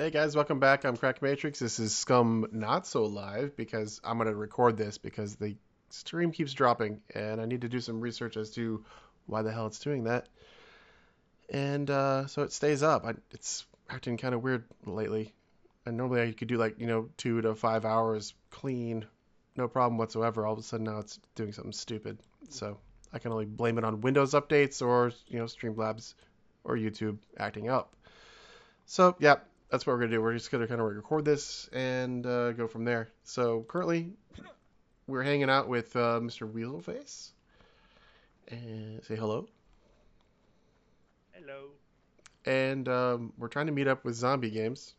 Hey guys, welcome back. I'm Crack Matrix. This is Scum Not So Live because I'm going to record this because the stream keeps dropping and I need to do some research as to why the hell it's doing that. And so it stays up. It's acting kind of weird lately. And normally I could do like, 2 to 5 hours clean, no problem whatsoever. All of a sudden now it's doing something stupid. So I can only blame it on Windows updates or, Streamlabs or YouTube acting up. So, yeah, that's what we're going to do. We're just going to kind of record this and go from there. So, currently, we're hanging out with Mr. Weaselface. And say hello. Hello. And we're trying to meet up with zombie games.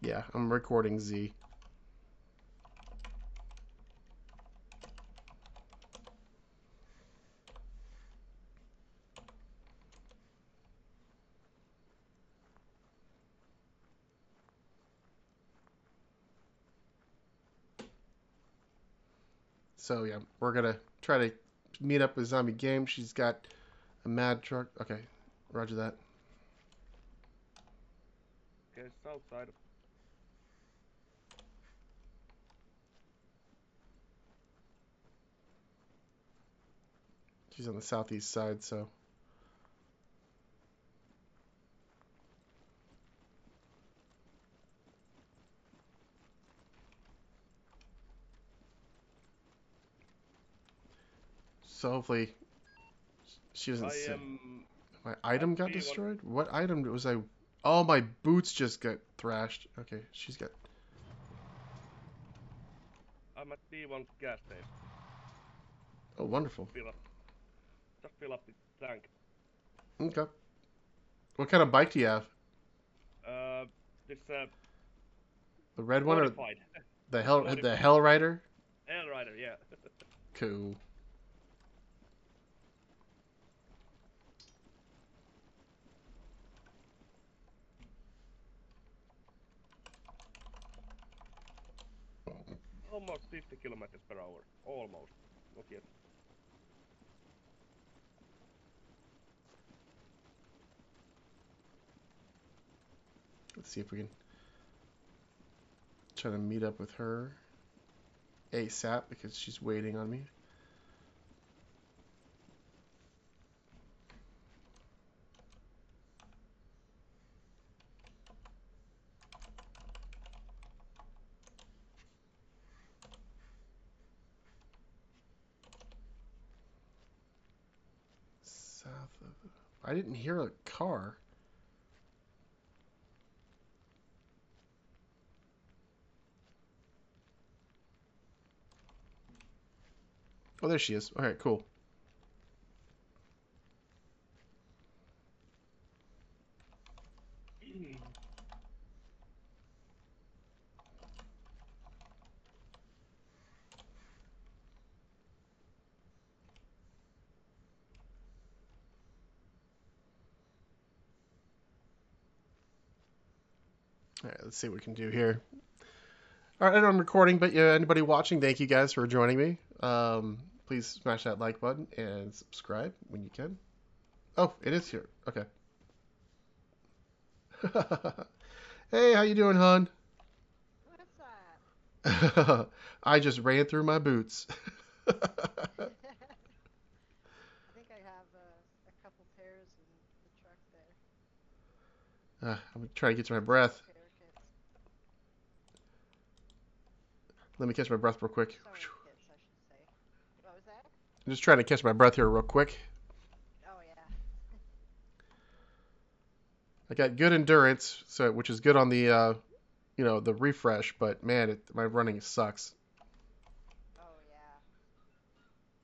Yeah, I'm recording Z. So, yeah, we're going to try to meet up with zombie game. She's got a mad truck. Okay, roger that. Okay, south side. She's on the southeast side, so. So hopefully she doesn't I see. am My at item got B1. destroyed? What item was I... Oh, my boots just got thrashed. Okay, she's got... I'm at B1 gas station. Oh, wonderful. Just fill up the tank. Okay. What kind of bike do you have? Uh, this The red one or modified. the Modified. Hell Rider? Hell Rider, yeah. Cool. Almost 50 kilometers per hour. Almost. Not yet. Let's see if we can try to meet up with her ASAP because she's waiting on me. South of... I didn't hear a car. Oh, there she is. All right, cool. All right, let's see what we can do here. All right, I'm recording, but yeah, anybody watching, thank you guys for joining me. Please smash that like button and subscribe when you can. Oh, it is here. Okay. Hey, how you doing, hon? What's that? I just ran through my boots. I think I have a couple pairs in the truck there. I'm trying to get to my Some breath. repair kits. Let me catch my breath real quick. Sewing kits, I should say. What was that? I'm just trying to catch my breath here real quick. Oh, yeah. I got good endurance, so which is good on the the refresh, but man, my running sucks. Oh, yeah.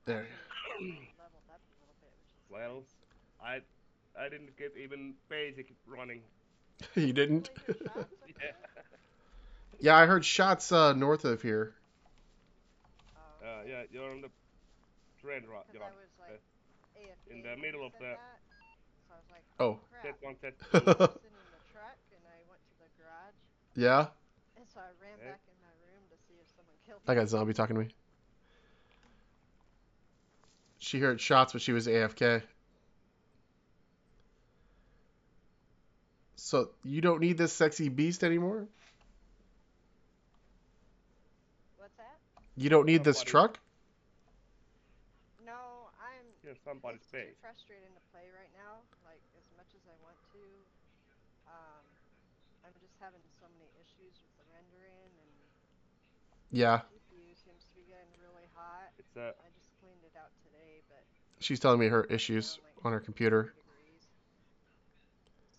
There. Actually, leveled up a little bit, which is Well, nice. I I didn't get even basic running. You didn't? Really hear shots up Yeah. there? Yeah, I heard shots north of here. Oh, okay. Yeah, you're on the train Because yard. I was, Uh, like, in AFK the when you middle of said the that. So I was like, oh, Oh. crap. Z1, So I Z2. was sitting in the truck, and I went to the garage Yeah? And so I ran Okay. back in my room to see if someone killed I me. got Zombie talking to me. She heard shots, but she was AFK. So you don't need this sexy beast anymore? What's that? You don't need this Somebody truck? No, in somebody's it's too base. frustrating to play right now. Like as much as I want to, um, I'm just having so many issues with the rendering, and Yeah. GPU seems to be getting really hot. It's a I just cleaned it out today, but She's telling me her I'm already issues down like on her 30 computer. degrees.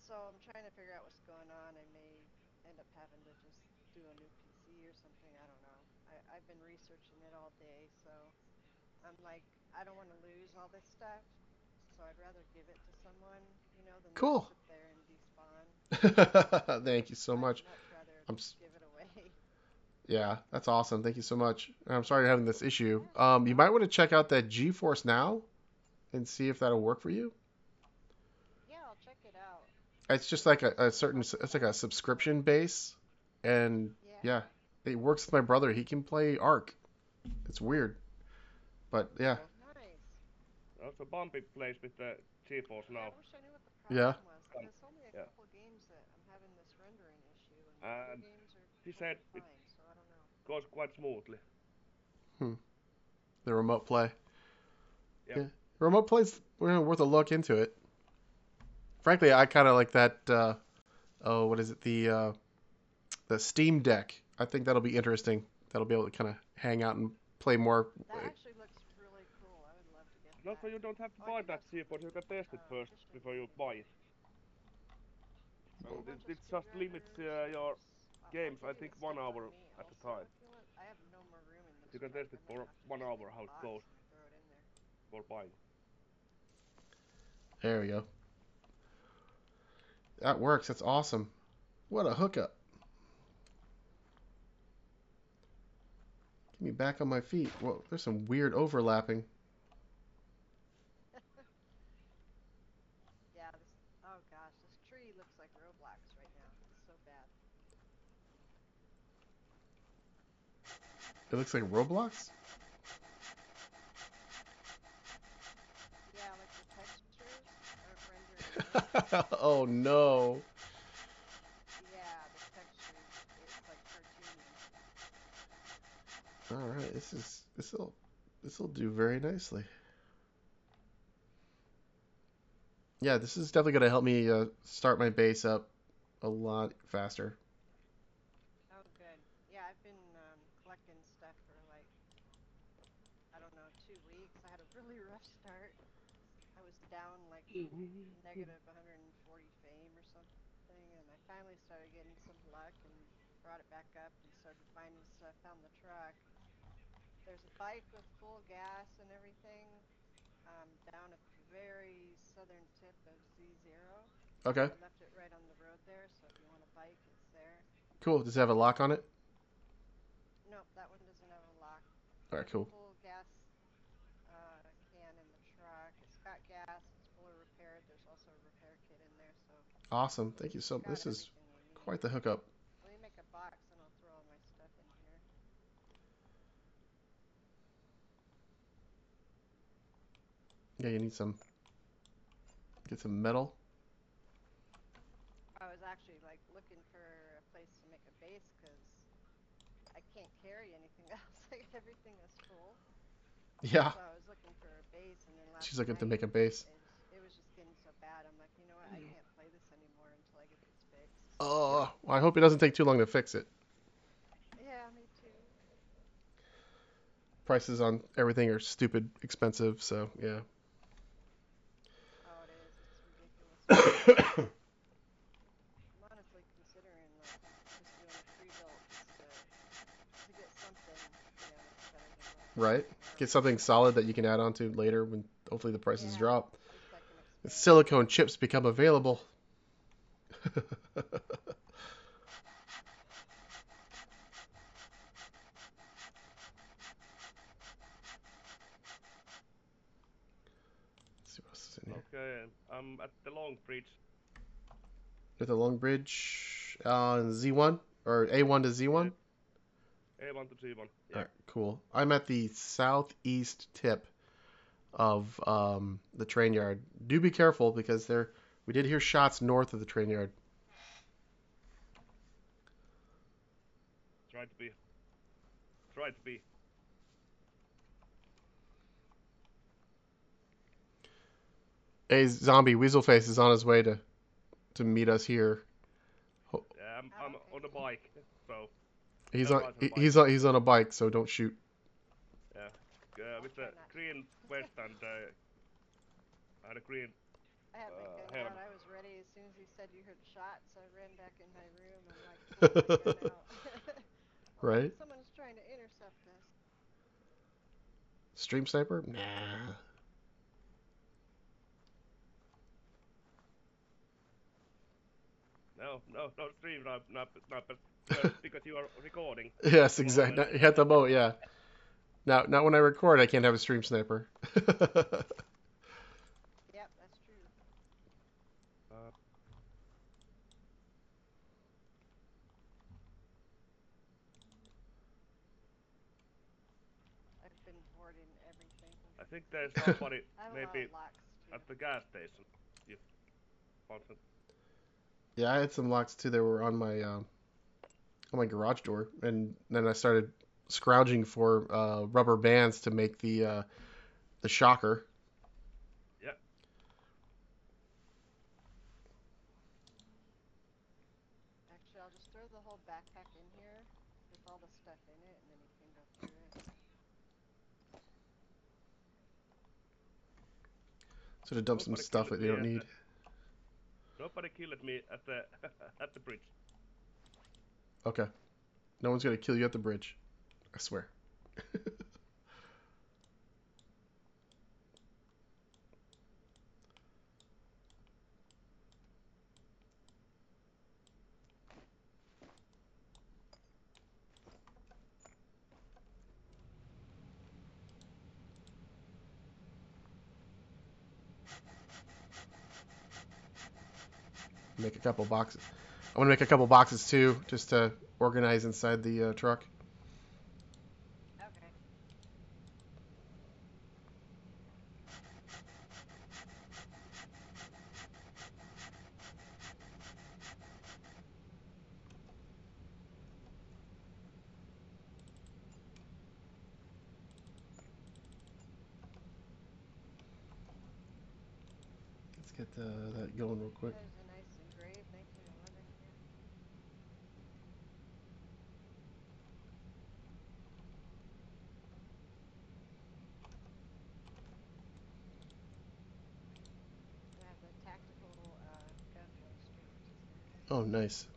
So I'm trying to figure out what's going on. I may end up having to just do a new PC or something. I don't know. I've been researching it all day, so I'm like, I don't want to lose all this stuff. So I'd rather give it to someone, than let it Cool. sit there and despawn. Thank you so I'd much. much rather I'm just give it away. Yeah, that's awesome. Thank you so much. I'm sorry you're having this issue. Yeah, no You might problem. want to check out that GeForce Now and see if that'll work for you. Yeah, I'll check it out. It's just Is like there a something certain, else it's like a about it? Or subscription base, and yeah, yeah, it works with my brother. He can play Ark. It's weird, but yeah, nice. also Bumpy plays with the GeForce Yeah, now. I wish I knew what the yeah, problem was, Scum. because it's only a Yeah. couple games that I'm having this rendering issue, and other And games are he said totally it fine. So I don't know. goes quite smoothly. hmm. The remote play. Yep. Yeah, remote play's worth a look into it. Frankly, I kind of like that. Oh, what is it? The Steam Deck. I think that'll be interesting. That'll be able to kind of hang out and play more. That actually looks really cool. I would love to get And also that. you don't have to Oh, I buy do that have some GeForce. You can test it first efficient before you gaming buy it. here. So a So whole bunch of it just limits screwdrivers, or your just I'll games. I give you think the 1 stuff on hour me at a also time. if you want. I have no more room in But this you can truck. test I it might for have to 1 just hour make a how it goes box and throw it in there. for buying. There we go. That works. That's awesome. What a hookup. Get me back on my feet. Whoa, there's some weird overlapping. Yeah, oh gosh, this tree looks like Roblox right now. It's so bad. It looks like Roblox? Yeah, like the textures aren't rendering in. Oh no. Yeah, the textures, it's like cartoony. All right, this'll do very nicely. Yeah, this is definitely gonna help me start my base up a lot faster. Oh, good. Yeah, I've been collecting stuff for like, I don't know, 2 weeks. I had a really rough start. I was down like negative 140 fame or something, and I finally started getting some luck and brought it back up and started finding stuff. Found the truck. There's a bike with full gas and everything down at the very southern tip of Z0. Okay, I left it right on the road there, so if you want a bike, it's there. cool. Does it have a lock on it? Nope, that one doesn't have a lock. All right, There's a cool. full gas can in the truck. It's got gas. It's fully repaired. There's also a repair kit in there, so Awesome. Thank you so you've much. got This is everything you need. quite the hookup. Let me make a box and I'll throw all my stuff in here. Yeah, you need get some metal. I was actually like looking for a place to make a base because I can't carry anything else. Like everything is full. Yeah, So I was looking for a base, and then last she's looking to night make a base. it was just getting so bad. I'm like, you know what? I can't play this anymore until I get this fixed. Oh, well, I hope it doesn't take too long to fix it. Yeah, me too. Prices on everything are stupid expensive, so yeah. Oh, it is. It's ridiculous prices. I'm honestly considering like just doing a pre-built just to get something, that's better than what I have Right? right now. Get something solid that you can add on to later when hopefully the prices Yeah, drop. at least I can The expand on silicone it. chips become available. Let's see what else is in here. Okay, I'm at the long bridge. At the Long Bridge on Z1 Or A1 to Z1? A1 to Z1. Yeah. All right, cool. I'm at the southeast tip of the train yard. Do be careful because we did hear shots north of the train yard. Try to be. Try to be. A zombie Weaselface is on his way to meet us here. Yeah, I'm on a bike, so. He's no on guys bike. he's on a bike, so don't shoot. Yeah. With the green vest and I had a green I had my gun helm. out. I was ready as soon as he said you heard shots. I ran back in my room. I'm like, pulling my gun out. Right? Someone's trying to intercept us. Stream sniper? Nah. No stream, not because you are recording. Yes, exactly. You hit the boat, yeah. Now, not when I record, I can't have a stream sniper. Yep, that's true. I've been hoarding everything. I think there's somebody I have maybe a lot of locks too. at the gas station. You found some. Yeah, I had some locks too that were on my garage door, and then I started scrounging for rubber bands to make the shocker. Yeah. Actually, I'll just throw the whole backpack in here with all the stuff in it, and then you can go through it. So to dump some stuff that you don't need. Nobody killed me at the at the bridge. Okay. No one's gonna kill you at the bridge. I swear. Make a couple boxes. I'm gonna make a couple boxes too, just to organize inside the truck. Okay. Let's get that going real quick. There's a nice engraved 1911 here. I have the tactical gun holster, which is nice. Oh, nice.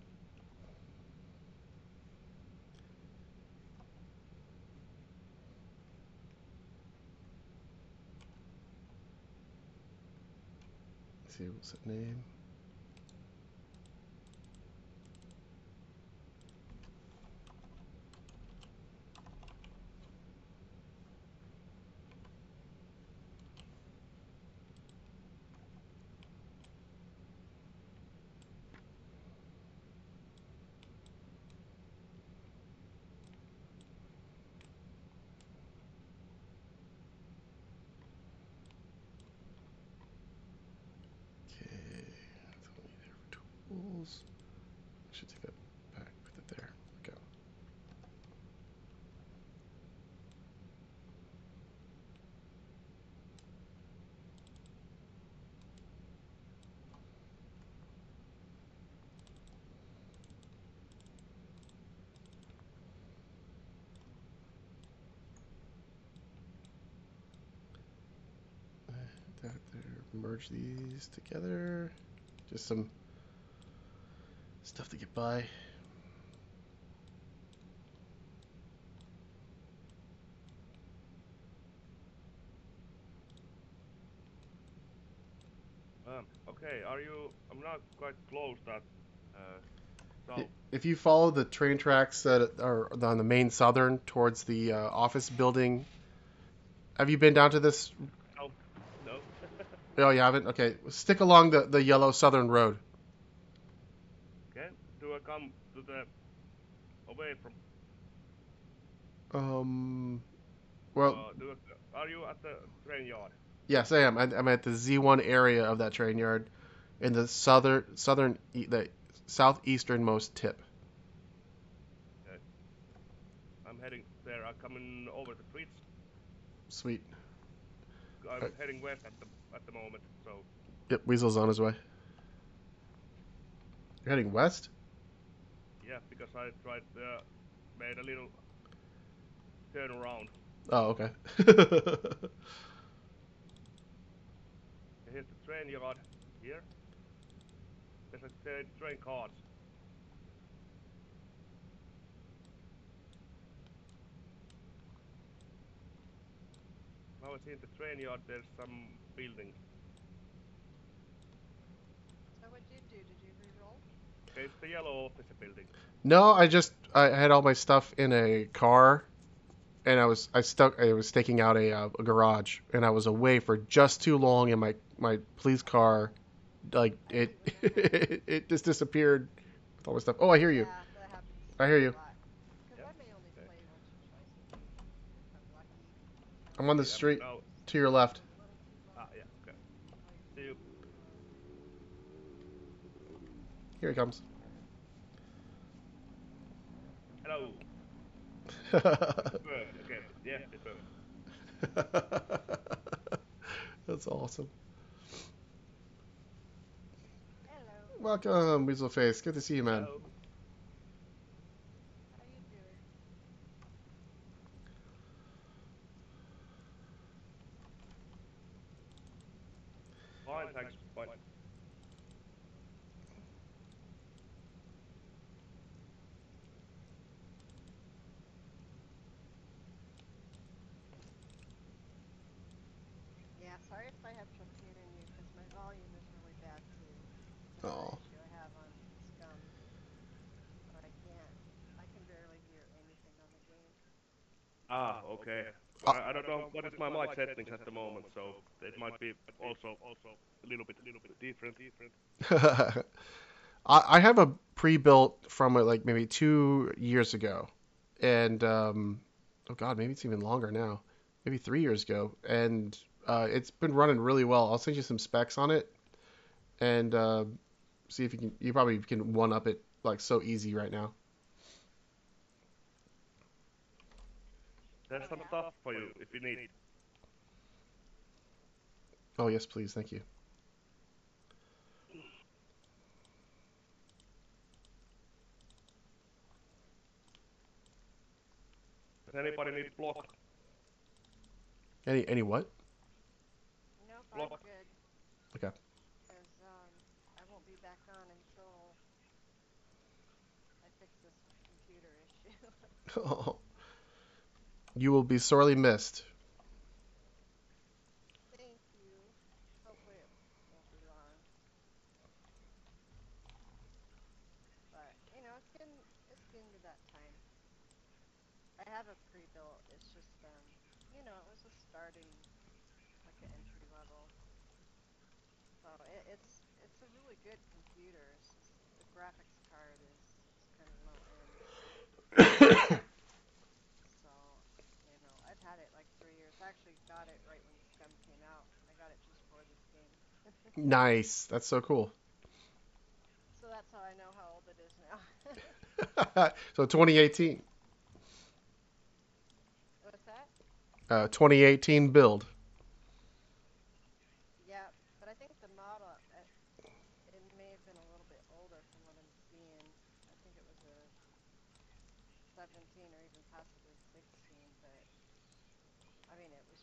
Let's see, what's that name? Okay, that's all we need there for tools. I should take that back, put that there. Okay. That there. Merge these together. Just some stuff to get by. Okay, I'm not quite close that. So. If you follow the train tracks that are on the main southern towards the office building, have you been down to this? No. Oh, you haven't? Okay. Stick along the yellow southern road. Okay. Do I come to the away from? Well, Are you at the train yard? yes, I am. I'm at the Z1 area of that train yard, in the the southeasternmost tip. Okay. I'm heading there. I'm coming over the bridge. Sweet. I'm heading west at the moment. So Yep, Weasel's on his way. You're heading west? yeah, because I tried made a little turn around. Oh, okay. Here's the train yard. Here. There's a train cars. Now I see in the train yard there's some building. So what'd you do? Did you re-roll? Okay, it's the yellow office building. No, I had all my stuff in a car, and I was staking out a garage, and I was away for just too long, and my police car, like it it just disappeared with all my stuff. Oh, I hear you. Yeah, that happens I hear a you. lot. Because Yeah. I may only Okay. play once or twice a week, if I'm lucky. I'm on the Okay. I'm street now. to your left. A little too Ah, long. yeah. Okay. See you. Here he comes. Hello. It's the bird again. Yes, the bird. That's awesome. Hello. Welcome, Weaselface. Good to see you, man. Hello. How you doing? Fine, thanks. Fine. Yeah, sorry if I have trouble hearing you, because my volume is really bad too. Another Oh. issue I have on SCUM, so I can barely hear anything on the game. Ah, okay. Uh, I don't know what is my mic settings at the moment, so it might be also a little bit different. I have a pre-built from like maybe 2 years ago, and oh god, maybe it's even longer now, maybe 3 years ago, and it's been running really well. I'll send you some specs on it, and see if you probably can one up it like so easy right now. There's Oh some yeah? stuff for you if you need. Oh yes, please, thank you. Does anybody need block? Any what? Nope, I'm Block? good, Okay. because I won't be back on until I fix this computer issue. Oh, you will be sorely missed. Thank you. Hopefully it won't be long. But, it's getting to that time. I have a pre-built, it's just, it was a starting, like an entry level. So it's a really good computer. It's just the graphics card is kind of low end. So, I've had it like 3 years. I actually got it right when SCUM came out. I got it just for this game. Nice. That's so cool. So that's how I know how old it is now. So 2018. What's that? 2018 build. Yeah, but I think the model, it may have been a little bit older from what I'm seeing. I think it was a 17 or even possibly 16, but I mean, it was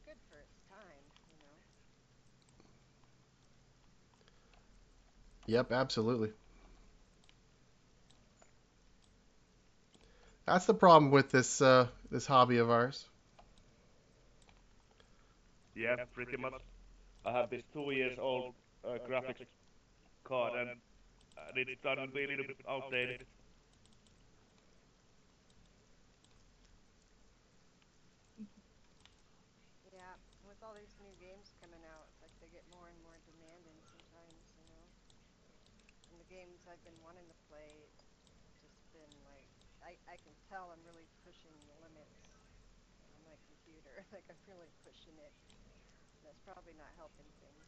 good for its time. Yep, absolutely. That's the problem with this hobby of ours. Yeah, pretty much. I have this 2 years old graphics card and it's starting to be a little bit outdated. Yeah, with all these new games coming out, it's like they get more and more demanding sometimes. And the games I've been wanting to play have just been like I can tell I'm really pushing the limits on my computer. Like I'm really pushing it. That's probably not helping things.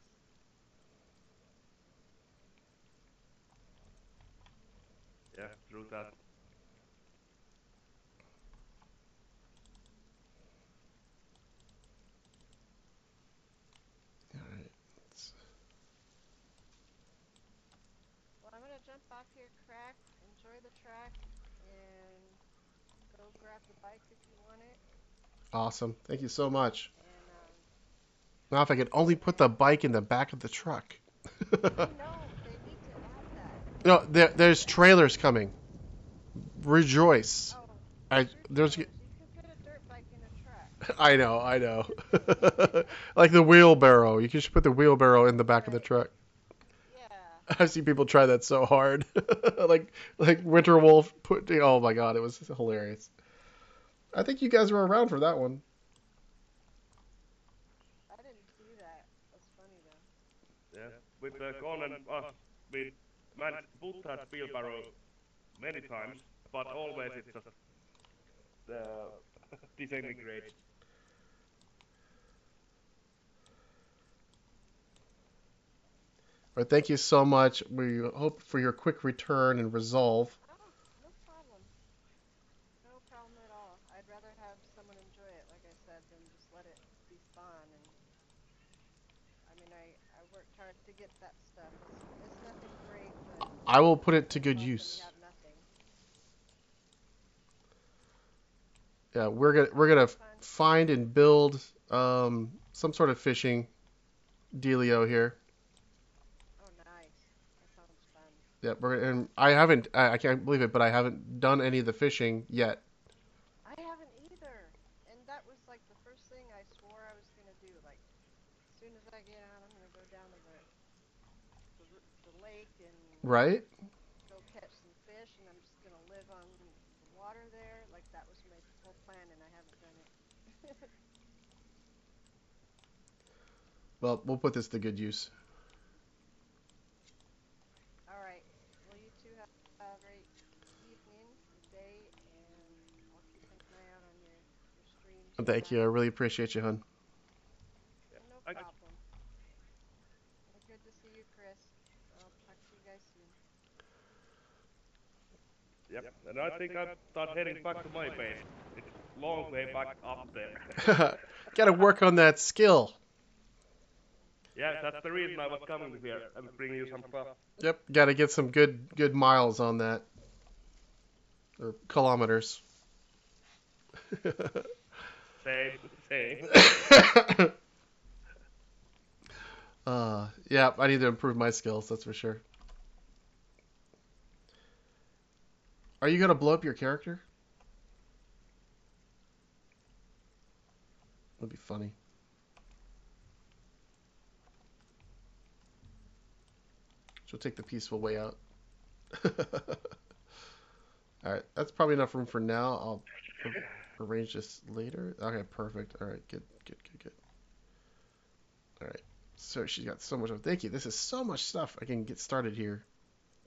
Yeah, true that. All right. Well, I'm gonna jump off here, Crack. Enjoy the track, and go grab the bike if you want it. Awesome. Thank you so much. And Now, if I could only put the bike in the back of the truck. I know they need to add that. No, They need there's to add trailers that. coming. Rejoice. Oh, screw There's. trailers. You could fit a dirt bike in a truck. I know, I That'd know. be a thing. Like the wheelbarrow. You can just put the wheelbarrow in the back of the Right. truck. Yeah. I've seen people try that so hard. like Winterwolf put. Oh my god, it was hilarious. I think you guys were around for that one. I didn't see that. That's funny though. Yeah, with Con and us, we managed to put that wheelbarrow many times, but always it just disintegrates. But thank you so much. We hope for your quick return and resolve. Oh, no problem. No problem at all. I'd rather have someone enjoy it, like I said, than just let it despawn. And I mean, I worked hard to get that stuff. It's nothing great, but I will put it to it's good less when you use. have nothing. Yeah, we're Sounds gonna like fun. find and build some sort of fishing dealio here. Oh, nice. That sounds fun. Yeah, and I can't believe it, but I haven't done any of the fishing yet. I haven't either. And that was like the first thing I swore I was gonna do. Like, as soon as I get out, I'm gonna go down to the lake and Right? go catch some fish, and I'm just gonna live on the water there. Like that was my whole plan, and I haven't done it. Well, we'll put this to good use. All right. Well, you two have a great evening or day, and I'll keep an eye out on your streams you Thank got. you. I really appreciate you, hon. Yeah, No I got problem. Well, good to see you, Chris. I'll talk to you guys soon. yep, and I think I start heading back to my base. It's long way back up there. Got to work on that skill. Yeah, that's the reason I was coming here. I was bringing you some stuff. Yep, got to get some good miles on that, or kilometers. Same, same. Yeah, I need to improve my skills. That's for sure. Are you gonna blow up your character? That'd be funny. She'll take the peaceful way out. All right, that's probably enough room for now. I'll arrange this later. Okay, perfect. All right, good. All right, so she's got so much. Thank you. This is so much stuff. I can get started here.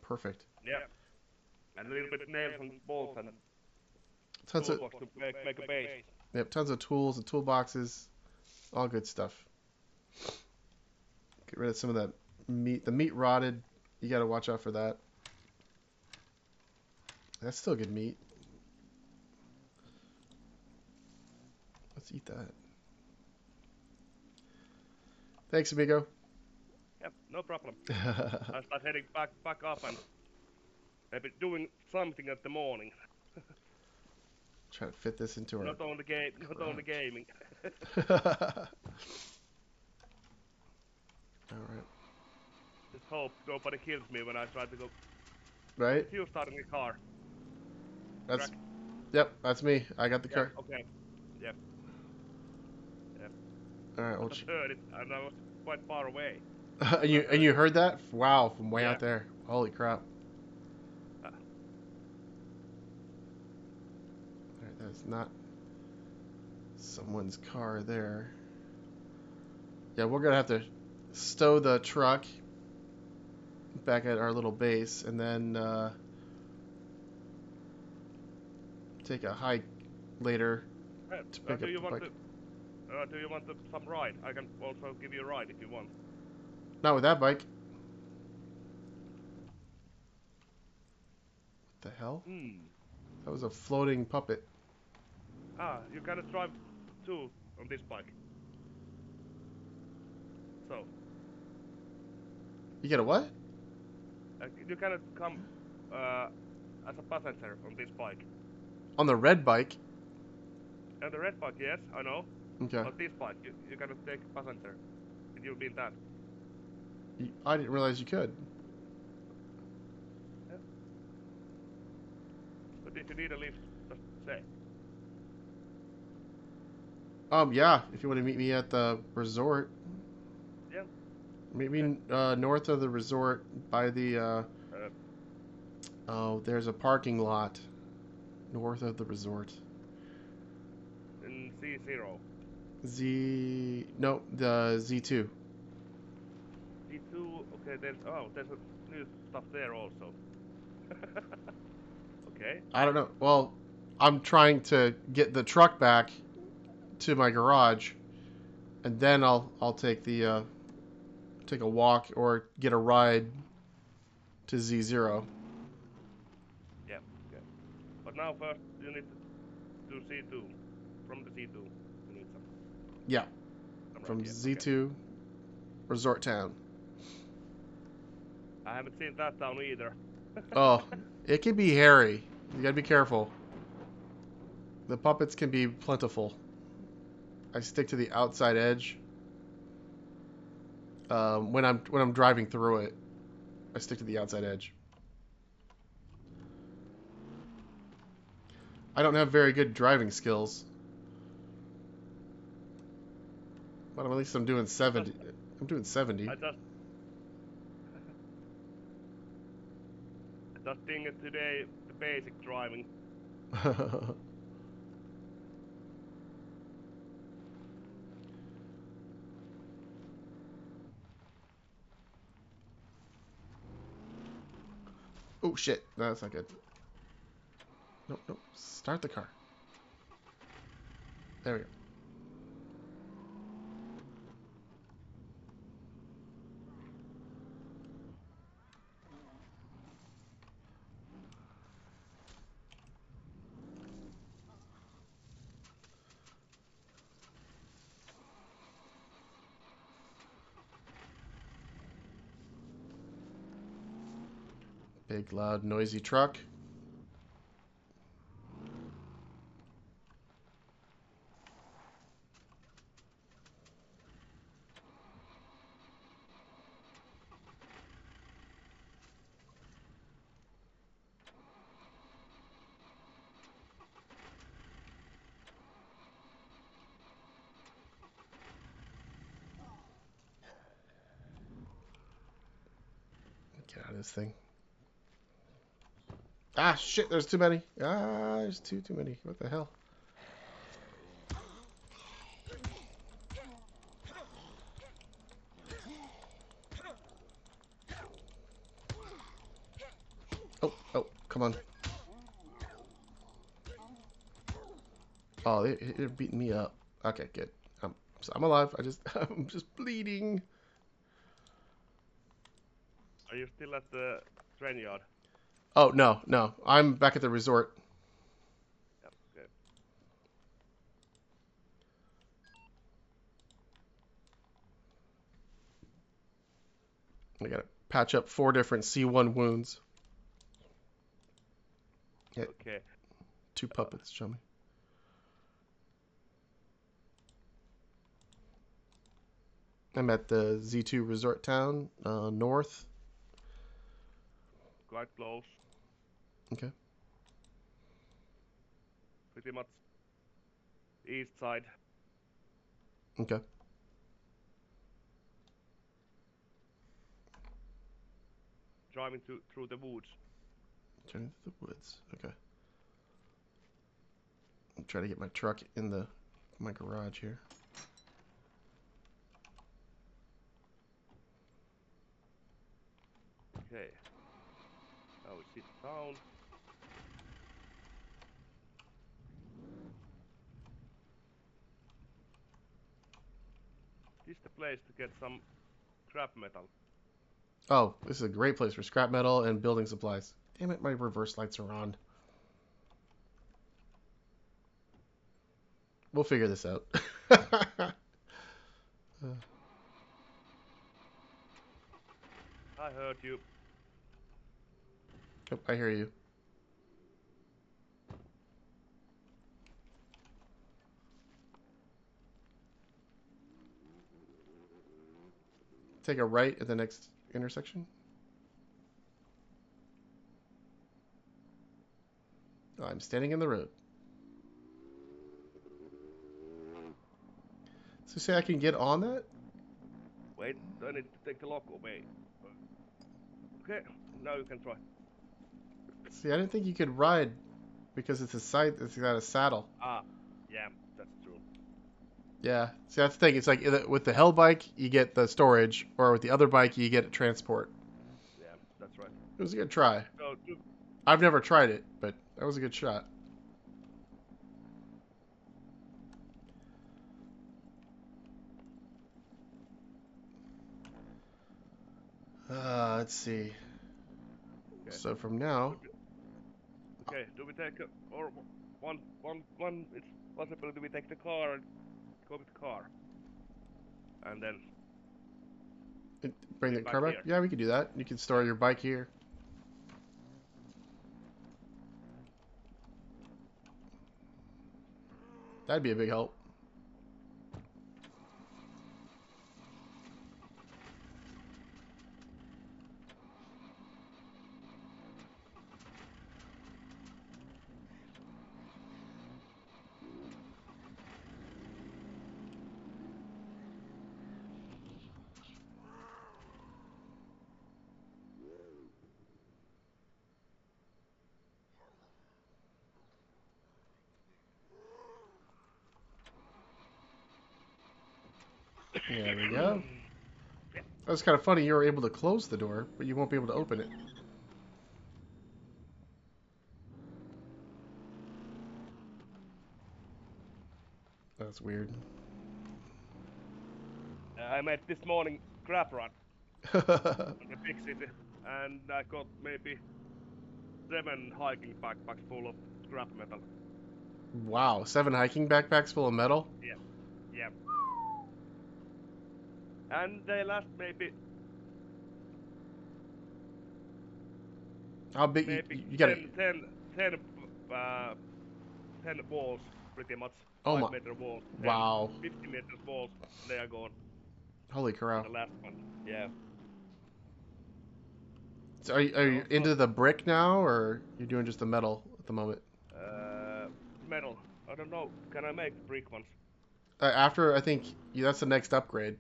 Perfect. Yeah, and a little bit nails and bolts and Tons of toolbox to make a base. Yep, tons of tools and toolboxes, all good stuff. Get rid of some of that meat. The meat rotted. You got to watch out for that. That's still good meat. Let's eat that. Thanks, amigo. Yep, no problem. I start heading back up and maybe doing something at the morning. Try to fit this into our Not only gaming. garage. All right. Just hope nobody kills me when I try to go. Right? It's you starting a car. That's Crack. Yep, that's me. I got the Yeah, car. okay. Yeah, yeah. All right. I Well, just heard it and I was quite far away. and I you heard it. heard that? Wow, from way Yeah. out there. Holy crap. Uh, All right, that's not someone's car there. Yeah, we're gonna have to stow the truck back at our little base, and then take a hike later to pick Do up you the want bike. some ride? I can also give you a ride if you want. Not with that bike. What the hell? That was a floating puppet. You cannot drive two on this bike. So You get a what? you cannot come as a passenger on this bike. On the red bike. And the red bike, yes, I know. Okay. But this bike, you cannot take passenger. Did you mean that? I didn't realize you could. Yeah. But if you need a lift, just say. Yeah, if you want to meet me at the resort. Yeah. Meet me north of the resort by the, there's a parking lot north of the resort. In C0. No, the Z2. C2, okay, there's new stuff there also. Okay. I don't know. Well, I'm trying to get the truck back to my garage, and then I'll take the take a walk or get a ride to Z0. Yeah, okay. But now first you need to C2. From the C2 you need some. Yeah, Right, from yeah, Z2 okay. Resort Town. I haven't seen that town either. Oh, it can be hairy. You gotta be careful. The puppets can be plentiful. I stick to the outside edge. When I'm driving through it, I stick to the outside edge. I don't have very good driving skills, but at least I'm doing 70. I'm doing 70. I just think today the basic driving. Oh shit! No, that's not good. Nope, nope. Start the car. There we go. Big, loud, noisy truck. Get out of this thing. Ah, shit, there's too many. Ah, there's too many. What the hell? Oh, come on. Oh, they're beating me up. Okay, good. I'm alive. I'm just bleeding. Are you still at the train yard? Oh, no. I'm back at the resort. Yeah, okay. I gotta patch up 4 different C1 wounds. Yeah, Okay. 2 puppets, show me. I'm at the Z2 Resort Town, north. Quite close. Okay. Pretty much east side. Okay. Driving through the woods. Turning through the woods. Okay. I'm trying to get my truck in my garage here. Okay. Now we see the town. This is the place to get some scrap metal. Oh, this is a great place for scrap metal and building supplies. Damn it, my reverse lights are on. We'll figure this out. I heard you. Oh, I hear you. Take a right at the next intersection. Oh, I'm standing in the road. So say I can get on that? Wait, I need to take the lock away. Okay, now you can try. See, I didn't think you could ride because it's got a saddle. Ah, yeah, that's true. Yeah. See, that's the thing. It's like with the Hell bike, you get the storage, or with the other bike, you get transport. Yeah, that's right. It was a good try. So, I've never tried it, but that was a good shot. Let's see. okay. So from now, Okay, do we take or one? It's possible. Do we take the car and go with the car, and then bring bring the it back car back? here? Yeah, we can do that. You can store your bike here. That'd be a big help. There we go. That was kind of funny. You were able to close the door, but you won't be able to open it. That's weird. I made this morning grab run on the big city, and I got maybe 7 hiking backpacks full of scrap metal. Wow, 7 hiking backpacks full of metal? Yeah, yeah. And they last maybe How big? You got it. 10 walls, pretty much. Oh my. 5-meter walls, 10, Wow. 50 meters walls, they are gone Holy on crow. the last one. Yeah. So are you Also, into the brick now, or you're doing just the metal at the moment? metal. I don't know. Can I make the brick ones? After, I think that's the next upgrade.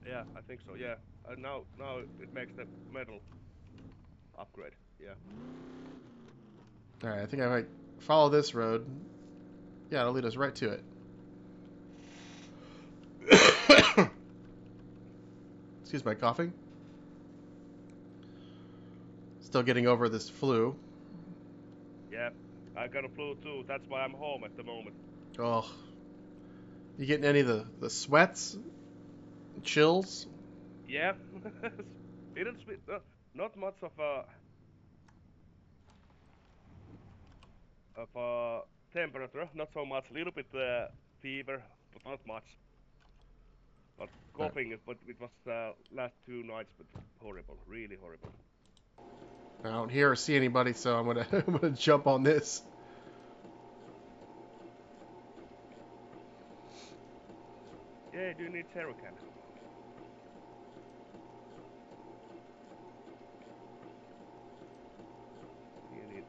Yeah, I think so. Yeah. Now it makes the metal upgrade. Yeah. All right, I think I might follow this road. Yeah, it'll lead us right to it. Excuse my coughing. Still getting over this flu. Yeah. I got a flu too. That's why I'm home at the moment. Oh, you getting any of the sweats, chills? Yeah. Didn't not much of temperature. Not so much. Little bit fever, but not much. But coughing, but it was last 2 nights, but horrible, really horrible. I don't hear or see anybody, so I'm gonna I'm gonna jump on this. Yeah, do you need Jerrycan? You need.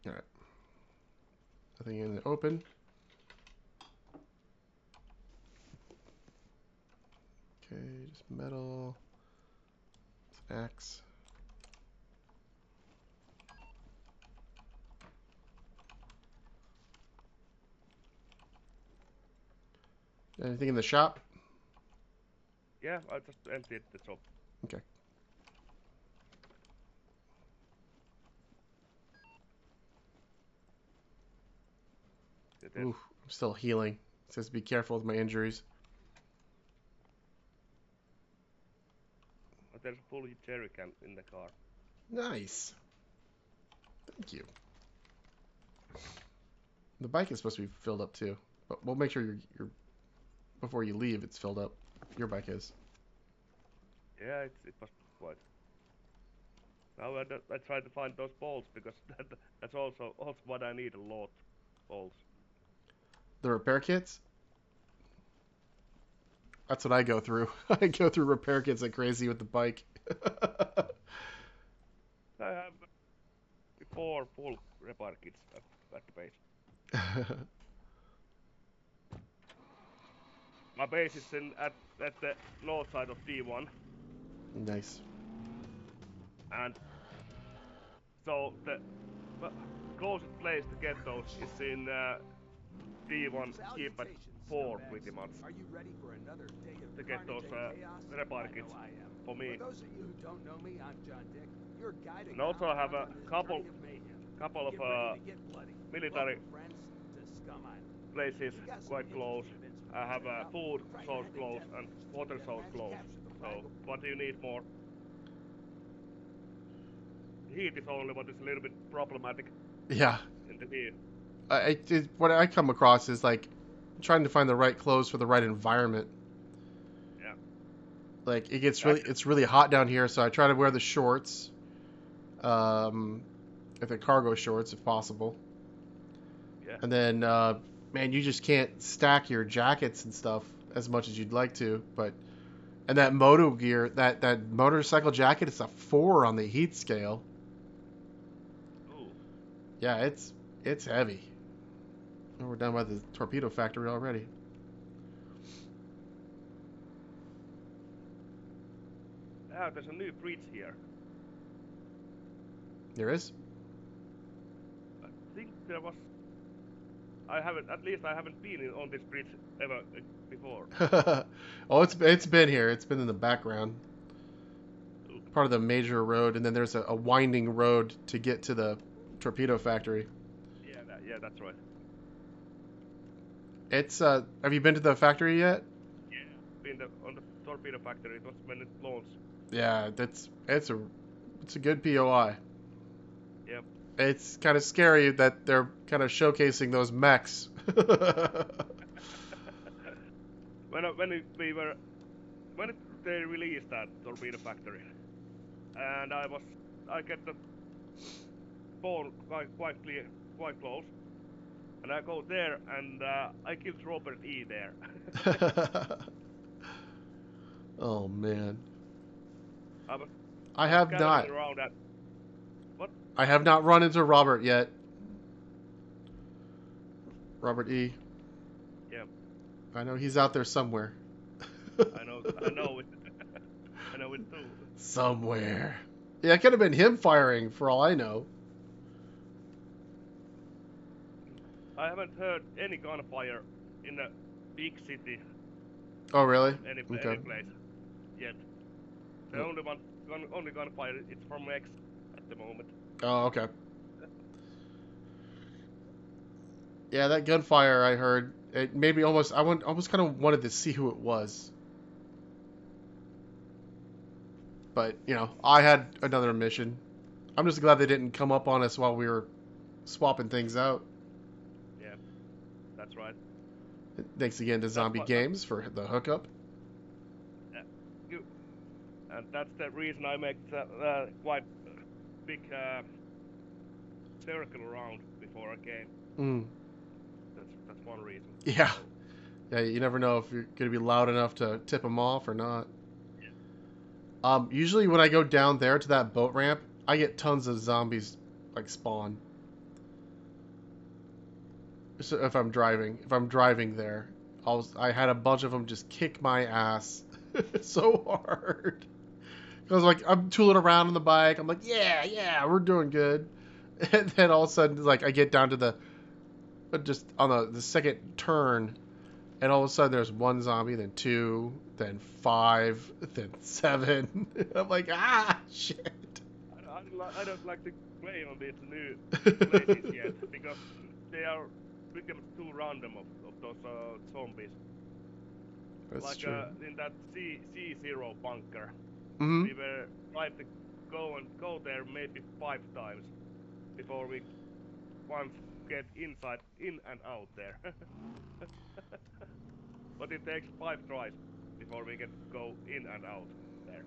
All right, nothing in the open. Okay, just metal. Axe. Anything in the shop? Yeah, I just emptied the shop. Okay. it is. Ooh, I'm still healing. It says be careful with my injuries. But there's a full jerry can in the car. Nice. Thank you. The bike is supposed to be filled up too, but we'll make sure you're before you leave it's filled up. Your bike is. Yeah, it was quite. Now I try to find those bolts because that's also what I need a lot. Bolts. The repair kits? That's what I go through. I go through repair kits like crazy with the bike. I have 4 full repair kits at the base. My base is at the north side of D1, Nice. and so the closest place to get those is in D1 keep at 4 pretty much. Are you ready for another day of To get those repair kits for me. For those of you who don't know me, I'm John Dick. Your guiding And also I have a on this couple journey of mayhem. of Get ready to get bloody. military Welcome, friends, to Scum Island. places We got some quite close. interesting I have a events food coming up. source Friday close night and death water match, source close. capture the So flag. what do you need more? Heat is only what is a little bit problematic Yeah. in the heat. What I come across is like trying to find the right clothes for the right environment. Yeah. Like it's really hot down here, so I try to wear the shorts, if the cargo shorts if possible. Yeah. And then, man, you just can't stack your jackets and stuff as much as you'd like to. And that moto gear, that motorcycle jacket, it's a 4 on the heat scale. Ooh. Yeah, it's heavy. And we're down by the torpedo factory already. Yeah, there's a new bridge here. There is? I think there was. I haven't been on this bridge ever before. Oh, it's been here. It's been in the background. Part of the major road, and then there's a winding road to get to the torpedo factory. Yeah, that's right. It's have you been to the factory yet? Yeah, been on the torpedo factory. It was when it launched. Yeah, it's a good POI. Yep. It's kind of scary that they're kind of showcasing those mechs. when they released that torpedo factory, and I get the phone quite close, and I go there and I killed Robert E there. Oh man. I was I have gathering not. around that. What? I have not run into Robert yet. Robert E. Yeah. I know he's out there somewhere. I know it. I know it too. Somewhere. Yeah, it could have been him firing for all I know. I haven't heard any gunfire in a big city. Oh, really? Any Okay. place yet. The only gunfire is from X at the moment. Oh, okay. Yeah, that gunfire I heard, it made me almost kind of wanted to see who it was. But, you know, I had another mission. I'm just glad they didn't come up on us while we were swapping things out. Yeah, that's right. Thanks again to Zombie Games for the hookup. And that's the reason I make quite big circle around before a game. Mm. That's one reason. Yeah. Yeah, you never know if you're going to be loud enough to tip them off or not. Yeah. Usually when I go down there to that boat ramp, I get tons of zombies like spawn. So if I'm driving there, I had a bunch of them just kick my ass so hard. Because like I'm tooling around on the bike, I'm like, yeah, we're doing good. And then all of a sudden, like I get down to just on the second turn, and all of a sudden there's one zombie, then 2, then 5, then 7. I'm like, shit. I don't like to play on these new places yet because they are becomes too random of those zombies. That's Like true. in that C0 bunker, Mm-hmm. we were trying to go there maybe 5 times before we once get inside, in and out there. But it takes 5 tries before we can go in and out there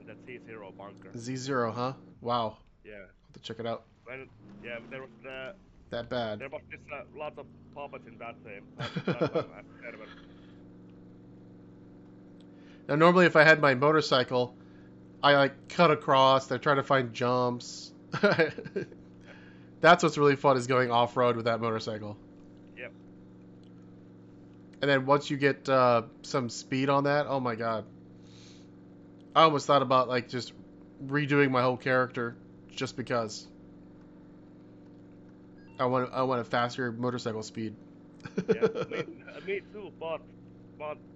in that C0 bunker. Z0, huh? Wow. Yeah. Have to check it out. When yeah, there was That bad. this lots of puppets in that that time as server. Now, normally, if I had my motorcycle, I like cut across. I try to find jumps. That's what's really fun is going off road with that motorcycle. Yep. And then once you get some speed on that, oh my god! I almost thought about like just redoing my whole character just because I want a faster motorcycle speed. Yeah, me too. But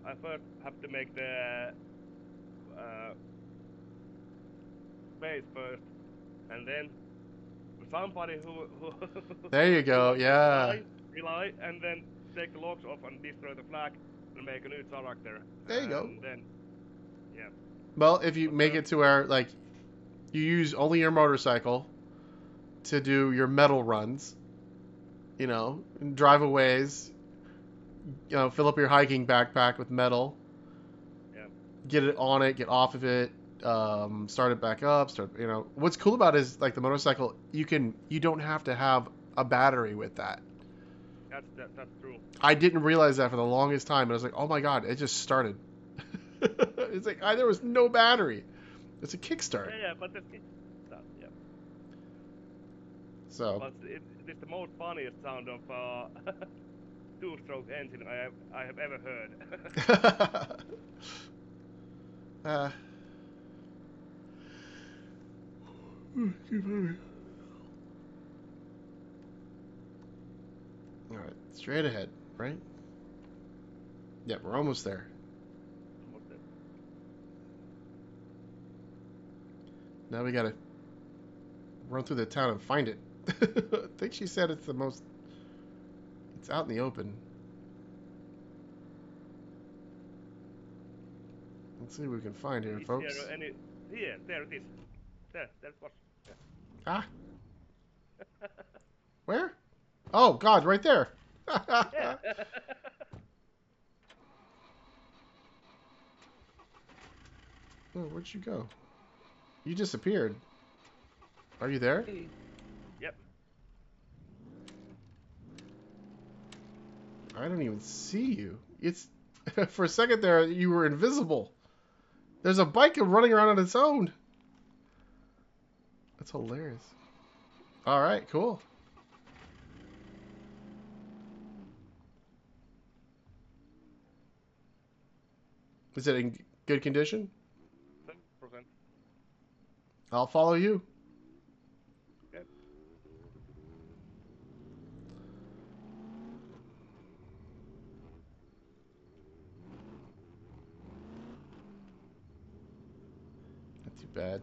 I first have to make the base first, and then somebody who There you go. Yeah. rely, and then take the logs off and destroy the flag and make a new character. There you go. And then yeah. Well, if you But make it to where like you use only your motorcycle to do your metal runs, you know, and drive a ways, you know, fill up your hiking backpack with metal, Yeah. get it on it, get off of it, start it back up. You know, what's cool about it is like the motorcycle, you don't have to have a battery with that. That's true. I didn't realize that for the longest time, and I was like, oh my god, it just started. It's like there was no battery. It's a kickstart. Yeah, but that's yeah. So. But it is the most funniest sound of two-stroke engine I have ever heard. All right, straight ahead, right? Yeah, we're almost there. Now we gotta run through the town and find it. I think she said it's it's out in the open. Let's see what we can find here, folks. There it is. That's what. Yeah. Ah. Where? Oh, God, right there. Yeah. Oh, where'd you go? You disappeared. Are you there? Yep. I don't even see you. It's for a second there you were invisible. There's a bike running around on its own. That's hilarious. All right, cool. Is it in good condition? 10%. I'll follow you. Okay. Not too bad.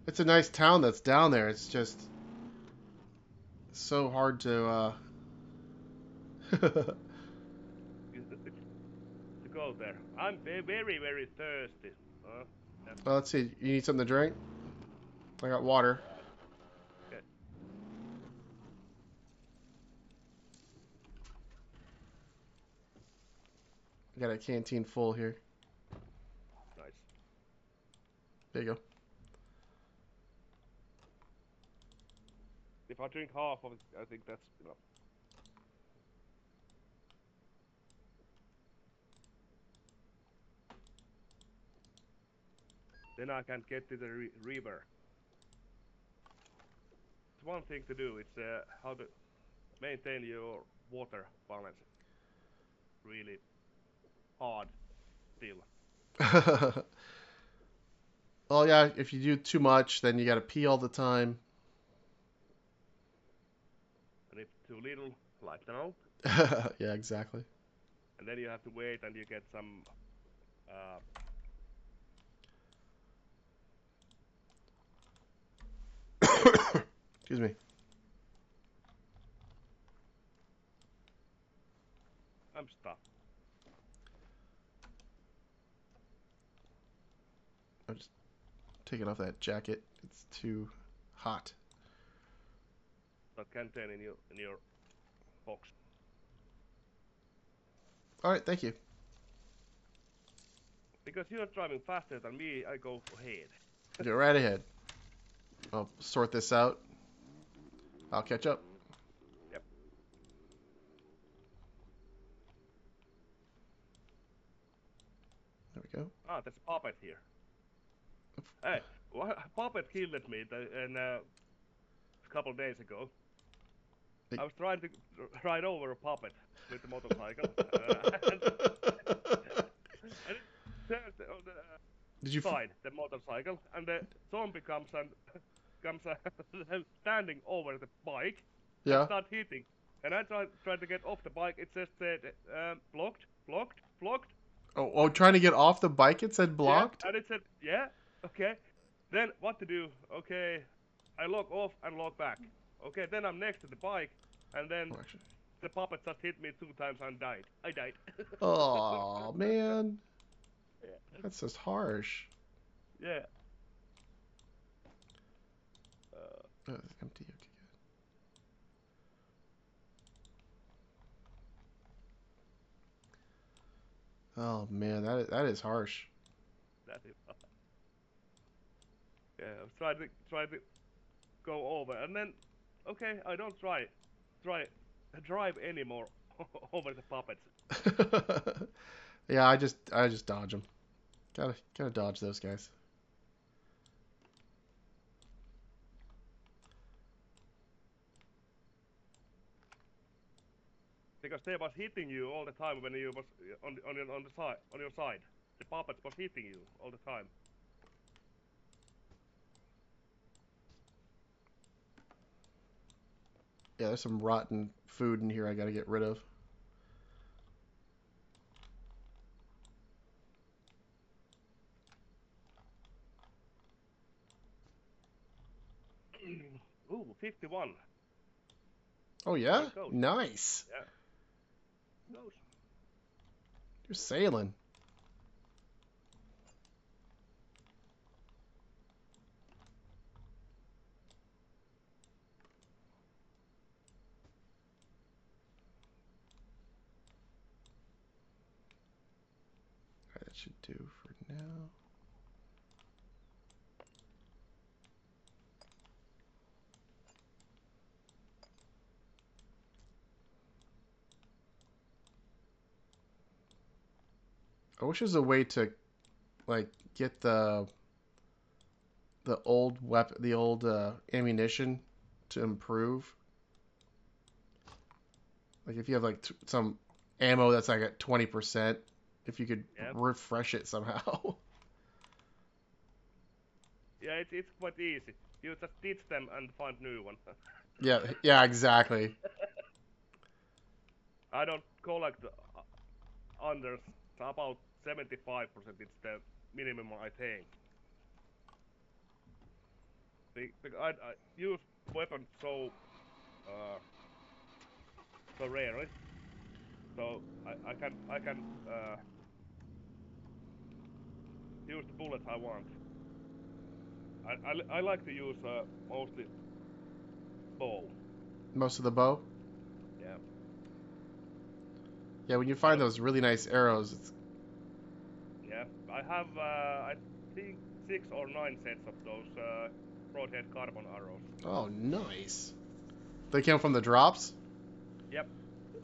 It's a nice town that's down there. It's just so hard to To go there. I'm very, very thirsty. Yeah. Well, let's see. You need something to drink? I got water. Okay. I got a canteen full here. Nice. There you go. If I drink half of it, I think that's enough. Then I can get to the river. It's one thing to do. It's how to maintain your water balance. Really hard still. Well, yeah, if you do too much, then you got to pee all the time. too little, like now, Yeah, exactly. and then you have to wait and you get some. Excuse me. I'm stuck. I'm just taking off that jacket. It's too hot. That contain in your box. All right, thank you. Because you're driving faster than me, I go ahead. Go right ahead. I'll sort this out. I'll catch up. Yep. There we go. Ah, there's a puppet here. Hey, puppet killed me a couple of days ago. I was trying to ride over a puppet with the motorcycle. And it turns on the Did you? side, the motorcycle, and the zombie comes standing over the bike and Yeah. start hitting. And I tried to get off the bike. It just said blocked. Oh, trying to get off the bike. It said blocked. Yeah, and it said okay. Then what to do? Okay, I log off and log back. Okay, then I'm next to the bike, and then Oh, actually. the puppet just hit me 2 times and died. I died. Oh man, Yeah. that's just harsh. Yeah. Oh, it's empty. Okay, good. Oh man, that is harsh. That is. Yeah, I was trying to go over, and then okay, I don't drive anymore over the puppets. Yeah, I just dodge them. Gotta dodge those guys. Because they was hitting you all the time when you was on the side on your side. The puppets was hitting you all the time. Yeah, there's some rotten food in here I gotta get rid of. Ooh, 51. Oh yeah, It goes. nice. Yeah. Goes. You're sailing. Alright, that should do for now. I wish there's a way to like get the old weapon, the old ammunition to improve. Like if you have like some ammo that's like at 20%, if you could refresh it somehow. Yeah, it's quite easy. You just ditch them and find new one. Yeah, exactly. I don't collect under about 75%. It's the minimum I think. Because I use weapons so rarely, so I can use the bullets I want. I like to use mostly bow. Most of the bow. Yeah. Yeah, when you find those really nice arrows, it's... Yeah, I have I think 6 or 9 sets of those broadhead carbon arrows. Oh, nice. They came from the drops? Yep.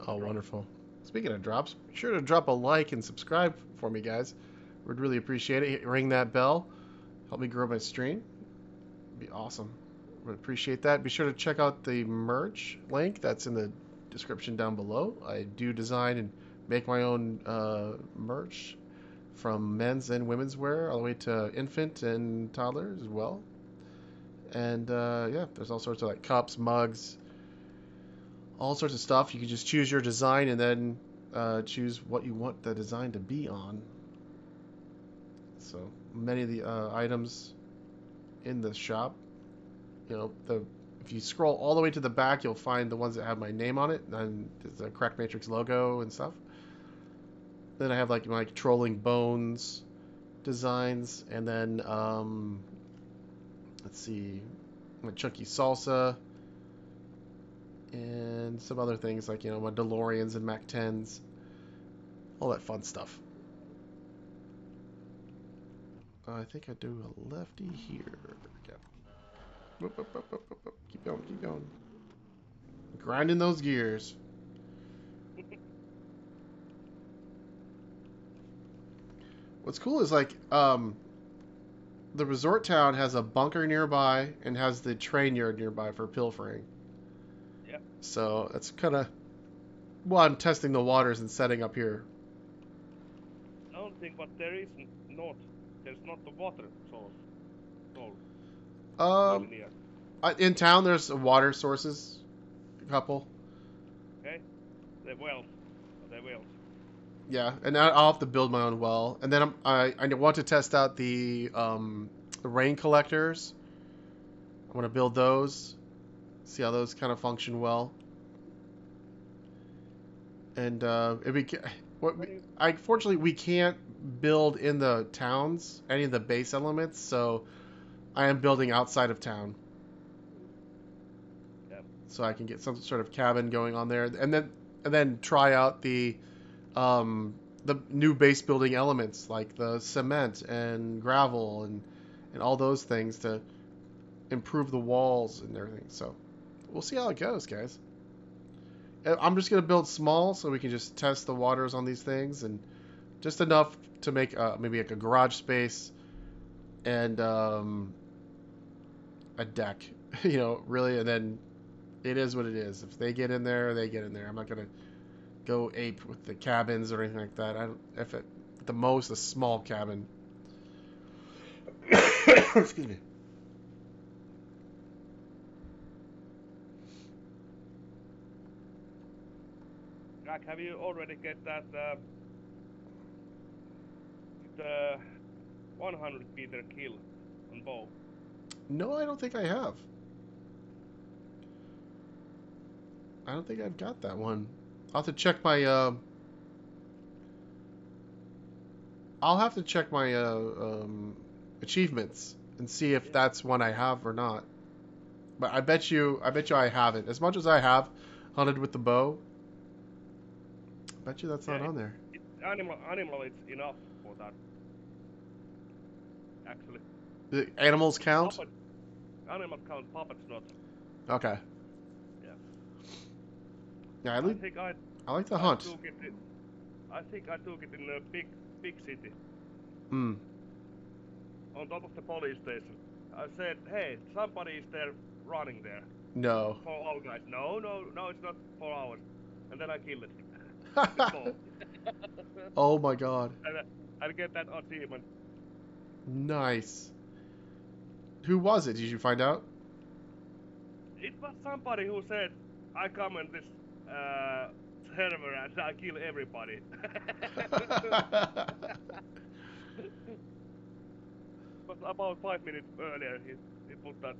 Oh, wonderful. Speaking of drops, be sure to drop a like and subscribe for me, guys. Would really appreciate it. Ring that bell. Help me grow my stream. It'd be awesome. Would appreciate that. Be sure to check out the merch link that's in the description down below. I do design and make my own merch from men's and women's wear all the way to infant and toddler as well. And yeah, there's all sorts of like cups, mugs, all sorts of stuff. You can just choose your design and then choose what you want the design to be on. So many of the items in the shop, you know, if you scroll all the way to the back, you'll find the ones that have my name on it, and the Crack Matrix logo and stuff. Then I have like my Trolling Bones designs, and then let's see, my Chunky Salsa, and some other things like, you know, my DeLoreans and Mac 10s, all that fun stuff. I think I do a lefty here. Yeah. Whoop, whoop, whoop, whoop, whoop. Keep going, keep going. Grinding those gears. What's cool is like the resort town has a bunker nearby and has the train yard nearby for pilfering. Yeah. So that's kind of well, I'm testing the waters and setting up here. I don't think, but there's not the water source. Really near. In town there's water sources, a couple. Okay. They're wells. Yeah, and I'll have to build my own well, and then I want to test out the rain collectors. I want to build those, see how those kind of function well. And fortunately we can't build in the towns any of the base elements, so I am building outside of town. Yeah. So I can get some sort of cabin going on there, and then try out the new base building elements like the cement and gravel and all those things to improve the walls and everything. So we'll see how it goes, guys. I'm just going to build small so we can just test the waters on these things, and just enough to make maybe like a garage space and a deck, you know, really. And then it is what it is. If they get in there, they get in there. I'm not going to go ape with the cabins or anything like that. At the most, a small cabin. Excuse me. Jack, have you already get that the 100 meter kill on bow? No, I don't think I have. I don't think I've got that one. I'll have to check my I'll have to check my achievements and see if that's one I have or not. But I bet you I haven't. As much as I have hunted with the bow, I bet you that's not on there. Animal is enough for that. Actually. The animals count? Animals count, puppets not. Okay. Yeah. Yeah, I like to hunt. I think I took it in a big city. Hmm. On top of the police station. I said, hey, somebody is there running there. No. 4 hours, guys. No, it's not 4 hours. And then I killed it. Oh my god. And I'll get that achievement. Nice. Who was it? Did you find out? It was somebody who said, I come in this server and I kill everybody. But about 5 minutes earlier, he put that.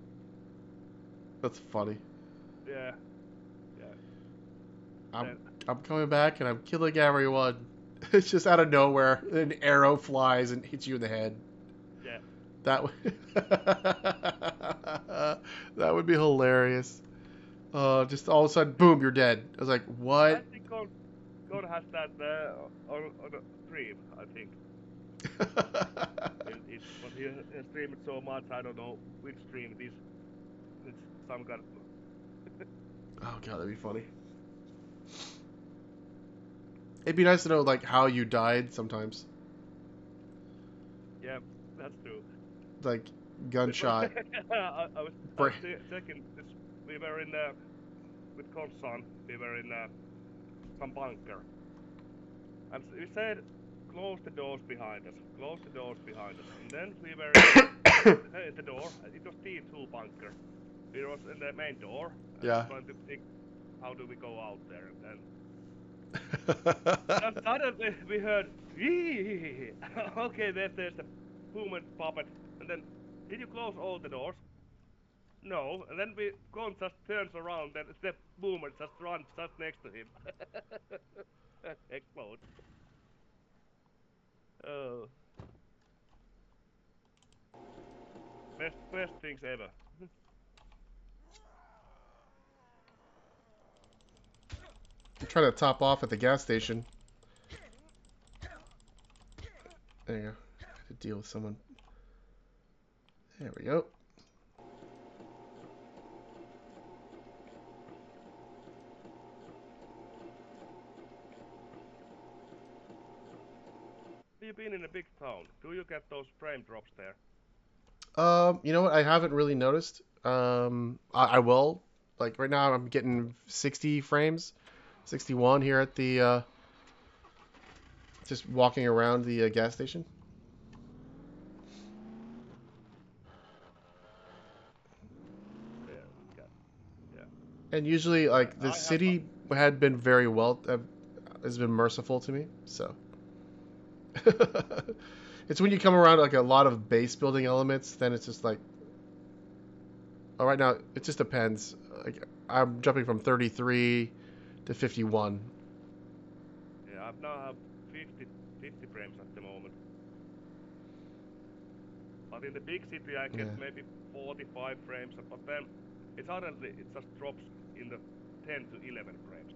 That's funny. Yeah. I'm coming back and I'm killing everyone. It's just out of nowhere, an arrow flies and hits you in the head. Yeah. That would be hilarious. Just all of a sudden, boom, you're dead. I was like, what? I think God has that on the stream, I think. But he streamed it so much, I don't know which stream it is. It's some kind of... Oh god, that'd be funny. It'd be nice to know like how you died sometimes. Yeah, that's true. Like gunshot. I was checking this. We were in with Corsair. We were in some bunker, and we said, "Close the doors behind us. Close the doors behind us." And then we were in the door. It was T2 bunker. We was in the main door. Yeah. Trying to how do we go out there? And suddenly we heard, "Eee." Okay, there's the movement puppet. And then, did you close all the doors? No. And then Gon just turns around and the boomer just runs just next to him. Explode. Oh, best things ever. I'm trying to top off at the gas station. There you go. I have to deal with someone. There we go. You've been in a big town. Do you get those frame drops there? You know what? I haven't really noticed. I will. Like right now, I'm getting 60 frames, 61 here at the just walking around the gas station. Yeah. And usually, like the I have city had been very well, has been merciful to me. So it's when you come around like a lot of base building elements, then it's just like, oh, right now it just depends. Like I'm jumping from 33 to 51. Yeah, I've now have 50 frames at the moment. But in the big city I get Yeah. maybe 45 frames, but then it suddenly it just drops in the 10 to 11 frames.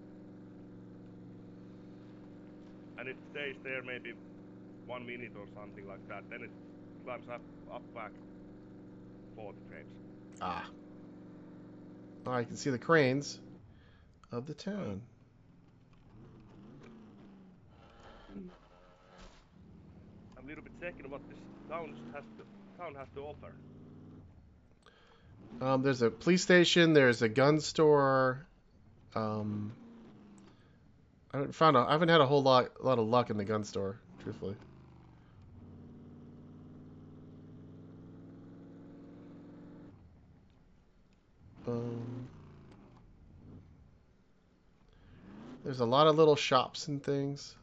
And it stays there maybe 1 minute or something like that. Then it climbs up back 40 frames. Ah. Oh, I can see the cranes of the town. I'm a little bit checking what this town has to offer. There's a police station. There's a gun store. I haven't had a lot of luck in the gun store, truthfully. There's a lot of little shops and things.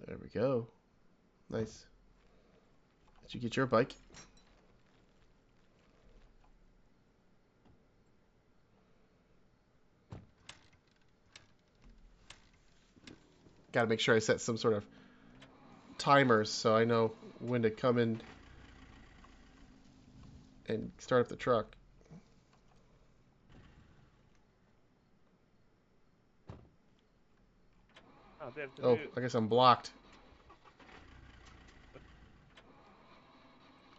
There we go. Nice. Did you get your bike? Gotta make sure I set some sort of timers so I know when to come in and start up the truck. Oh, I guess I'm blocked.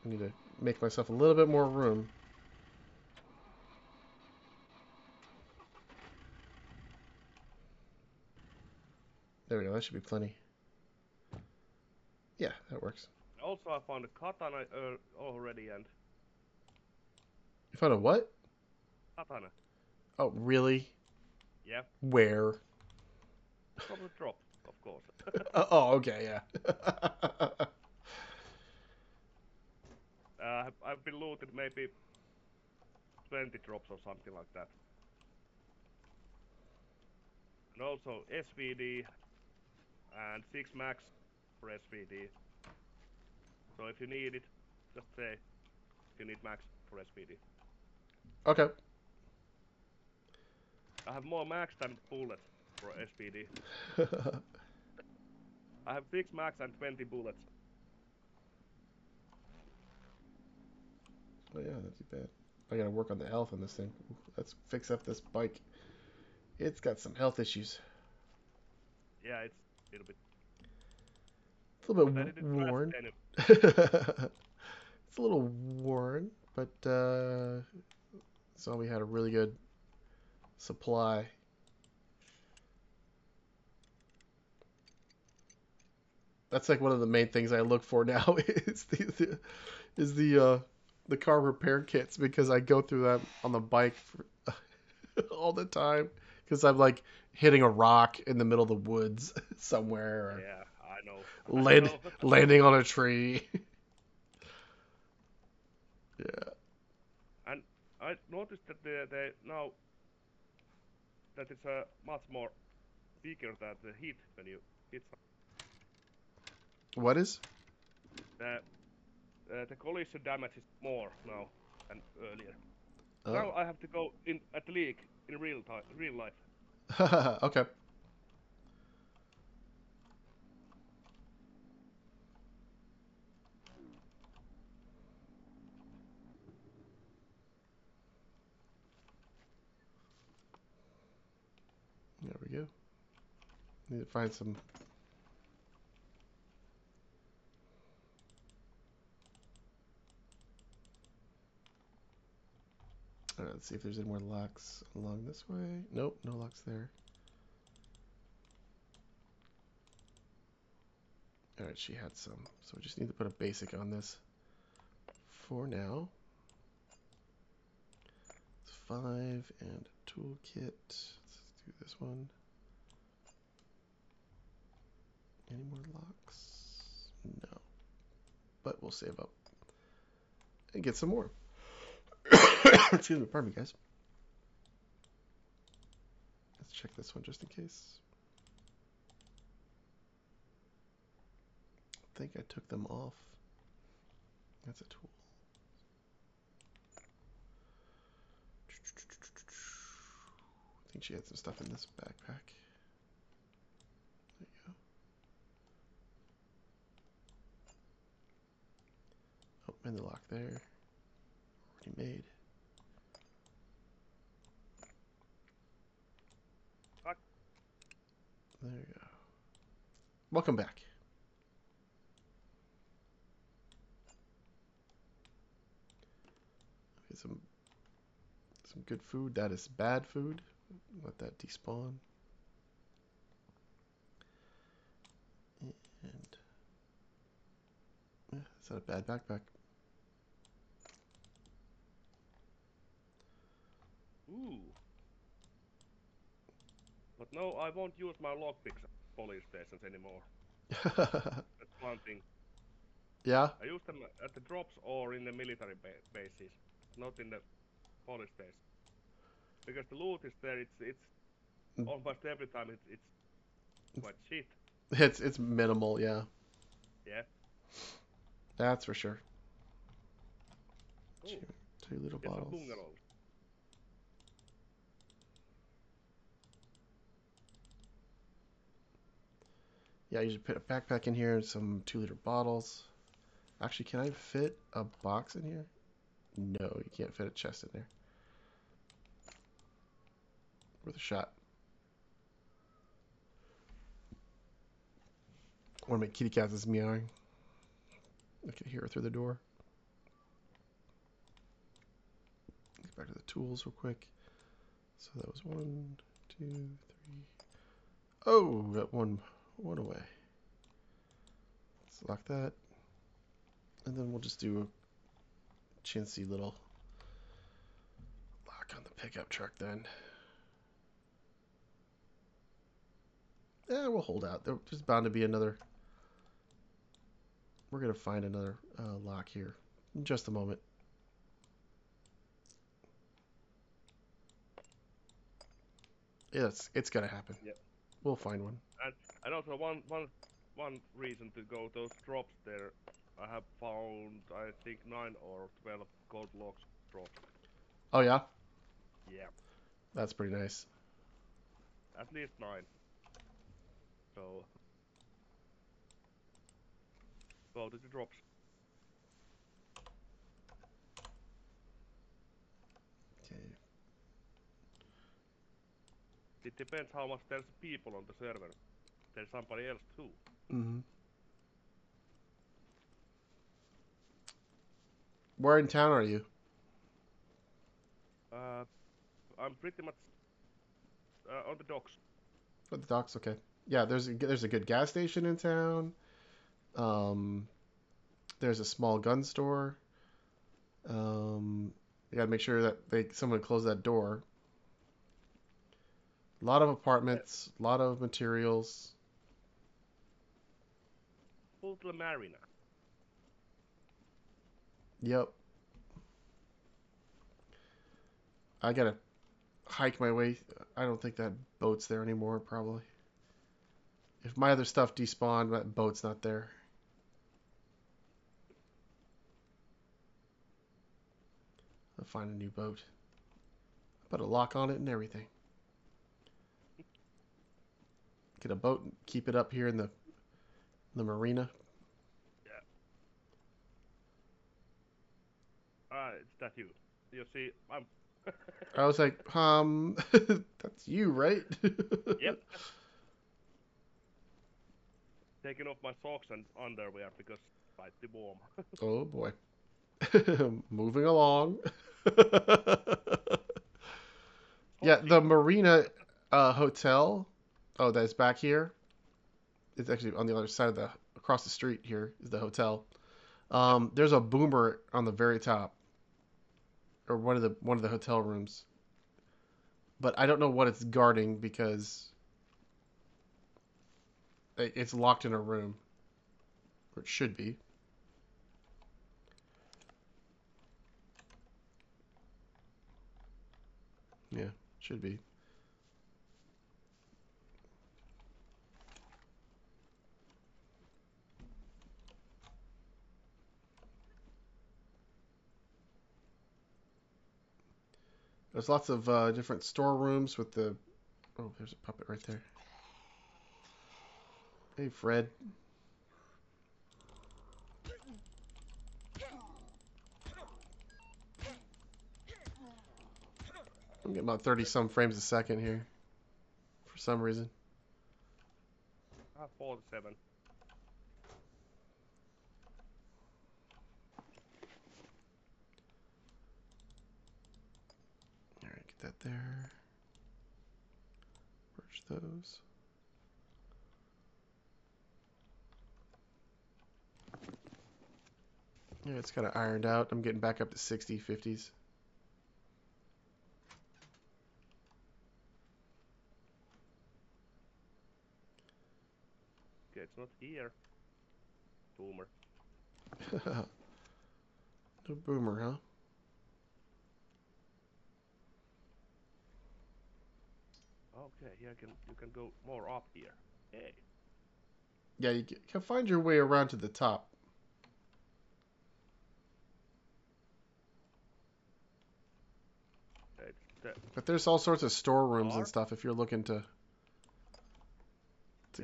I need to make myself a little bit more room. There we go. That should be plenty. Yeah, that works. Also, I found a katana already, and You found a what? katana. Oh, really? Yeah, Where? from the drop, of course. Oh, okay, yeah. I've been looted maybe 20 drops or something like that. And also SVD and 6 max for SVD. So if you need it, just say you need max for SVD. Okay. I have more max than bullets for SVD. I have 6 max and 20 bullets. Oh yeah, not too bad. I gotta work on the health on this thing. Let's fix up this bike. It's got some health issues. Yeah, it's a little bit. It's a little bit worn. It's a little worn, but so we had a really good supply. That's like one of the main things I look for now is the car repair kits, because I go through that on the bike. all the time because I'm like hitting a rock in the middle of the woods somewhere, or Yeah, I know. I know. landing on a tree. Yeah. And I noticed that they now that it's much more bigger than the hit when you hit What is? the the collision damage is more now than earlier. Now Oh. I have to go in at the league in real life. Okay. There we go. Need to find some. All right, let's see if there's any more locks along this way. Nope, no locks there. All right, she had some, so we just need to put a basic on this for now. It's 5 and a toolkit. Let's do this one. Any more locks? No. But we'll save up and get some more. Excuse me, pardon me, guys. Let's check this one just in case. I think I took them off. That's a tool. I think she had some stuff in this backpack. There you go. Oh, and the lock there. Already made. Fuck. There you go. Welcome back. Get some good food. That is bad food. Let that despawn. And yeah, is that a bad backpack? Ooh. But no, I won't use my lockpicks at police stations anymore. That's one thing. Yeah. I use them at the drops or in the military bases, not in the police station. Because the loot is there, it's almost every time it's quite shit. It's minimal, yeah. Yeah. That's for sure. Ooh. Two little Get some bottles. bungalows. Yeah, you should put a backpack in here and some 2-liter bottles. Actually, can I fit a box in here? No, you can't fit a chest in there. Worth a shot. I want to make kitty cats is meowing. I can hear her through the door. Get back to the tools real quick. So that was 1, 2, 3. Oh, got one away. Let's lock that. And then we'll just do a chintzy little lock on the pickup truck then. Yeah, we'll hold out. There's bound to be another. We're going to find another lock here in just a moment. Yeah, it's going to happen. Yep. We'll find one. And also one reason to go those drops there, I have found I think 9 or 12 gold logs drops. Oh, yeah? Yeah. That's pretty nice. At least 9. So go to the drops. Okay. It depends how much there's people on the server. There's somebody else too. Mm-hmm. Where in town are you? I'm pretty much on the docks. At the docks, okay. Yeah, there's a good gas station in town. There's a small gun store. You gotta make sure that someone close that door. A lot of apartments, a lot of materials. Full to the marina. Yep. I gotta hike my way. I don't think that boat's there anymore, probably. If my other stuff despawned, that boat's not there. I'll find a new boat. Put a lock on it and everything. Get a boat and keep it up here in the marina. Yeah. It's that you. You see, I'm. I was like, that's you, right? Yep. Taking off my socks and underwear because it's slightly warm. Oh boy. Moving along. Yeah, the marina hotel. Oh, that's back here. It's actually on the other side of across the street here is the hotel. There's a boomer on the very top, or one of the hotel rooms. But I don't know what it's guarding because it's locked in a room, or it should be. Yeah, should be. There's lots of different storerooms with the... Oh, there's a puppet right there. Hey, Fred. I'm getting about 30-some frames a second here. For some reason. 47. Alright, get that there. Merge those. Yeah, it's kind of ironed out. I'm getting back up to 60, 50s. Okay, it's not here. Boomer. No boomer, huh? Okay, yeah, you can go more up here. Hey. Yeah, you can find your way around to the top. But there's all sorts of storerooms and stuff if you're looking to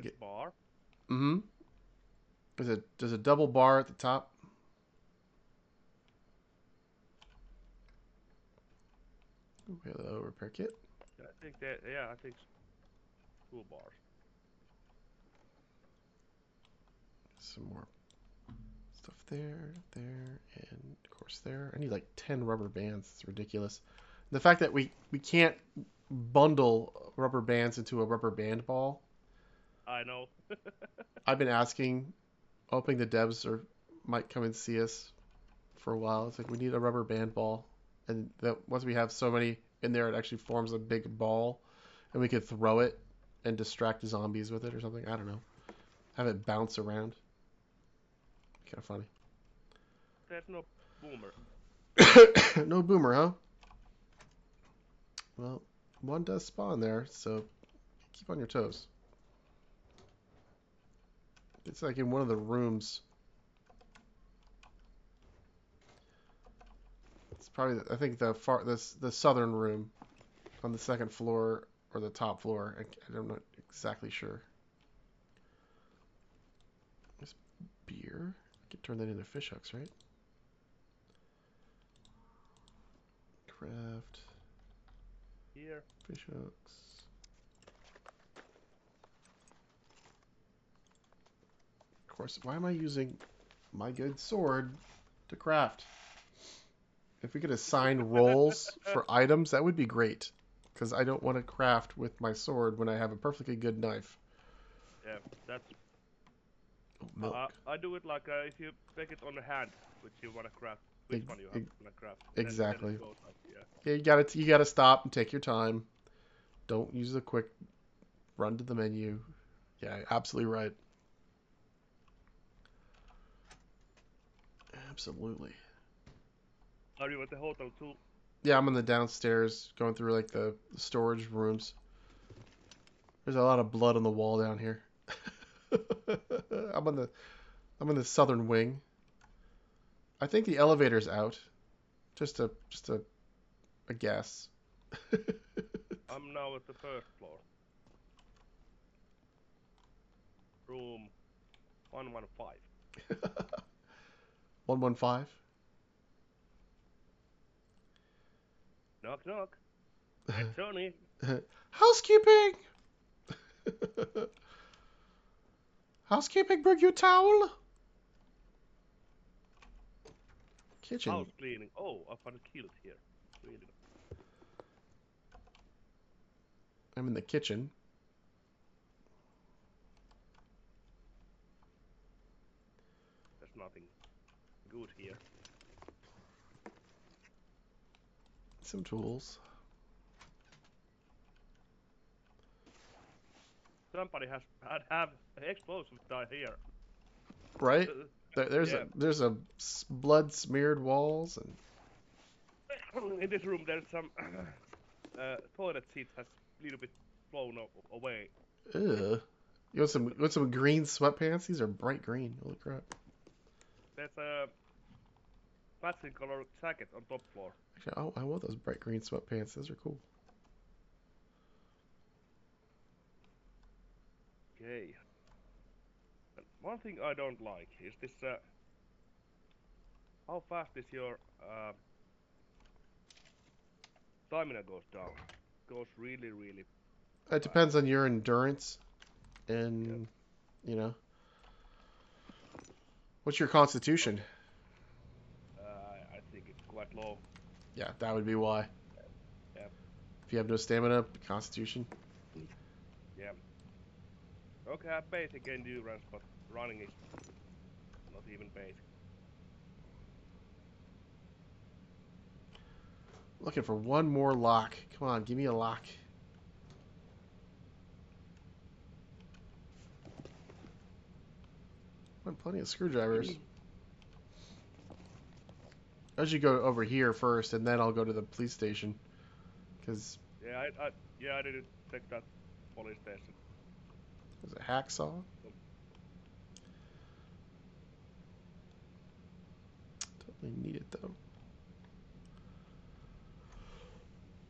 get... bar? Mm-hmm. There's a double bar at the top. Hello, repair kit. I think that, yeah, I think 2 bars. Some more stuff there, and of course there. I need like 10 rubber bands. It's ridiculous. The fact that we can't bundle rubber bands into a rubber band ball. I know. I've been asking, hoping the devs might come and see us for a while. It's like we need a rubber band ball, and that once we have so many in there, it actually forms a big ball, and we could throw it and distract the zombies with it or something. I don't know. Have it bounce around. Kind of funny. There's no boomer. No boomer, huh? Well, one does spawn there, so keep on your toes. It's like in one of the rooms. It's probably, I think, the southern room on the second floor or the top floor. I'm not exactly sure. This beer. I could turn that into fish hooks, right? Craft. Here. Fish hooks. Of course, why am I using my good sword to craft? If we could assign roles for items, that would be great. Because I don't want to craft with my sword when I have a perfectly good knife. Yeah, that's... Oh, milk. I do it like if you take it on the hand, which you want to craft, which one you have to craft. Exactly. Then Yeah, you gotta stop and take your time. Don't use the quick run to the menu. Yeah, absolutely right. Absolutely. Are you at the hotel too? Yeah, I'm in the downstairs, going through like the storage rooms. There's a lot of blood on the wall down here. I'm in the southern wing. I think the elevator's out. Just a guess. I'm now at the first floor. Room 115. 115. Knock knock. It's Tony. Housekeeping. Housekeeping, bring you a towel. Kitchen. House cleaning. Oh, I found a killed here. Really? I'm in the kitchen. There's nothing good here. Some tools. Somebody has have explosives die here. Right? There's Yeah. a blood smeared walls and In this room there's some toilet seat has a little bit blown away. ugh. You want some green sweatpants? These are bright green. Holy crap. There's a matching color jacket on top floor. Actually, I want those bright green sweatpants. Those are cool. Okay. And one thing I don't like is this how fast is your stamina goes down. Goes really It fast. depends on your endurance and, Yeah. you know. What's your constitution? I think it's quite low. Yeah, that would be why. Yeah. If you have no stamina, constitution. Yeah. Okay, I have basic endurance, but running is not even basic. Looking for one more lock. Come on, give me a lock. Plenty of screwdrivers. I should go over here first, and then I'll go to the police station. Cause Yeah, I didn't check that police station. there's a hacksaw. Don't really need it though.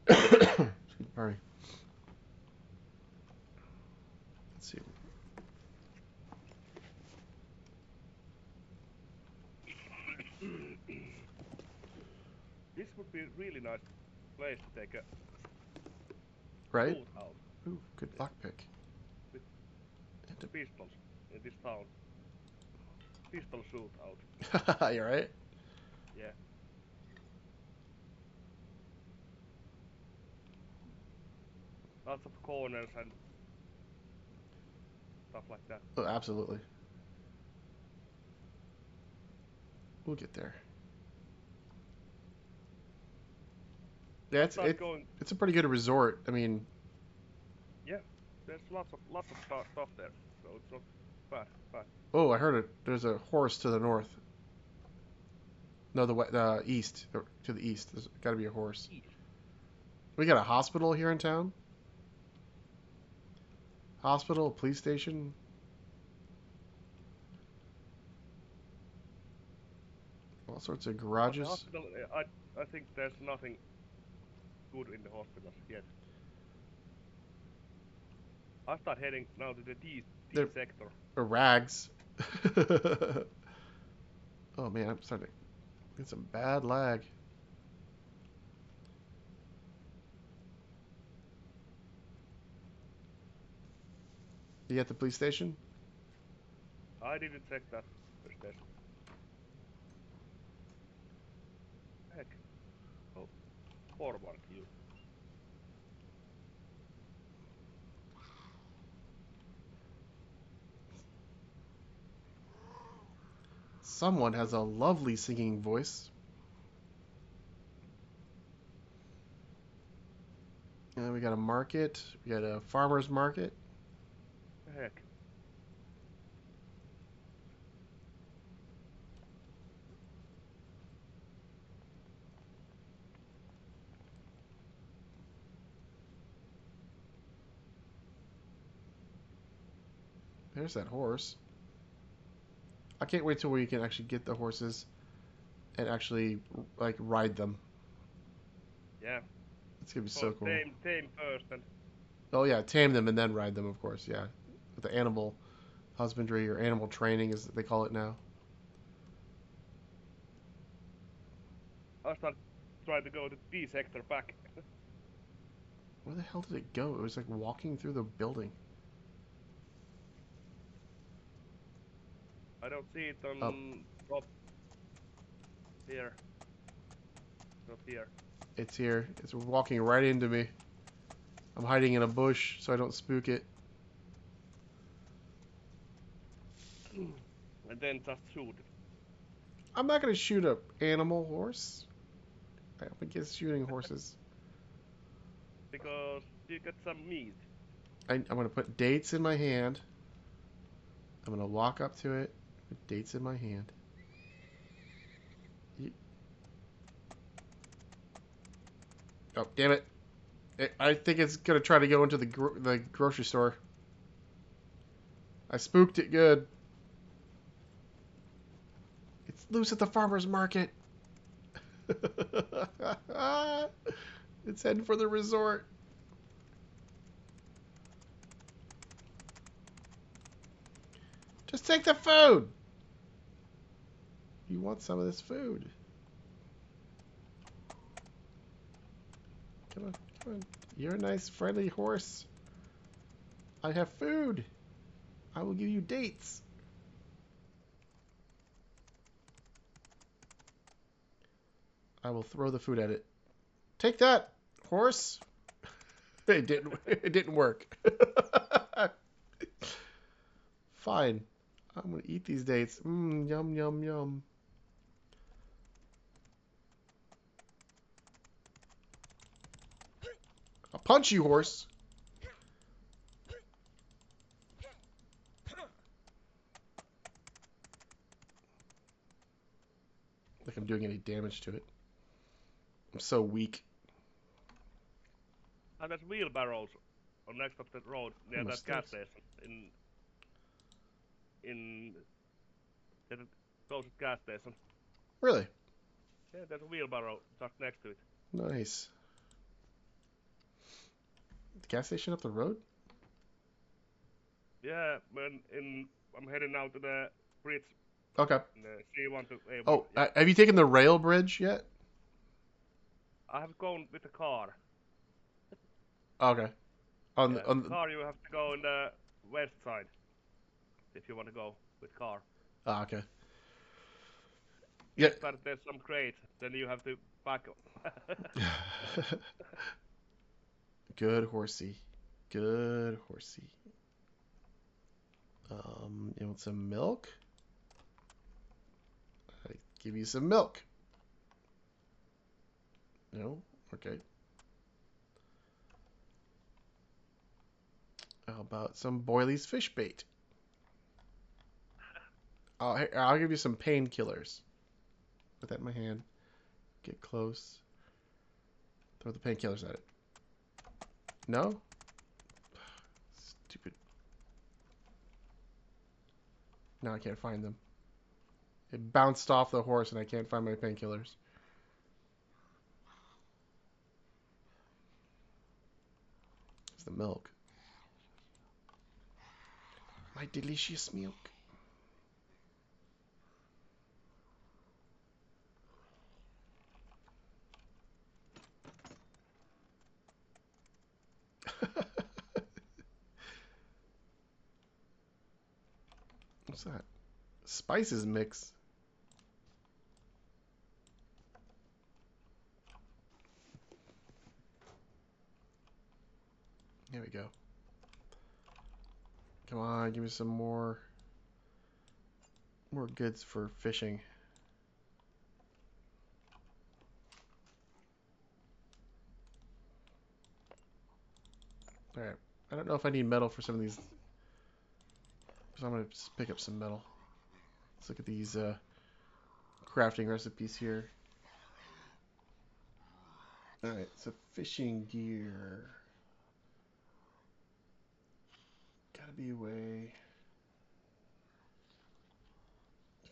Excuse me, pardon me. Let's see. This would be a really nice place to take a Right? shoot out Ooh, good lockpick. with pistols in this town. Pistol shoot out. You're right. Yeah. Lots of corners and stuff like that. Oh, absolutely. We'll get there. Yeah, it's a pretty good resort. I mean, Yeah, there's lots of stuff there, so it's not bad. oh, I heard it. There's a horse to the north. No, the east. To the east. There's got to be a horse. We got a hospital here in town. Hospital, police station. All sorts of But the garages. hospital, I think there's nothing good in the hospitals yet. I start heading now to the D sector. Or rags. Oh man, I'm starting to get some bad lag. You at the police station? I didn't check that station. Heck. Oh, forward you. Someone has a lovely singing voice. We got a market. We got a farmer's market. Heck. There's that horse. I can't wait till we can actually get the horses and actually like ride them. Yeah. It's gonna be so cool. Tame first and Oh yeah, tame them and then ride them, of course. Yeah, with the animal husbandry or animal training, as they call it now. I start trying to go to D sector back. Where the hell did it go? It was like walking through the building. I don't see it on Oh. top here. Not here. It's here. It's walking right into me. I'm hiding in a bush so I don't spook it. And then just shoot it. I'm not gonna shoot a animal horse. I'm against shooting horses. Because you get some meat. I'm gonna put dates in my hand. I'm gonna walk up to it. Put dates in my hand. Oh, damn it. I think it's gonna try to go into the grocery store. I spooked it good. It's loose at the farmer's market. It's heading for the resort. Just take the food. You want some of this food. Come on, come on. You're a nice, friendly horse. I have food. I will give you dates. I will throw the food at it. Take that, horse. It didn't work. Fine. I'm gonna eat these dates. Mmm, yum, yum, yum. I'll punch you, horse. Like I'm doing any damage to it. I'm so weak. And there's wheelbarrows on next of the road near that gas station in the closest gas station. Really? Yeah, there's a wheelbarrow just next to it. Nice. The gas station up the road? Yeah, I'm heading now to the bridge. Okay. The C1 to A1. Oh, yeah. have you taken the rail bridge yet? I have gone with the car. Okay. On The car you have to go on the west side if you want to go with car. Ah, okay. Yeah. But there's some crates, then you have to back up. Good horsey. Good horsey. You want some milk? I give you some milk. No? Okay. How about some Boily's fish bait? I'll give you some painkillers. Put that in my hand. Get close. Throw the painkillers at it. No? Stupid. Now I can't find them. It bounced off the horse and I can't find my painkillers. It's the milk. My delicious milk. What's that? Spices mix. There we go. Come on, give me some more goods for fishing. Alright. I don't know if I need metal for some of these. So I'm going to just pick up some metal. Let's look at these crafting recipes here. Alright, so fishing gear. Gotta be a way.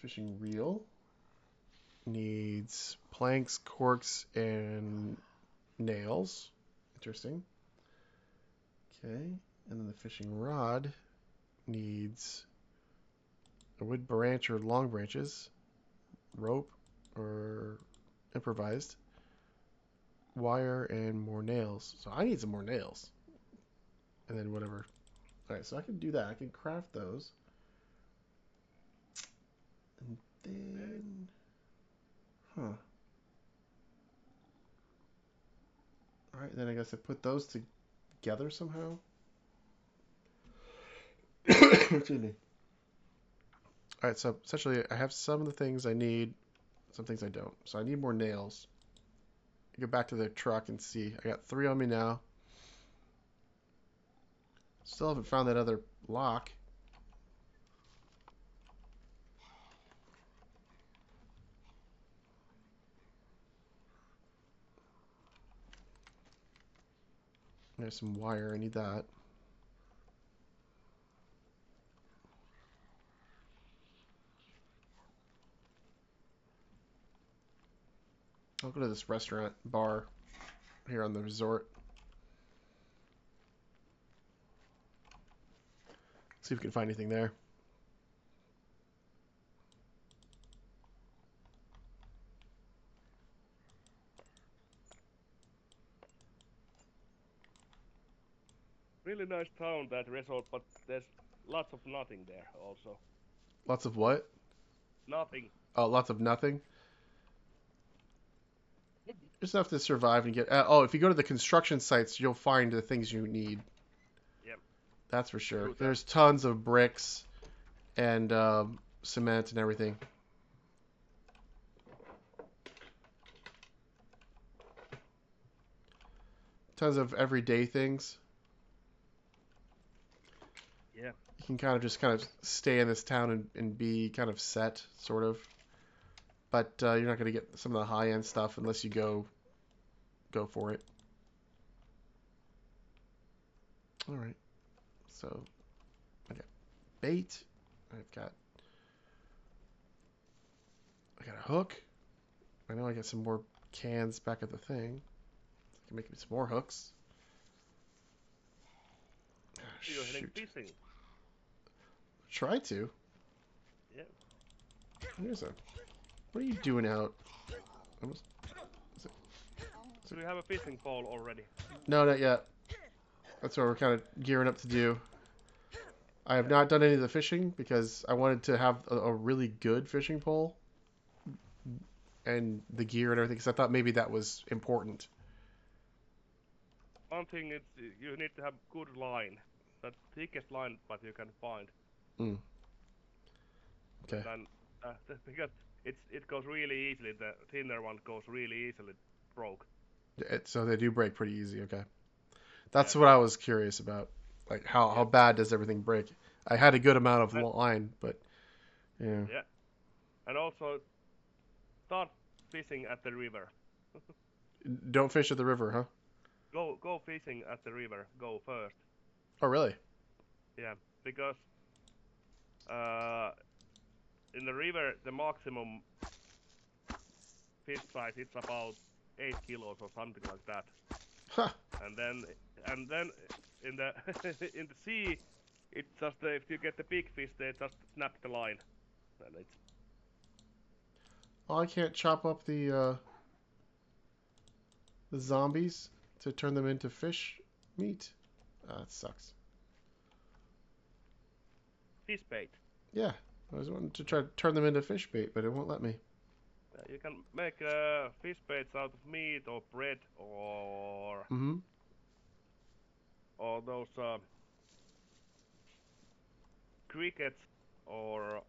Fishing reel. Needs planks, corks, and nails. Interesting. Okay, and then the fishing rod needs a wood branch or long branches, rope or improvised, wire, and more nails. So I need some more nails. And then whatever. Alright, so I can do that. I can craft those. And then... Huh. Alright, then I guess I put those together somehow. Excuse me. Alright, so essentially I have some of the things I need, some things I don't. So I need more nails. Go back to the truck and see. I got 3 on me now. Still haven't found that other lock. There's some wire. I need that. I'll go to this restaurant bar here on the resort. See if we can find anything there. Really nice town, that resort, but there's lots of nothing there also. Lots of what? Nothing. Oh, lots of nothing. Just enough to survive and get... oh, if you go to the construction sites, you'll find the things you need. Yep. That's for sure. True, There's tons of bricks and cement and everything. Tons of everyday things. Yeah. You can kind of stay in this town and be kind of set, sort of. But you're not going to get some of the high-end stuff unless you go for it. All right. So I got bait. I got a hook. I know I got some more cans back at the thing. I can make me some more hooks. Ah, You're heading shoot. fishing. Try to. Yeah. Here's a. What are you doing out? Almost. So we have a fishing pole already. No, not yet. That's what we're kind of gearing up to do. I have not done any of the fishing because I wanted to have a really good fishing pole and the gear and everything because I thought maybe that was important. One thing is you need to have good line. The thickest line that you can find. Mm. Okay. And, because it goes really easily. The thinner one goes really easily broke. So they do break pretty easy. Okay. That's Yeah. what I was curious about. Like how bad does everything break? I had a good amount of line, but yeah. Yeah. And also start fishing at the river. Don't fish at the river, huh? Go fishing at the river. Go first. Oh, really? Yeah, because in the river the maximum fish size it's about 8 kilos or something like that. Huh. And then in the in the sea, it's just if you get the big fish, they just snap the line, and it's. Oh, I can't chop up the zombies to turn them into fish meat. That sucks. Fish bait. Yeah, I was wanting to try to turn them into fish bait, but it won't let me. You can make fish baits out of meat or bread or or those crickets or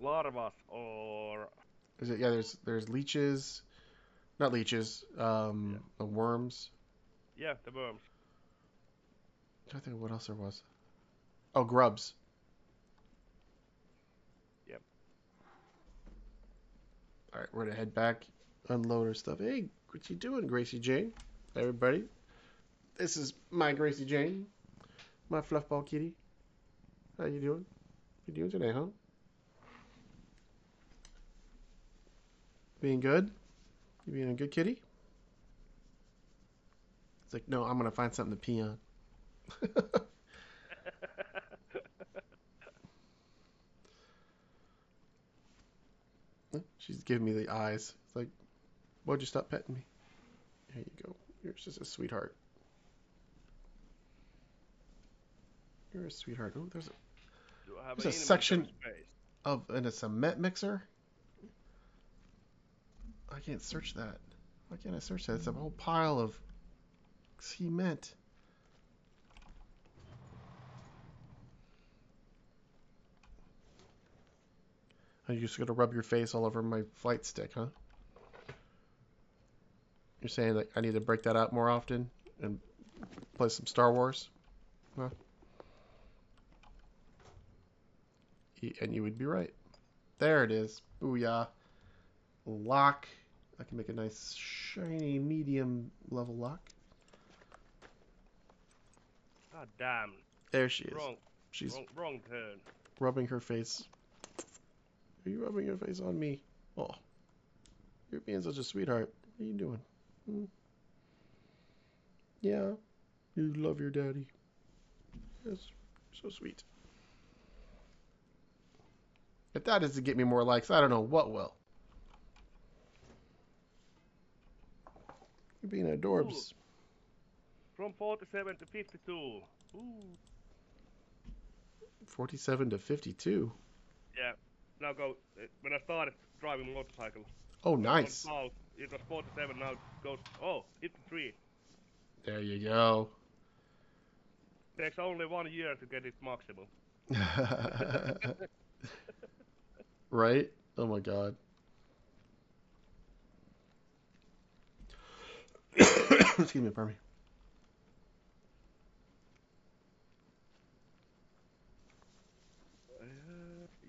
larvas or. Is it? Yeah, there's leeches, not leeches. The worms. Yeah, the worms. I think what else there was. Oh, grubs. Yep. All right, we're gonna head back, unload our stuff. Hey, what you doing, Gracie Jane? Everybody, this is my Gracie Jane, my fluffball kitty. How you doing? You doing today, huh? Being good? You being a good kitty? It's like, no, I'm gonna find something to pee on. She's giving me the eyes. It's like, why'd you stop petting me? There you go. You're just a sweetheart. You're a sweetheart. Oh, there's a section of in a cement mixer. I can't search that. Why can't I search that? It's a whole pile of cement. Are you just gonna rub your face all over my flight stick, huh? You're saying that I need to break that out more often and play some Star Wars? Huh? And you would be right. There it is. Booyah. Lock. I can make a nice shiny medium level lock. God damn. There she is. She's wrong turn. Rubbing her face. Are you rubbing your face on me? Oh. You're being such a sweetheart. What are you doing? Hmm? Yeah. You love your daddy. Yes. So sweet. If that is to get me more likes, I don't know what will. You're being adorbs. Ooh. From 47 to 52. Ooh. 47 to 52. Yeah. Now go. When I started driving motorcycle. Oh, nice. It was 47. Now it goes. Oh, 53. There you go. Takes only 1 year to get it maximum. Right? Oh my god. Excuse me, pardon me.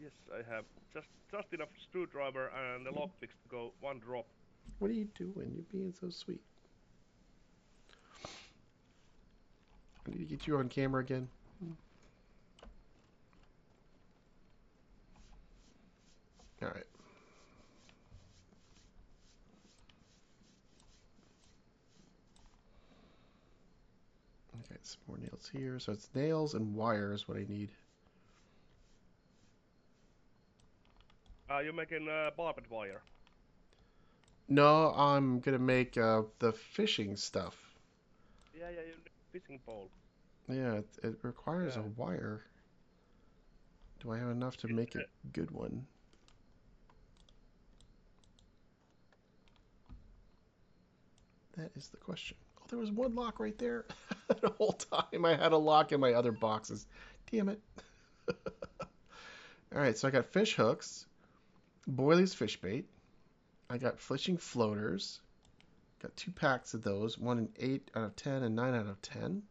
Yes, I have just enough screwdriver and the lockpicks to go one drop. What are you doing? You're being so sweet. I need to get you on camera again. Alright. Okay, some more nails here. So it's nails and wires what I need. You're making barbed wire. No, I'm gonna make the fishing stuff. Yeah, you need a fishing pole. Yeah, it requires a wire. Do I have enough to make a good one? That is the question. Oh, there was one lock right there. The whole time I had a lock in my other boxes. Damn it. Alright, so I got fish hooks, Boiley's fish bait. I got fishing floaters. Got 2 packs of those. One in 8 out of 10 and 9 out of 10.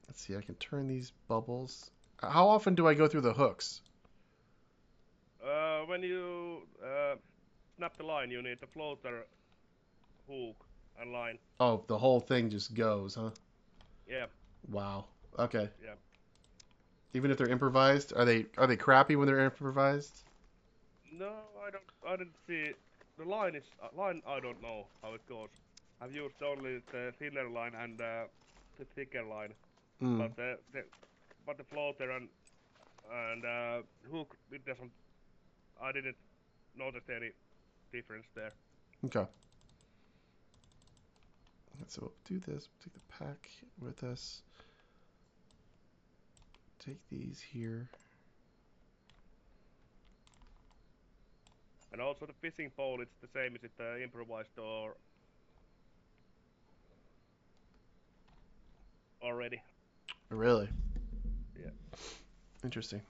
Let's see, I can turn these bubbles. How often do I go through the hooks? When you snap the line, you need the floater, hook, and line. Oh, the whole thing just goes, huh? Yeah. Wow. Okay. Yeah. Even if they're improvised, are they crappy when they're improvised? No, I didn't see. The line is line. I don't know how it goes. I've used only the thinner line and the thicker line. Mm. But the floater and hook, it doesn't. I didn't notice any difference there. Okay. So we'll do this. Take the pack with us. Take these here. And also the fishing pole, it's the same. Is it improvised or already? Really? Yeah. Interesting.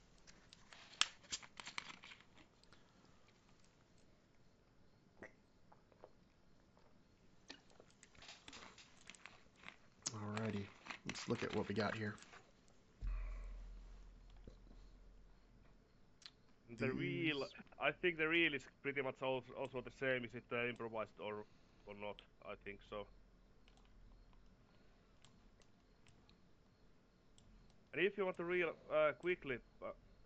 let's look at what we got here. The reel, I think the reel is pretty much also the same. Is it improvised or not? I think so. And if you want to reel quickly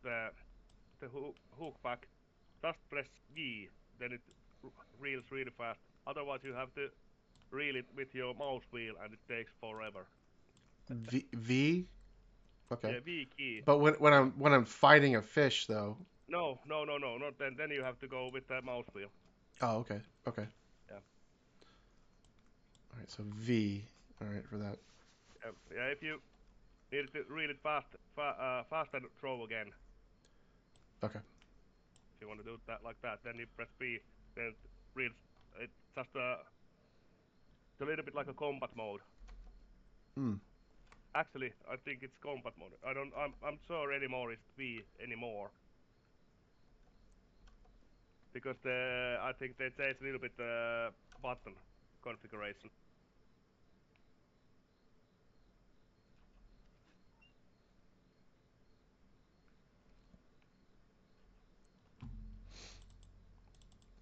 the hook back, just press V, then it reels really fast. Otherwise, you have to reel it with your mouse wheel, and it takes forever. V? Okay. Yeah, V key. But when I'm fighting a fish though. No, not then. Then you have to go with the mouse wheel. Oh, okay. Okay. Yeah. All right, so V. All right for that. Yeah, if you need to reel it fast and throw again. Okay. If you want to do that like that, then you press B. Then it reels. It's just it's a little bit like a combat mode. Hmm. Actually, I think it's combat mode. I'm sure anymore it's V anymore. Because I think they changed a little bit the button configuration.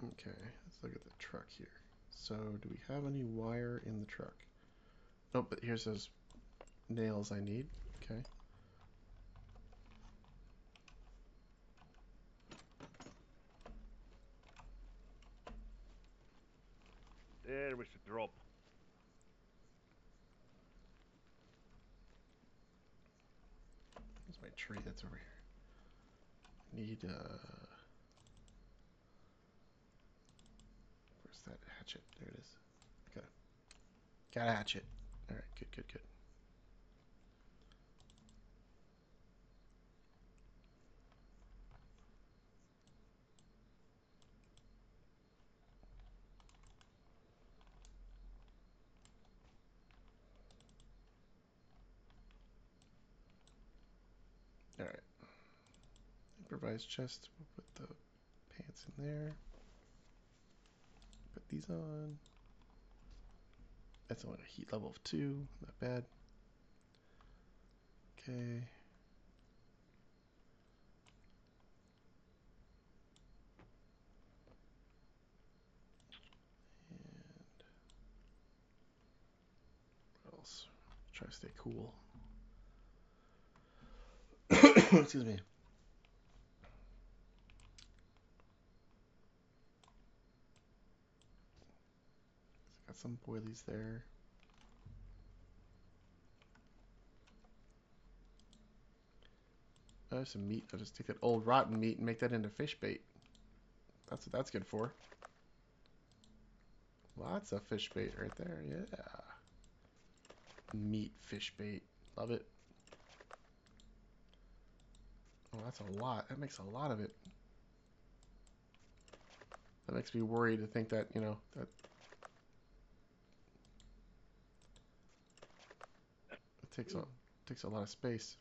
Okay, let's look at the truck here. So, do we have any wire in the truck? Nope, but here's those nails I need. Okay. There is a drop. There's my tree that's over here. Need where's that hatchet? There it is. Okay. Got a hatchet. Alright, good. Alright. Improvised chest. We'll put the pants in there. Put these on. That's only a heat level of 2. Not bad. Okay. And what else? Try to stay cool. Excuse me. Got some boilies there. Oh, there's some meat. I'll just take that old rotten meat and make that into fish bait. That's what that's good for. Lots of fish bait right there. Yeah. Meat fish bait. Love it. Oh, that's a lot. That makes a lot of it. That makes me worried to think that, that it takes a lot of space.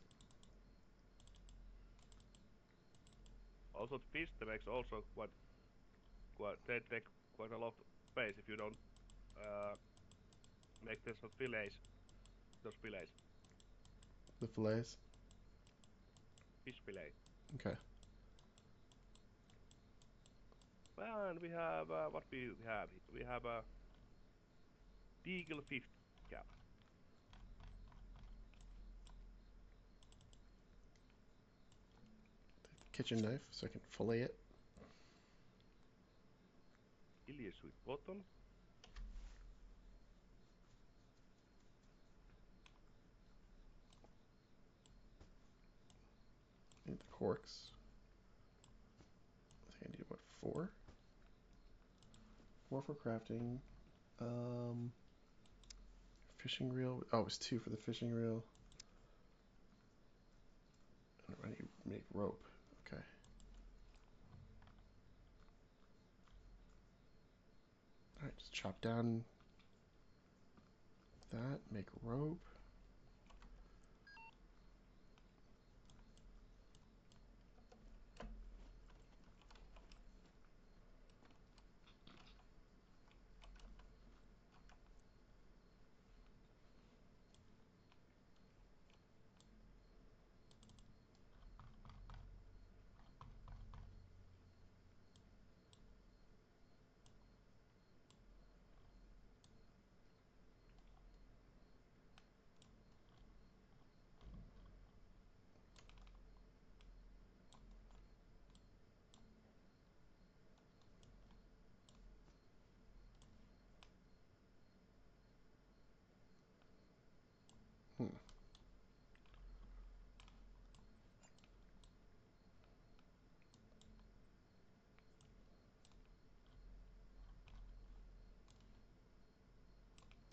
Also, the fish makes also they take quite a lot of space if you don't make this fillets. Those fillets. The fillets. Fish fillet. Okay. Well, and we have what we have. We have a Deagle 50 cap. Kitchen knife so I can fillet it. Ilias with bottom. Need the corks. I think I need what, 4? 4 for crafting. Fishing reel. Oh, it was 2 for the fishing reel. And I need to make rope. Okay. Alright, just chop down that, make rope.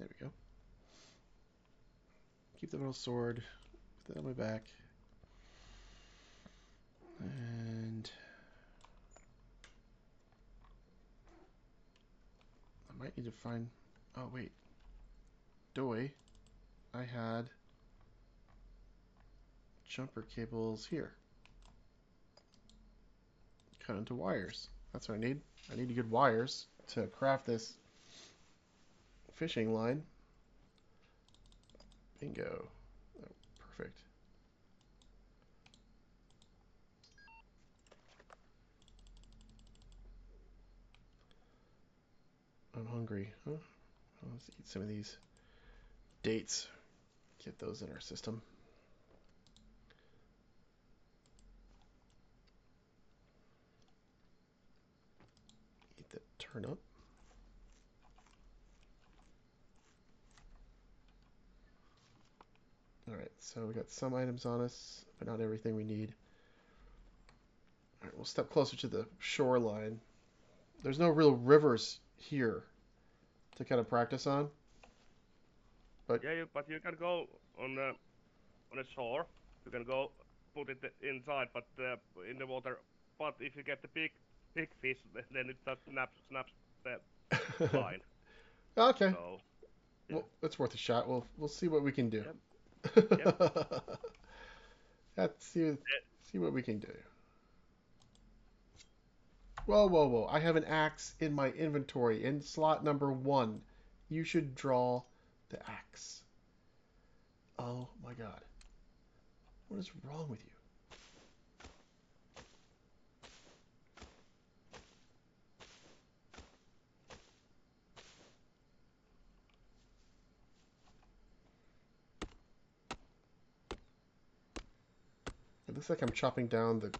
There we go. Keep the little sword. Put that on my back. And I might need to find... Oh, wait. Doy. I had jumper cables here. Cut into wires. That's what I need. I need good wires to craft this fishing line. Bingo. Oh, perfect. I'm hungry. Huh? Let's eat some of these dates. Get those in our system. Eat the turnip. Alright, so we got some items on us, but not everything we need. Alright, we'll step closer to the shoreline. There's no real rivers here to kind of practice on. But Yeah, but you can go on a shore. You can go put it inside, but in the water. But if you get the big fish, then it just snaps the line. okay, So yeah. well, it's worth a shot. We'll see what we can do. Yep. Let's see what we can do. Whoa, whoa, whoa! I have an axe in my inventory in slot number 1. You should draw the axe. Oh my god. What is wrong with you? It looks like I'm chopping down the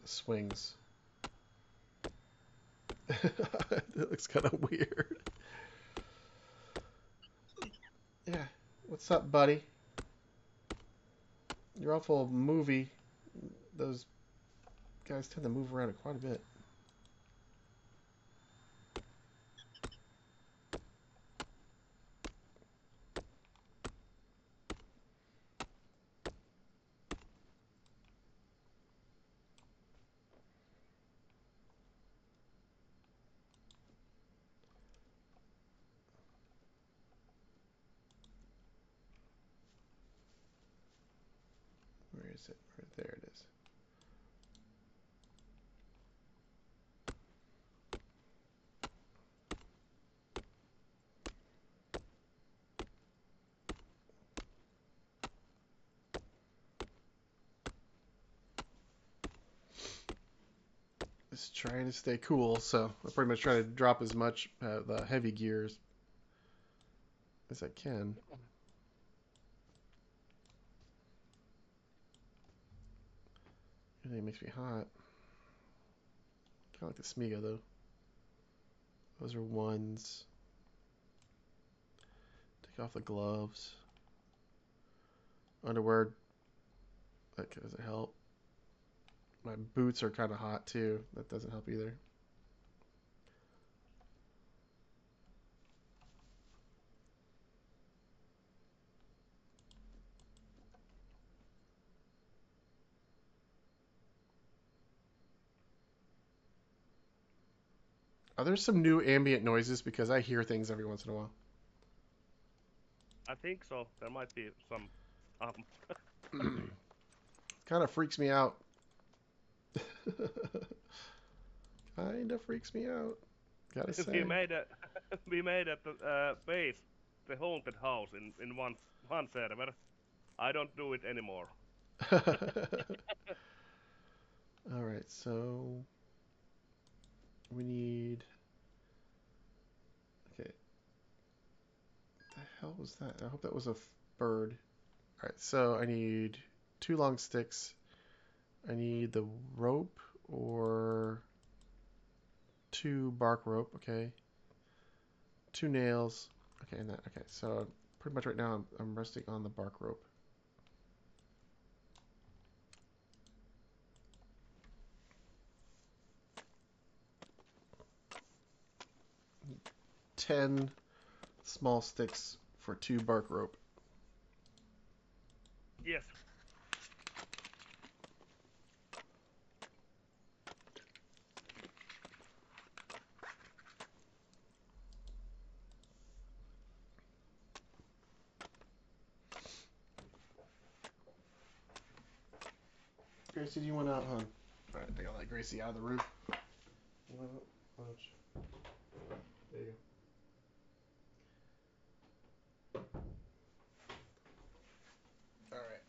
swings. It looks kind of weird. Yeah. What's up, buddy? You're awful movie. Those guys tend to move around quite a bit. Where is it? Right there it is. Just trying to stay cool, so I'm pretty much trying to drop as much the heavy gears as I can. Everything makes me hot. Kind of like the Smiga though. Those are 1s. Take off the gloves. Underwear. That doesn't help. My boots are kind of hot too. That doesn't help either. Are there some new ambient noises? Because I hear things every once in a while. I think so. There might be some. Kind of freaks me out. Kind of freaks me out. Gotta say. we made at the base the haunted house in one server. I don't do it anymore. Alright, so we need... Okay. What the hell was that? I hope that was a bird. Alright, so I need 2 long sticks. I need the rope or 2 bark rope, okay. 2 nails. Okay, and that. Okay, so pretty much right now I'm resting on the bark rope. 10 small sticks for 2 bark rope. Yes. Gracie, do you want out, hon? Alright, I gotta let Gracie out of the room. You want out? Watch. There you go. Alright.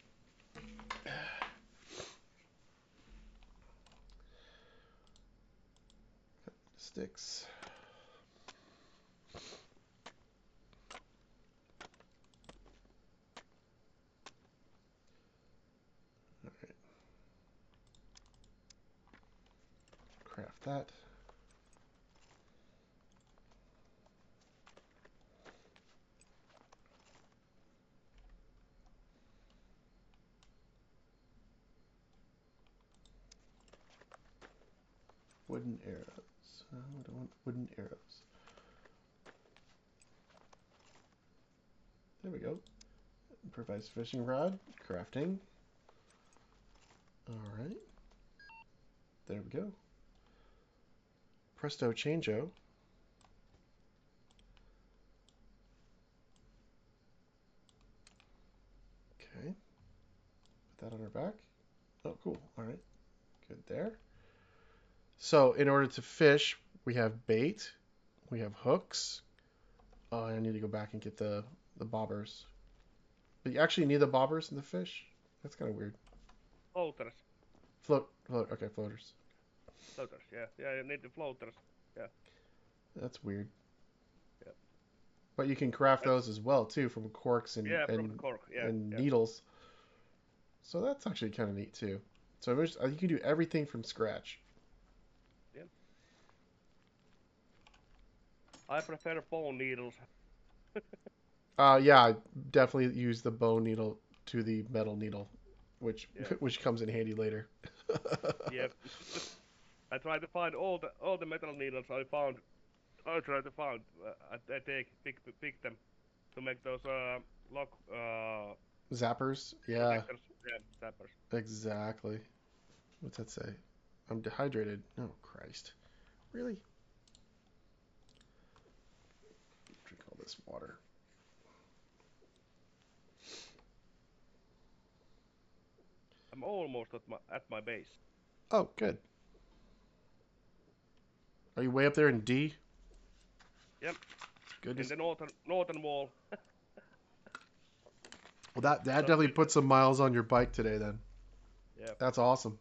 Sticks. Alright. Craft that. Wooden arrows. I don't want wooden arrows. There we go. Improvised fishing rod. Crafting. Alright. There we go. Presto changeo. Okay. Put that on our back. Oh, cool. Alright. Good there. So, in order to fish, we have bait. We have hooks. Oh, I need to go back and get the bobbers. But you actually need the bobbers in the fish? That's kind of weird. Floaters. Okay, floaters. Floaters, yeah. Yeah, you need the floaters. Yeah. That's weird. Yeah. But you can craft those as well, too, from corks and, yeah, from the cork. Yeah, and yeah. needles. So that's actually kind of neat, too. So you can do everything from scratch. Yeah. I prefer bone needles. Yeah, I definitely use the bone needle to the metal needle, which Yeah. which comes in handy later. Yeah. I tried to find all the metal needles I found. I tried to find. I pick them to make those lock Zappers? Yeah, protectors. Yeah, zappers. exactly. What's that say? I'm dehydrated. Oh, Christ. Really? Drink all this water. I'm almost at my base. Oh, good. Are you way up there in D? Yep. Goodness. In the northern wall. Well, that definitely put some miles on your bike today, then. Yeah. That's awesome.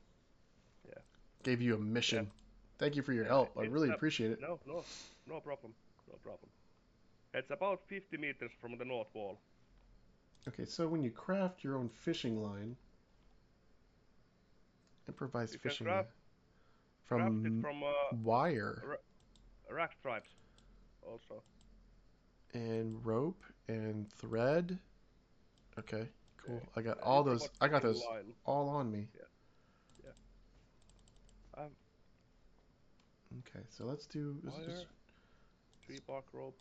Yeah. Gave you a mission. Yeah. Thank you for your Yeah. help. I really appreciate it. No problem. No problem. It's about 50 meters from the north wall. Okay, so when you craft your own fishing line, improvised You can fishing line craft it from from wire rack stripes also. and rope and thread. Okay, cool. Yeah. I got all those. I got those line. all on me. Yeah. Yeah. Okay, so let's do Wire, 3 bark rope.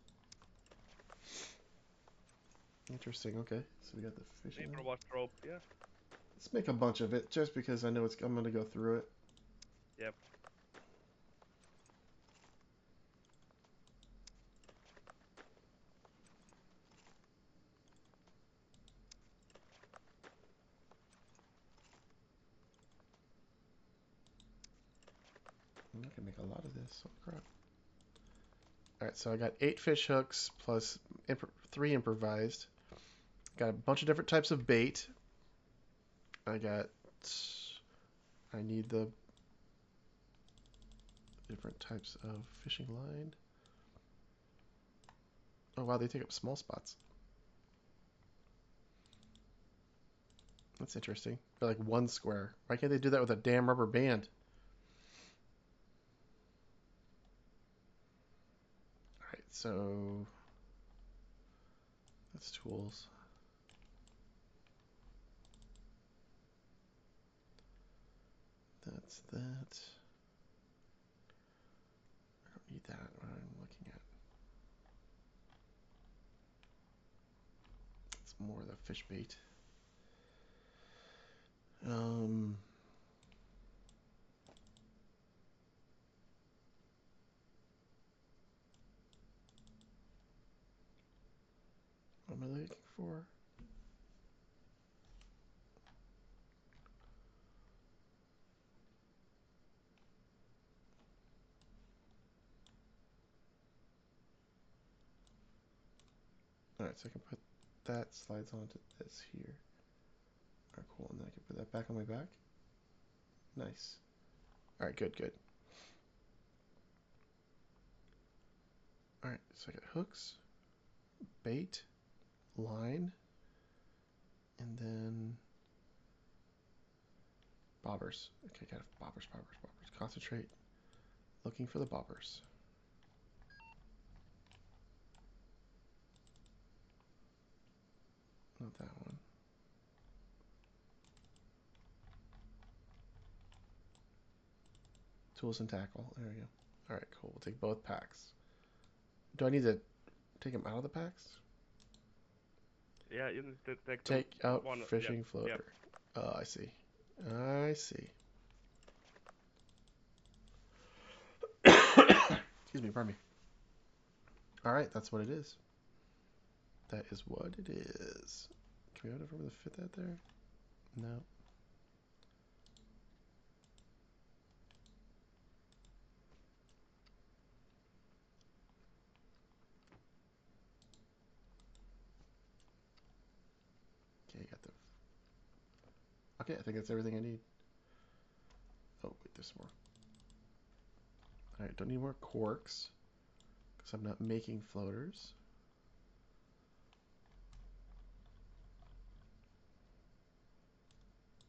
Interesting. Okay, so we got the fishing line. Improvised rope. Yeah. Let's make a bunch of it, just because I know I'm gonna go through it. Yep. I can make a lot of this. Oh crap! All right, so I got 8 fish hooks plus 3 improvised. Got a bunch of different types of bait. I need the different types of fishing line. Oh wow, they take up small spots. That's interesting. They're like 1 square. Why can't they do that with a damn rubber band? Alright, so that's tools. That's that. I don't need that. What I'm looking at. more of the fish bait. What am I looking for? Alright, so I can put that slides onto this here. Alright, cool. And then I can put that back on my back. Nice. Alright, good, good. Alright, so I got hooks, bait, line, and then bobbers. Okay, got bobbers, bobbers, bobbers. Concentrate. Looking for the bobbers. Not that one. Tools and tackle. There we go. Alright, cool. We'll take both packs. Do I need to take them out of the packs? Yeah, you need to Take out one fishing floater. Oh, I see. I see. Excuse me, pardon me. Alright, that's what it is. That is what it is. Can we ever fit that there? No. Okay, got the... Okay, I think that's everything I need. Oh, wait, there's more. Alright, don't need more corks, because I'm not making floaters.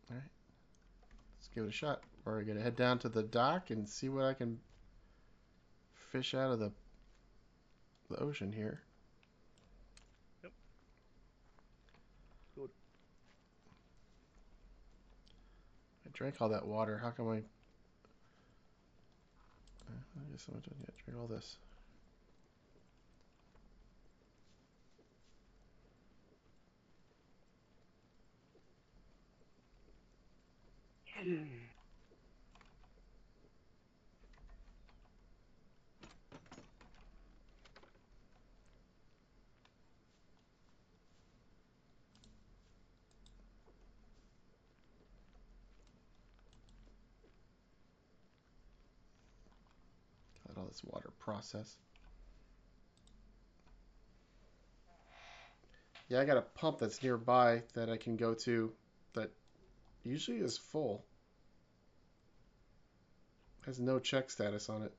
Alright, let's give it a shot. We're going to head down to the dock and see what I can fish out of the ocean here. Yep. Good. I drank all that water. How come I guess I'm done yet. Drink all this. Let all this water process. Yeah, I got a pump that's nearby that I can go to that usually is full. Has no check status on it.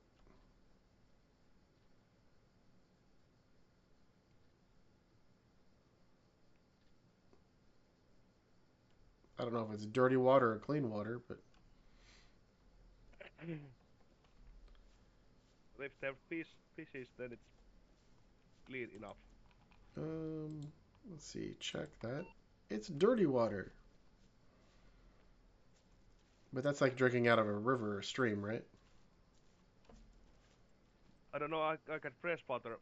I don't know if it's dirty water or clean water, but If they're fishes, then it's clean enough. let's see, check that. It's dirty water. But that's like drinking out of a river or stream, right? I don't know, I got fresh water,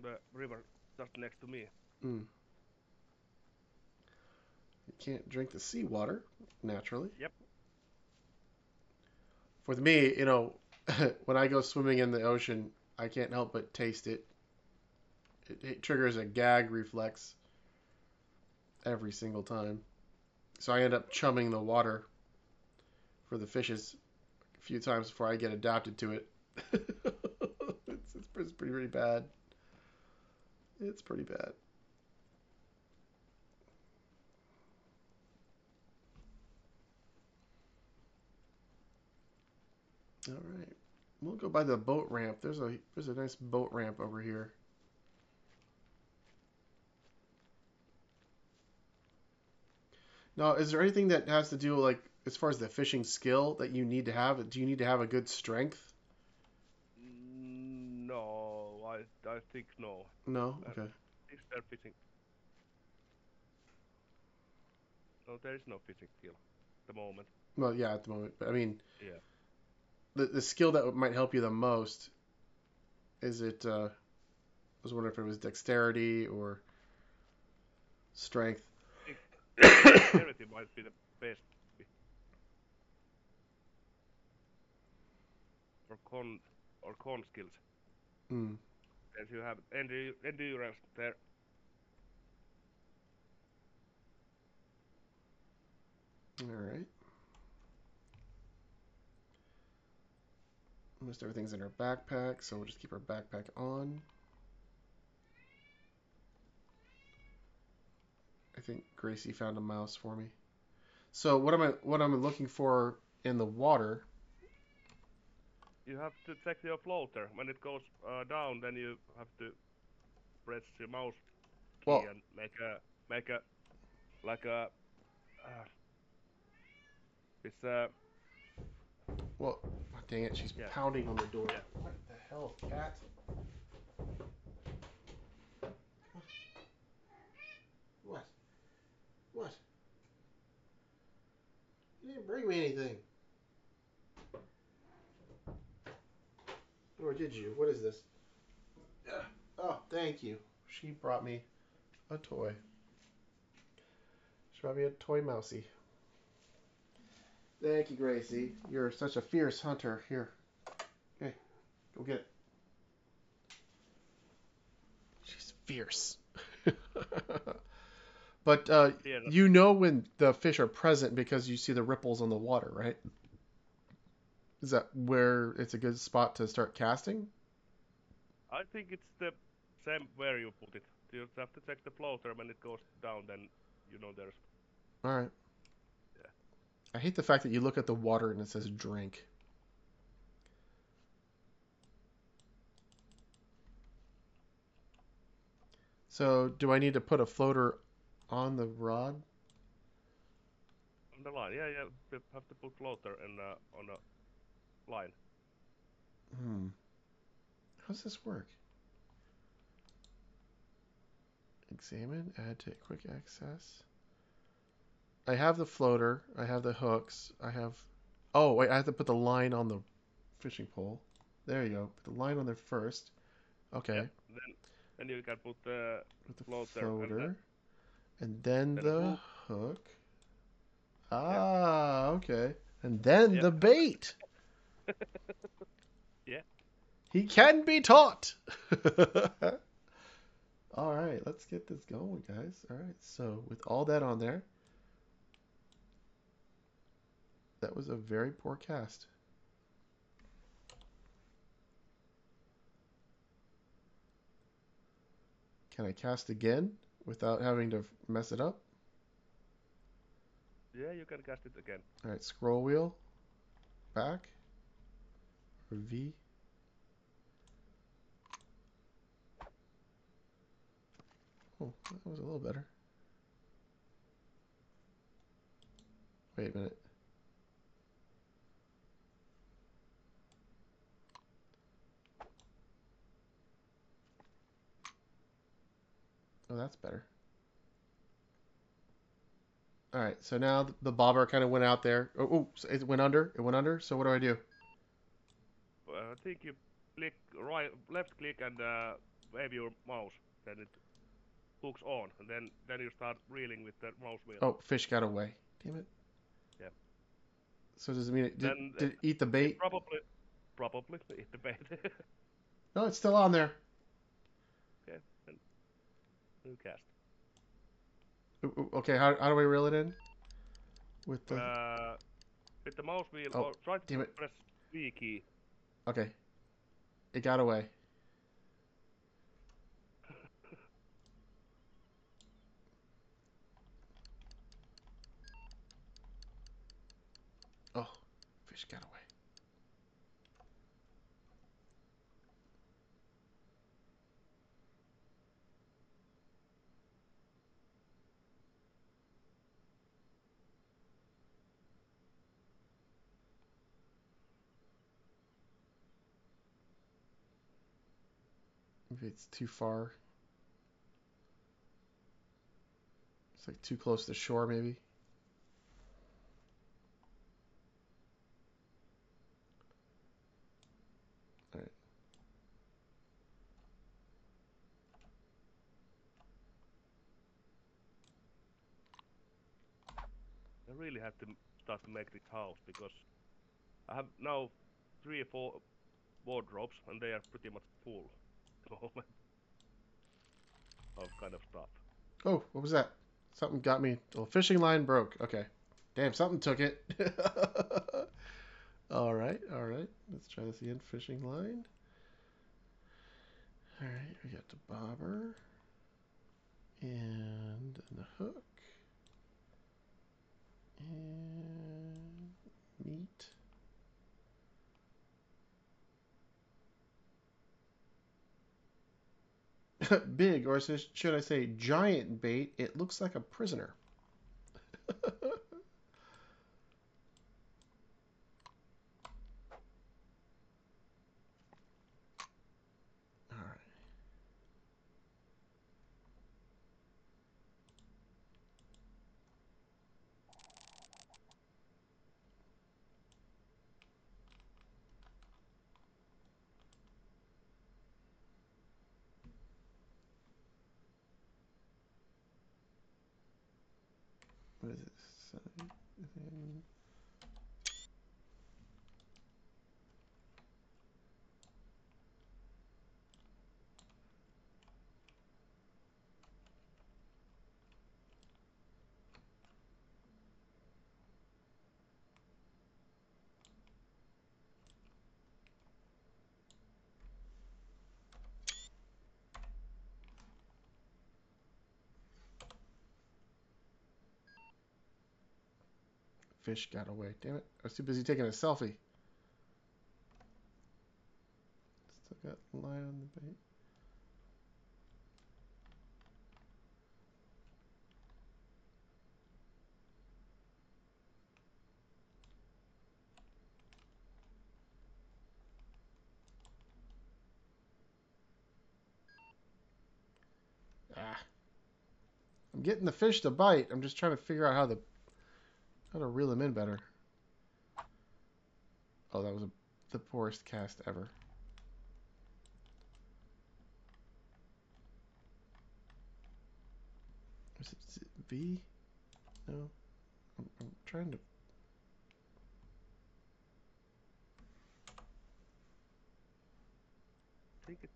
the river just next to me. You can't drink the seawater, naturally. Yep. For me, you know, when I go swimming in the ocean, I can't help but taste it. It triggers a gag reflex every single time. So I end up chumming the water for the fishes a few times before I get adapted to it. It's pretty bad. It's pretty bad. All right. We'll go by the boat ramp. There's a nice boat ramp over here. Now, is there anything that has to do like as far as the fishing skill that you need to have? Do you need to have a good strength? No, I think no. No. Okay. Is there fishing? No, there is no fishing skill at the moment. Well, yeah, at the moment, but I mean, Yeah. the skill that might help you the most is it? I was wondering if it was dexterity or Strength. I think dexterity might be the best. For con skills. Mm. As you have endurance there. All right. Almost everything's in our backpack, so we'll just keep our backpack on. I think Gracie found a mouse for me. So what am I looking for in the water? You have to check your floater. When it goes down, then you have to press your mouse key Well, and make a like a it's well, oh, dang it, she's yeah pounding on the door. yeah. What the hell, cat? What? What? You didn't bring me anything. Or did you? What is this? Oh, thank you. She brought me a toy. She brought me a toy mousey. Thank you, Gracie. You're such a fierce hunter. Here. Okay, go get it. She's fierce. But Yeah, you know when the fish are present because you see the ripples on the water, right? Is that where it's a good spot to start casting? I think it's the same where you put it. You just have to check the floater. When it goes down, then you know there's All right. yeah. I hate the fact that you look at the water and it says drink. So do I need to put a floater on the rod? On the line. Yeah, yeah. You have to put floater and on a line. Hmm. How does this work? Examine, add to quick access. I have the floater. I have the hooks. I have... Oh, wait, I have to put the line on the fishing pole. There you go. Put the line on there first. Okay. Yeah. Then you can put the Put the floater and then then the hook. hook. Yeah. Ah, okay. And then Yeah. the bait. Yeah. He can be taught. All right, let's get this going, guys. All right, so with all that on there, that was a very poor cast. Can I cast again without having to mess it up? Yeah, you can cast it again. All right, scroll wheel, back, or V. Oh, that was a little better. Wait a minute. Oh, that's better. All right, so now the bobber kind of went out there. Oh, so it went under. It went under. So what do I do? I think you click left click and wave your mouse. Then it hooks on, and then you start reeling with the mouse wheel. Oh, fish got away. Damn it. Yeah. So does it mean it Then did it eat the it bait? probably eat the bait. No, it's still on there. Okay. Then new cast. Okay, how do I reel it in? With the... With the mouse wheel, Oh, or try damn to it. press V key. Okay. It got away. Oh, fish got away. Maybe it's too far. It's like too close to shore, maybe. All right. really have to start to make this house because I have now 3 or 4 wardrobes and they are pretty much full at the moment of kind of stuff. Oh, what was that? Something got me. Well, fishing line broke. Okay. Damn, something took it. All right, all right. Let's try this again. Fishing line. All right, we got the bobber and the hook and meat. Big, or should I say giant bait? It looks like a prisoner. All right. What is this? Fish got away. Damn it. I was too busy taking a selfie. Still got line on the bait. Ah. I'm getting the fish to bite. I'm just trying to figure out how to reel them in better. Oh, that was the poorest cast ever. Was it V? No. I'm trying to. I think it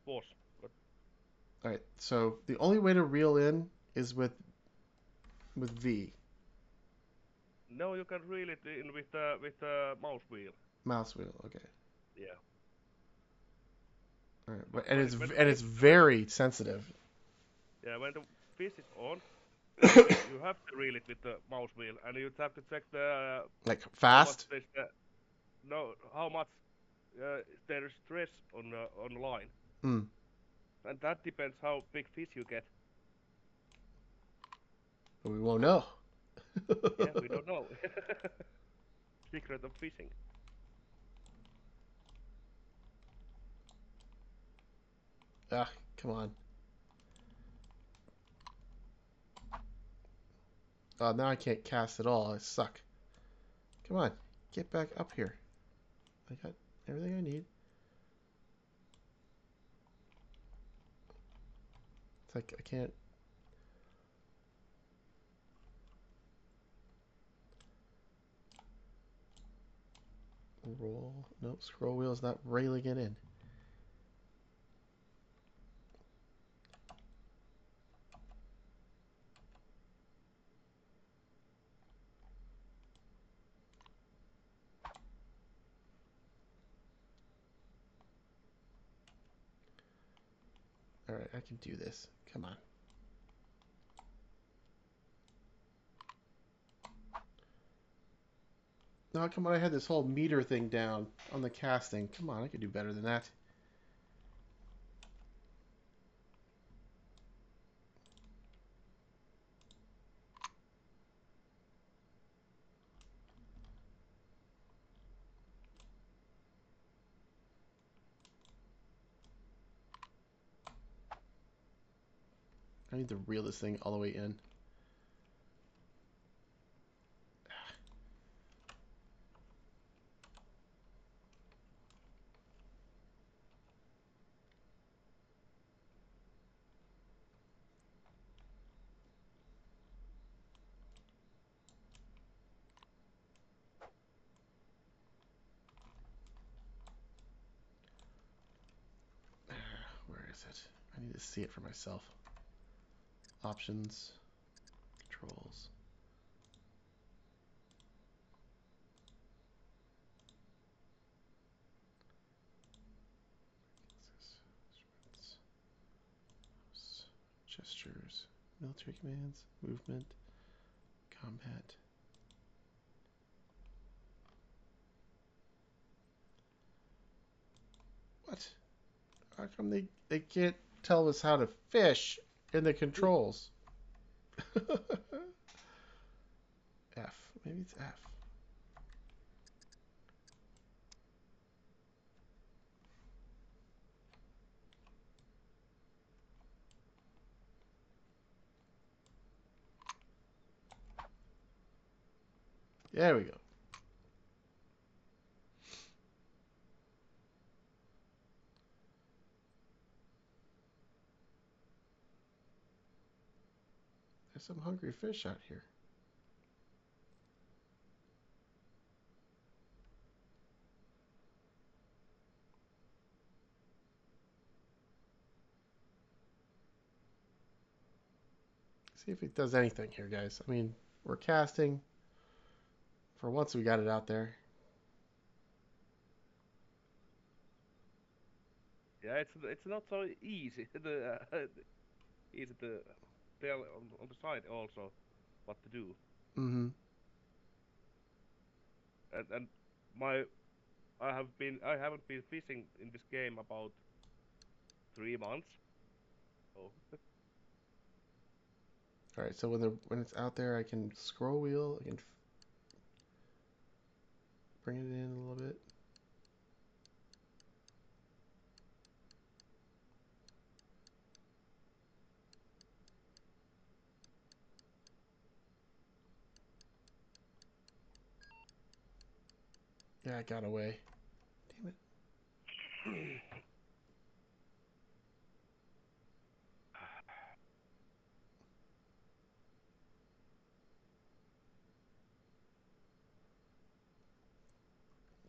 was, but All right. So the only way to reel in is with V. no, you can reel it in with mouse wheel. Mouse wheel. Okay. Yeah. All right. But And when the it's very sensitive. yeah, when the fish is on, you have to reel it with the mouse wheel, and you have to check the Like how much fast. there's no how much there is stress on the line, Hmm. and that depends how big fish you get. But we won't know. Yeah, we don't know. Secret of fishing. Ah, come on. Oh, now I can't cast at all. I suck. Come on. Get back up here. I got everything I need. It's like I can't. Roll. Nope, scroll wheel's not railing it in. Alright, I can do this. Come on. No, come on, I had this whole meter thing down on the casting. Come on, I could do better than that. I need to reel this thing all the way in. is it? I need to see it for myself. Options, controls. Gestures, military commands, movement, combat. What? How come they can't tell us how to fish in the controls? F. Maybe it's F. There we go. There's some hungry fish out here. See if it does anything here, guys. I mean, we're casting. For once, we got it out there. Yeah, it's not so easy. Easy to tell on the side also what to do. Mm-hmm. And my I haven't been fishing in this game about 3 months. So All right. So when it's out there, I can scroll wheel. I can bring it in a little bit. Yeah, I got away. Damn it.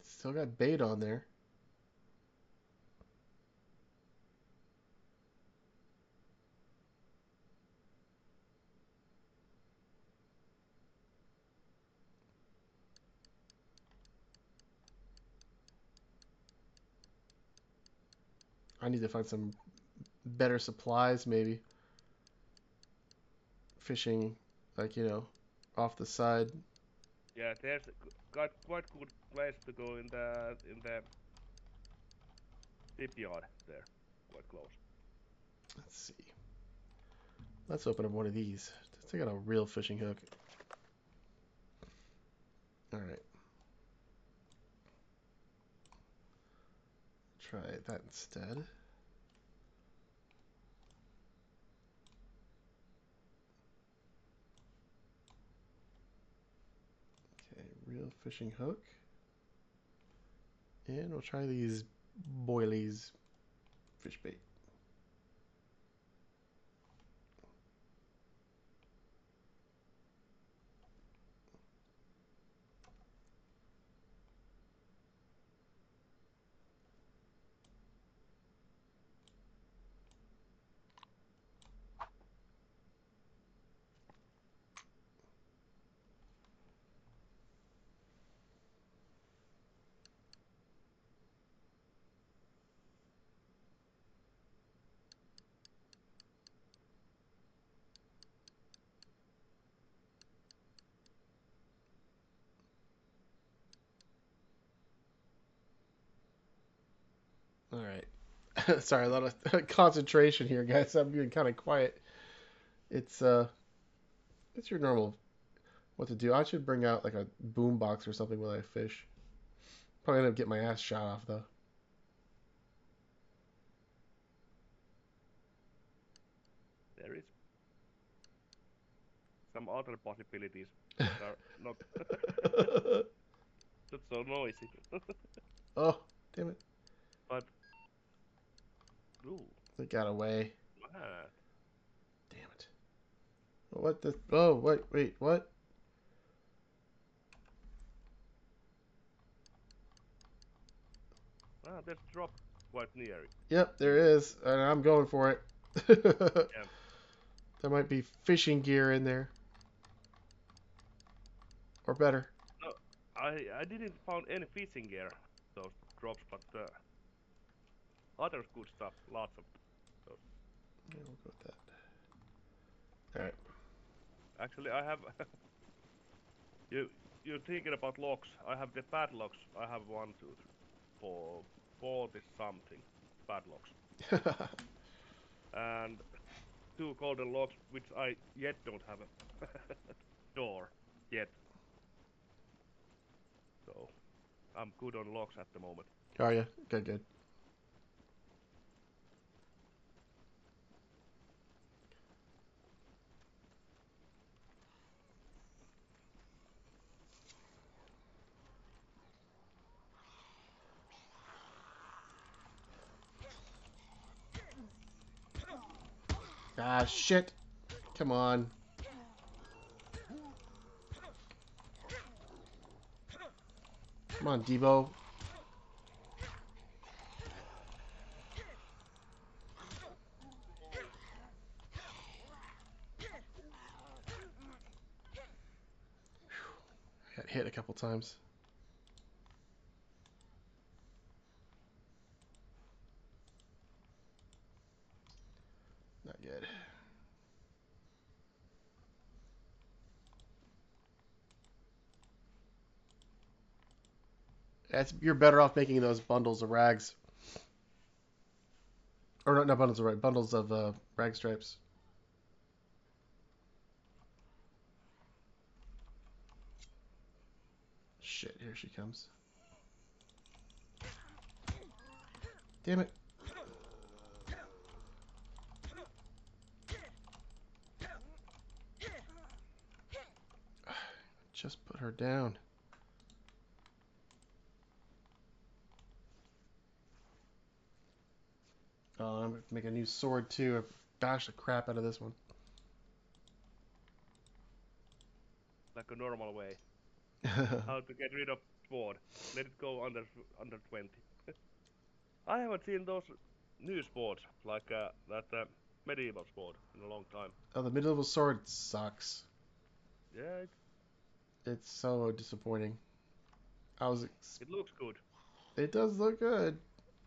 Still got bait on there. I need to find some better supplies, maybe. Fishing, like, off the side. yeah, there's quite good place to go in the shipyard there, quite close. Let's see. Let's open up one of these. Let's take out a real fishing hook. All right. Try that instead. Okay, real fishing hook. And we'll try these boilies fish bait. All right. Sorry, a lot of concentration here, guys. I'm being kind of quiet. It's your normal what to do. I should bring out like a boom box or something when I fish. Probably end up getting my ass shot off though. There is some other possibilities that are not not so noisy. Oh, damn it. But ooh, It got away. man. Damn it. What the? Oh, wait, what? Ah, there's a drop. quite near it. Yep, there is, and I'm going for it. Yeah. There might be fishing gear in there, or better. No, I didn't found any fishing gear those drops, but other good stuff, lots of those. Yeah, we'll go with that. All right. Actually, I have you. You're thinking about locks. I have the padlocks. I have 1, 2, 3, 4, 40 something padlocks, and 2 golden locks, which I yet don't have a door yet. So I'm good on locks at the moment. Are you? Good, good. Ah, shit. Come on. Come on, Debo. I got hit a couple times. Not good. You're better off making those bundles of rags. Or not bundles of rags, bundles of rag stripes. Shit, here she comes. Damn it. Just put her down. Oh, I'm gonna make a new sword too. I bashed the crap out of this one. Like a normal way. How to get rid of sword? Let it go under 20. I haven't seen those new swords like that medieval sword in a long time. Oh, the medieval sword sucks. Yeah, It's so disappointing. I was. it looks good, It does look good.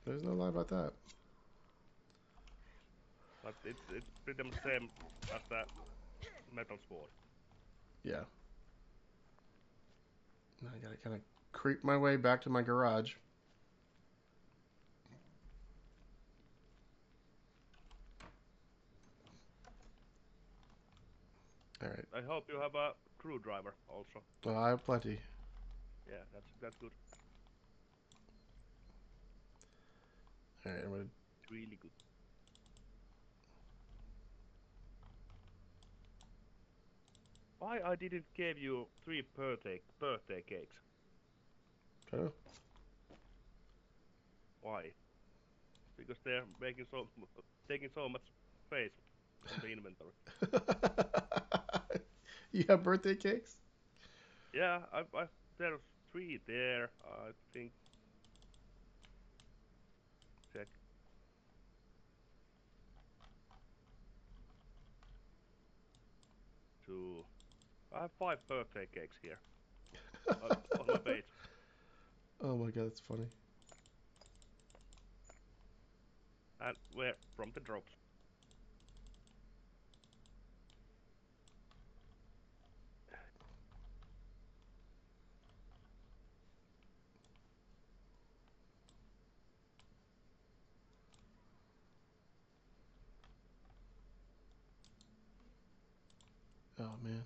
There's no lie about that. but it's pretty much same as that metal sword. Yeah. Now I gotta kind of creep my way back to my garage. All right. I hope you have a screwdriver also. Well, I have plenty. Yeah, that's good. All right. I'm gonna. It's really good. Why I didn't give you 3 birthday cakes? Oh. Why? Because they're making taking so much space on the inventory. You have birthday cakes? Yeah, there's 3 there. I think. Check. 2. I have 5 birthday cakes here on my page. Oh my god, that's funny. And where from the drops. Oh man.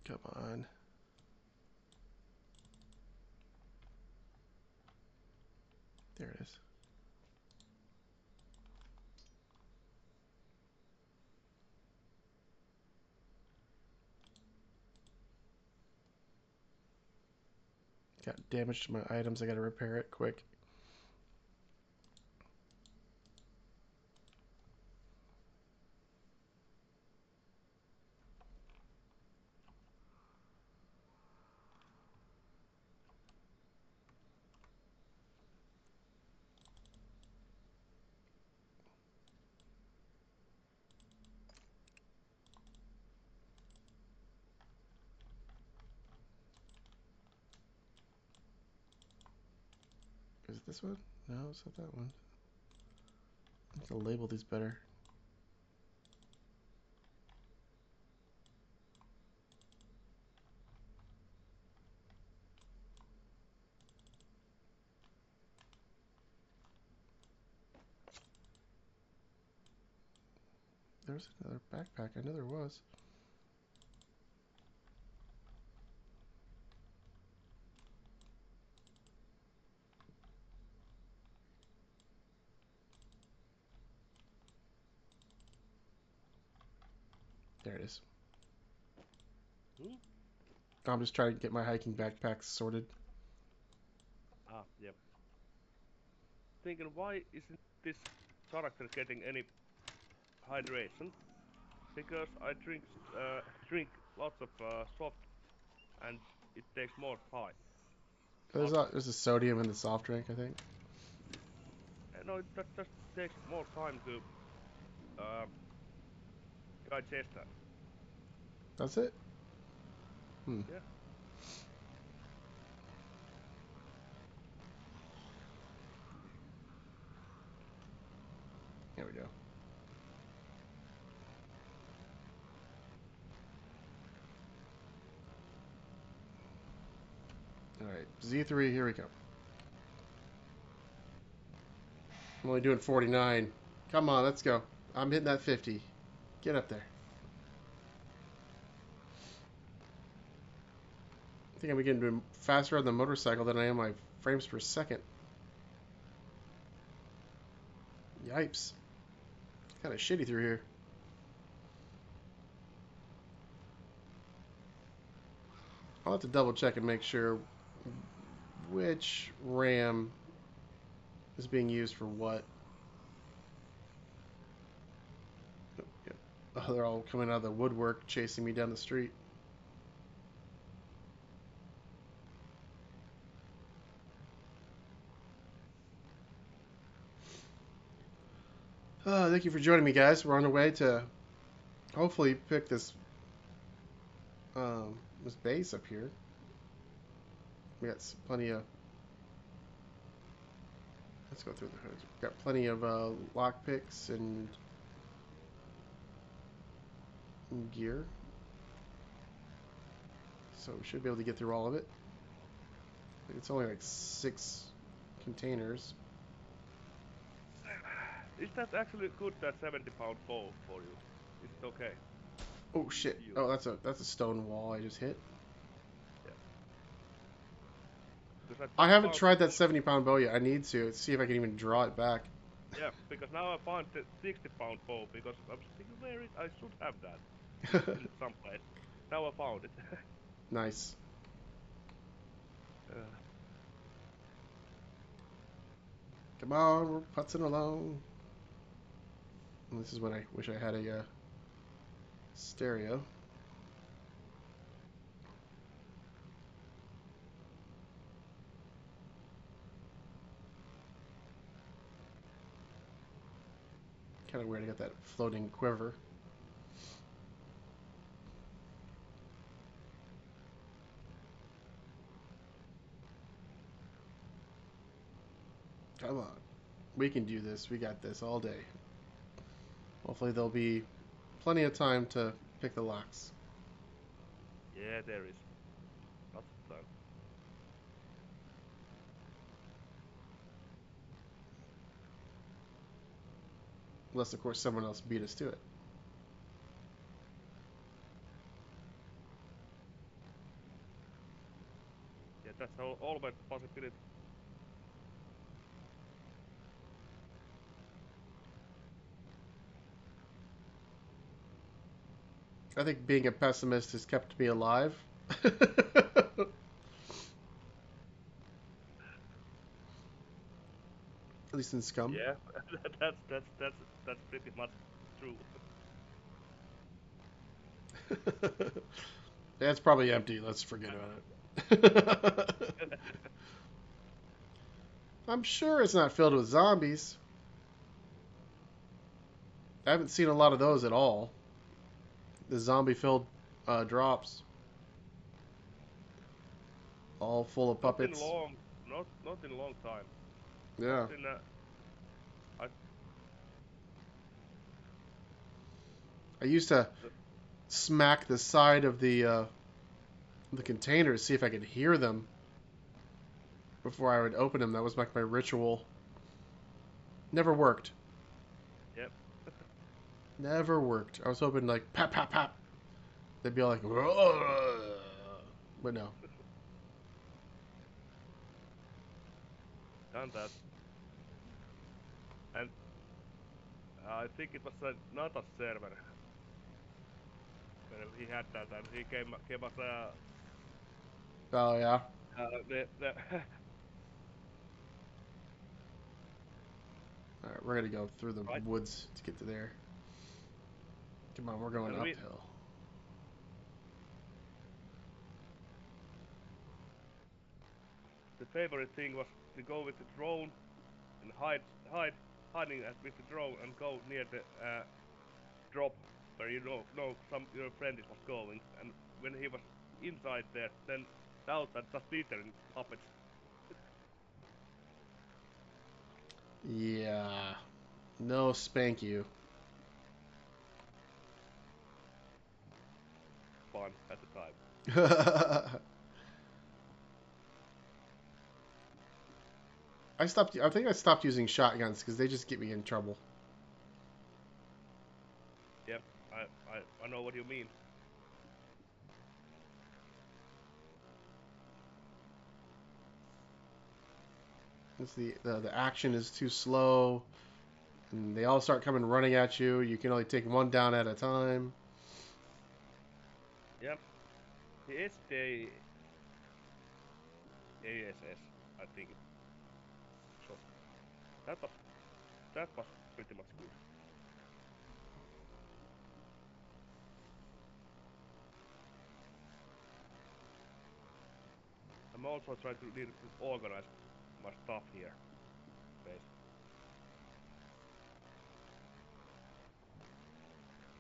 Come on. There it is. Got damage to my items. I gotta repair it quick. Is it this one? No, it's not that one. I have to label these better. There's another backpack. I know there was. There it is. I'm just trying to get my hiking backpacks sorted. Ah, yep. Thinking, why isn't this character getting any hydration? Because I drink lots of soft, and it takes more time. There's a sodium in the soft drink, I think. No, that just takes more time to digest that. That's it? Hmm. Yeah. There we go. Alright, Z3, here we go. I'm only doing 49. Come on, let's go. I'm hitting that 50. Get up there. I think I'm getting faster on the motorcycle than I am my frames per second. Yipes. Kind of shitty through here. I'll have to double check and make sure which RAM is being used for what. Oh, they're all coming out of the woodwork chasing me down the street. Thank you for joining me, guys. We're on the way to hopefully pick this base up here. We got plenty of. Let's go through the hood. We've got plenty of lock picks and gear, so we should be able to get through all of it. I think it's only like 6 containers. Is that actually good, that 70-pound bow for you? Is it okay? Oh shit! Oh, that's a stone wall I just hit. Yeah. I haven't tried that 70-pound bow yet. I need to see if I can even draw it back. Yeah, because now I found the 60-pound bow, because I was thinking, where is I should have that in some place. Now I found it. Nice. Come on, we're putzing along. And this is when I wish I had a stereo. Kind of weird to get that floating quiver. Come on. We can do this. We got this all day. Hopefully there'll be plenty of time to pick the locks. Yeah, there is. Lots of time. Unless, of course, someone else beat us to it. Yeah, that's always a possibility. I think being a pessimist has kept me alive. At least in Scum. Yeah, that's pretty much true. Yeah, it's probably empty. Let's forget about it. I'm sure it's not filled with zombies. I haven't seen a lot of those at all. The zombie-filled drops. All full of puppets. Not in a long time. Yeah. In, I, I used to smack the side of the container to see if I could hear them before I would open them. That was like my ritual. Never worked. yep. Never worked. I was hoping like pap pap pap. They'd be like, "Whoa." But no. Done that. And I think it was not a server when he had that, and he gave us Oh yeah. the All right, we're gonna go through the right, woods to get to there. Come on, we're going and uphill. the favorite thing was to go with the drone and hiding with the drone and go near the drop where some your friend was going, and when he was inside there, then out and just littering puppets. Yeah. No spank you. Fun at the time. I think I stopped using shotguns because they just get me in trouble. Yep, I know what you mean. It's the action is too slow, and they all start coming running at you. You can only take one down at a time. Yep, the SD ASS, I think. So that was pretty much good. I'm also trying to need to organize my stuff here. Wait.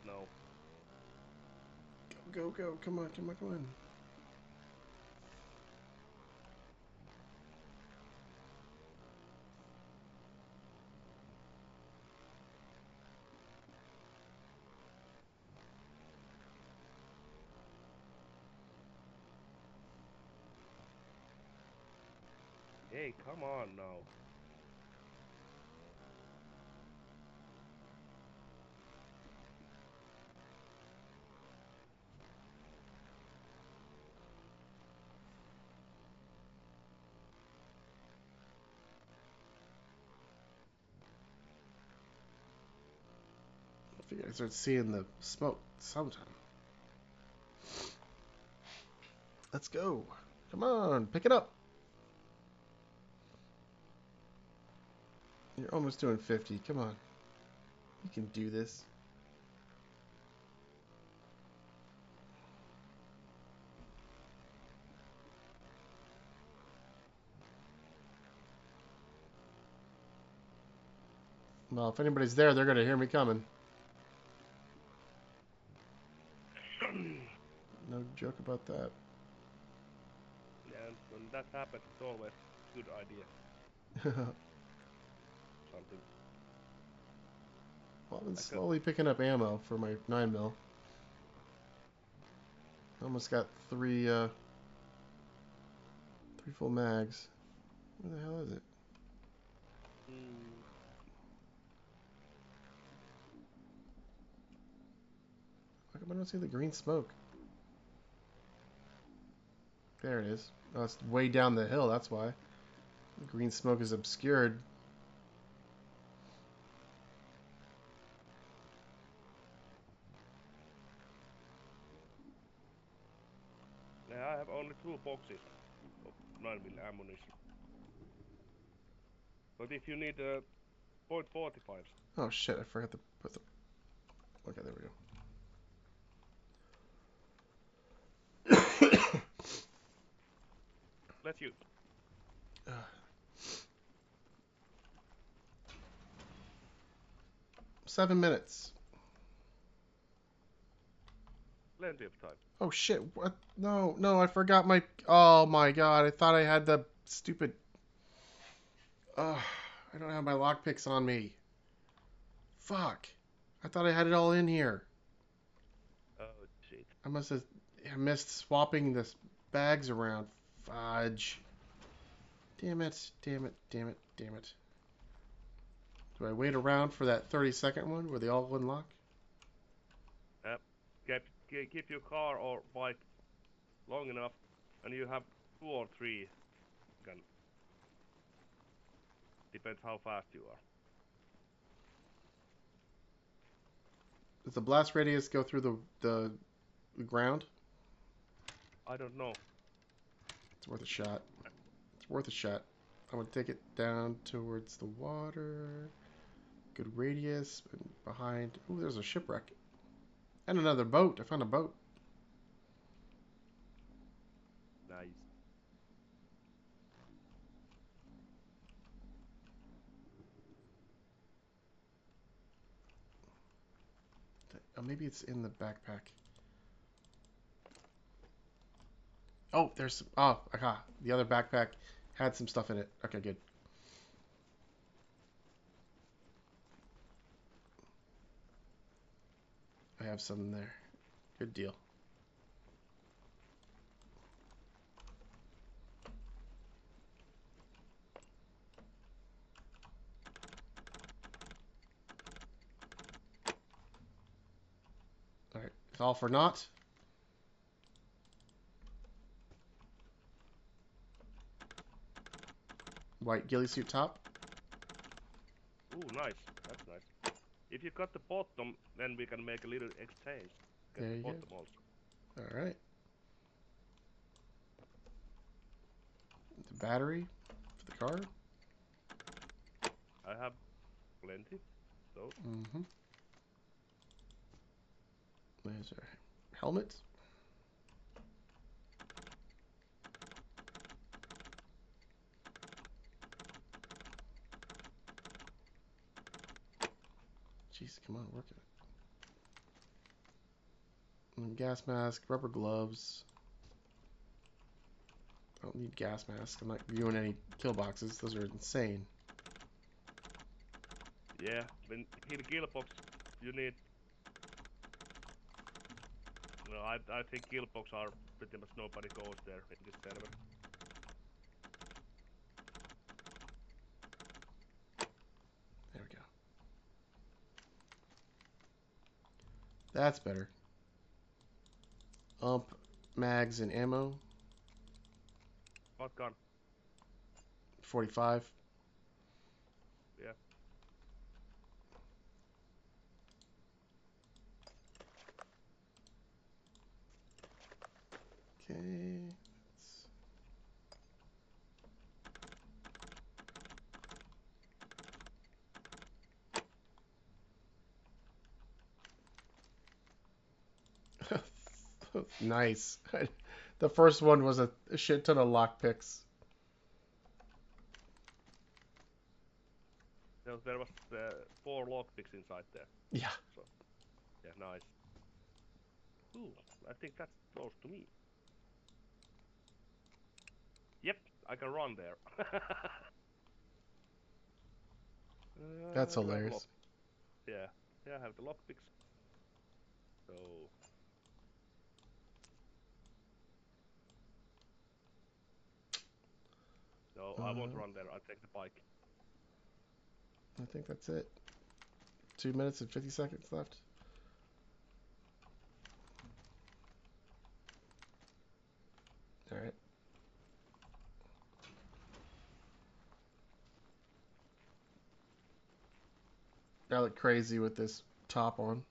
No. Go, go, go. Come on, come on, come on. Hey, come on now. I figure I start seeing the smoke sometime. Let's go. Come on, pick it up. You're almost doing 50. Come on. You can do this. Well, if anybody's there, they're going to hear me coming. No joke about that. Yeah, and when that happens, it's always a good idea. Something. Well, I've been Like slowly picking up ammo for my 9mm. Almost got three full mags. Where the hell is it? How come I don't see the green smoke? There it is. Oh, it's way down the hill, that's why. The green smoke is obscured. yeah, I have only 2 boxes of 9mm ammunition. But if you need .45s, Oh shit, I forgot to put the... Okay, there we go. let's use. 7 minutes. Plenty of time. Oh shit, what? No, no, I forgot my... Oh my god, I thought I had the stupid... I don't have my lockpicks on me. Fuck. I thought I had it all in here. Oh shit. I must have missed swapping the bags around. Fudge. Damn it. Damn it. Damn it. Damn it. Do I wait around for that 30-second one where they all unlock? Keep your car or bike long enough, and you have 2 or 3. Can depends how fast you are. Does the blast radius go through the ground? I don't know. It's worth a shot. It's worth a shot. I'm gonna take it down towards the water. Good radius. And behind. Ooh, there's a shipwreck. And another boat. I found a boat. Nice. Oh, maybe it's in the backpack. Oh, there's. Oh, aha. The other backpack had some stuff in it. Okay, good. I have some in there. Good deal. Alright, it's all for naught. White ghillie suit top. Ooh, nice. That's nice. If you cut the bottom, then we can make a little exchange. Get There the you bottom go. also. Alright. The battery for the car. I have plenty. So Mm-hmm. There's our helmet. Jeez, come on, work it. And gas mask, rubber gloves. I don't need gas masks. I'm not viewing any kill boxes. Those are insane. yeah, when in kill box you need. No, I think kill box are pretty much nobody goes there in this server. There we go. That's better. Mags and ammo. What gun? 45. Yeah. Okay. Nice. The first one was a shit ton of lockpicks. There was 4 lockpicks inside there. Yeah. So yeah, nice. Ooh, I think that's close to me. Yep, I can run there. That's Do I have hilarious. yeah, I have the lockpicks. So no, I won't run there. I'll take the bike. I think that's it. 2 minutes and 50 seconds left. All right. I look crazy with this top on.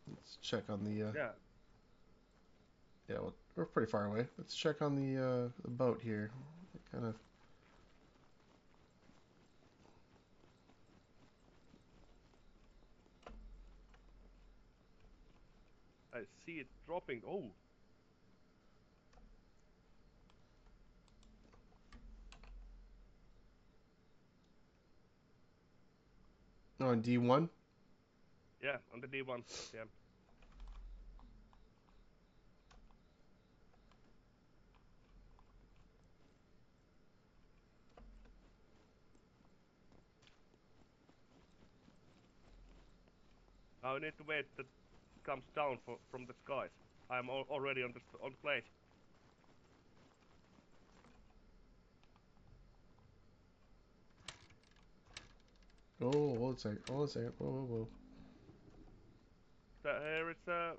Let's check on the. Yeah. Yeah, well, we're pretty far away. Let's check on the boat here. Kind of. I see it dropping. Oh, On D1. yeah, on the D1. Yeah. Now I need to wait that it comes down from the skies. I'm already on the place. Oh, hold a second. Hold a second. Whoa, Here is a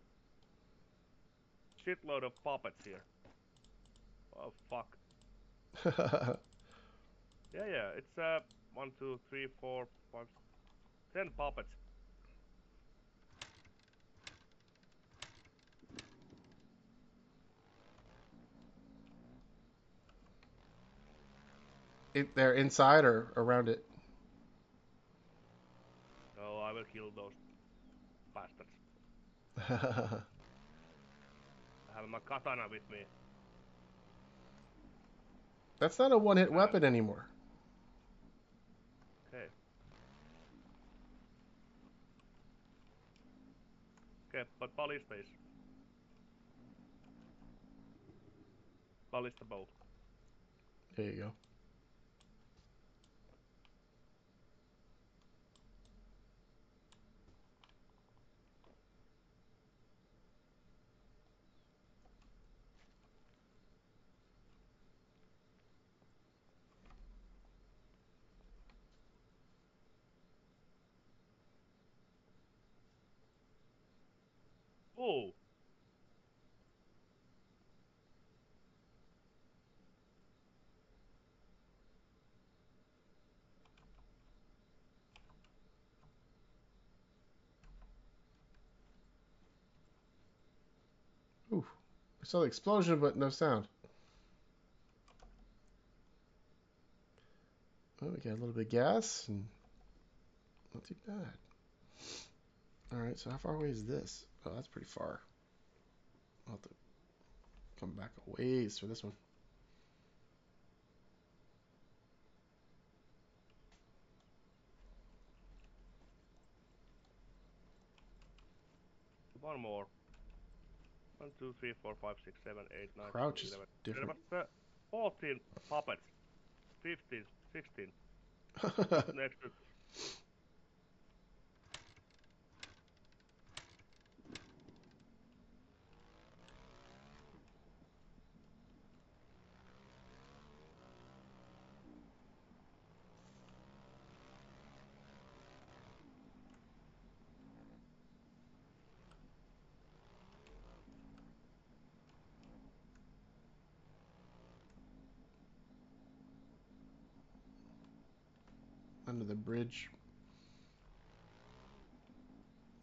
shitload of puppets here. Oh fuck. whoa. Yeah. It's 1, 2, 3, 4, 5, 10 puppets. They're inside or around it? No, I will kill those bastards. I have my katana with me. That's not a one-hit Ah, weapon anymore. okay. Okay, but ballista is ballista bow. There you go. Oh, Ooh. I saw the explosion, but no sound. Oh, we got a little bit of gas, and not too bad. Alright, so how far away is this? Oh, that's pretty far. I'll have to come back a ways for this one. one more. 1, 2, 3, 4, 5, 6, 7, 8, 9, 10, Crouch is 11. There different. was 14 puppets. 15, 16. Next to Under the bridge.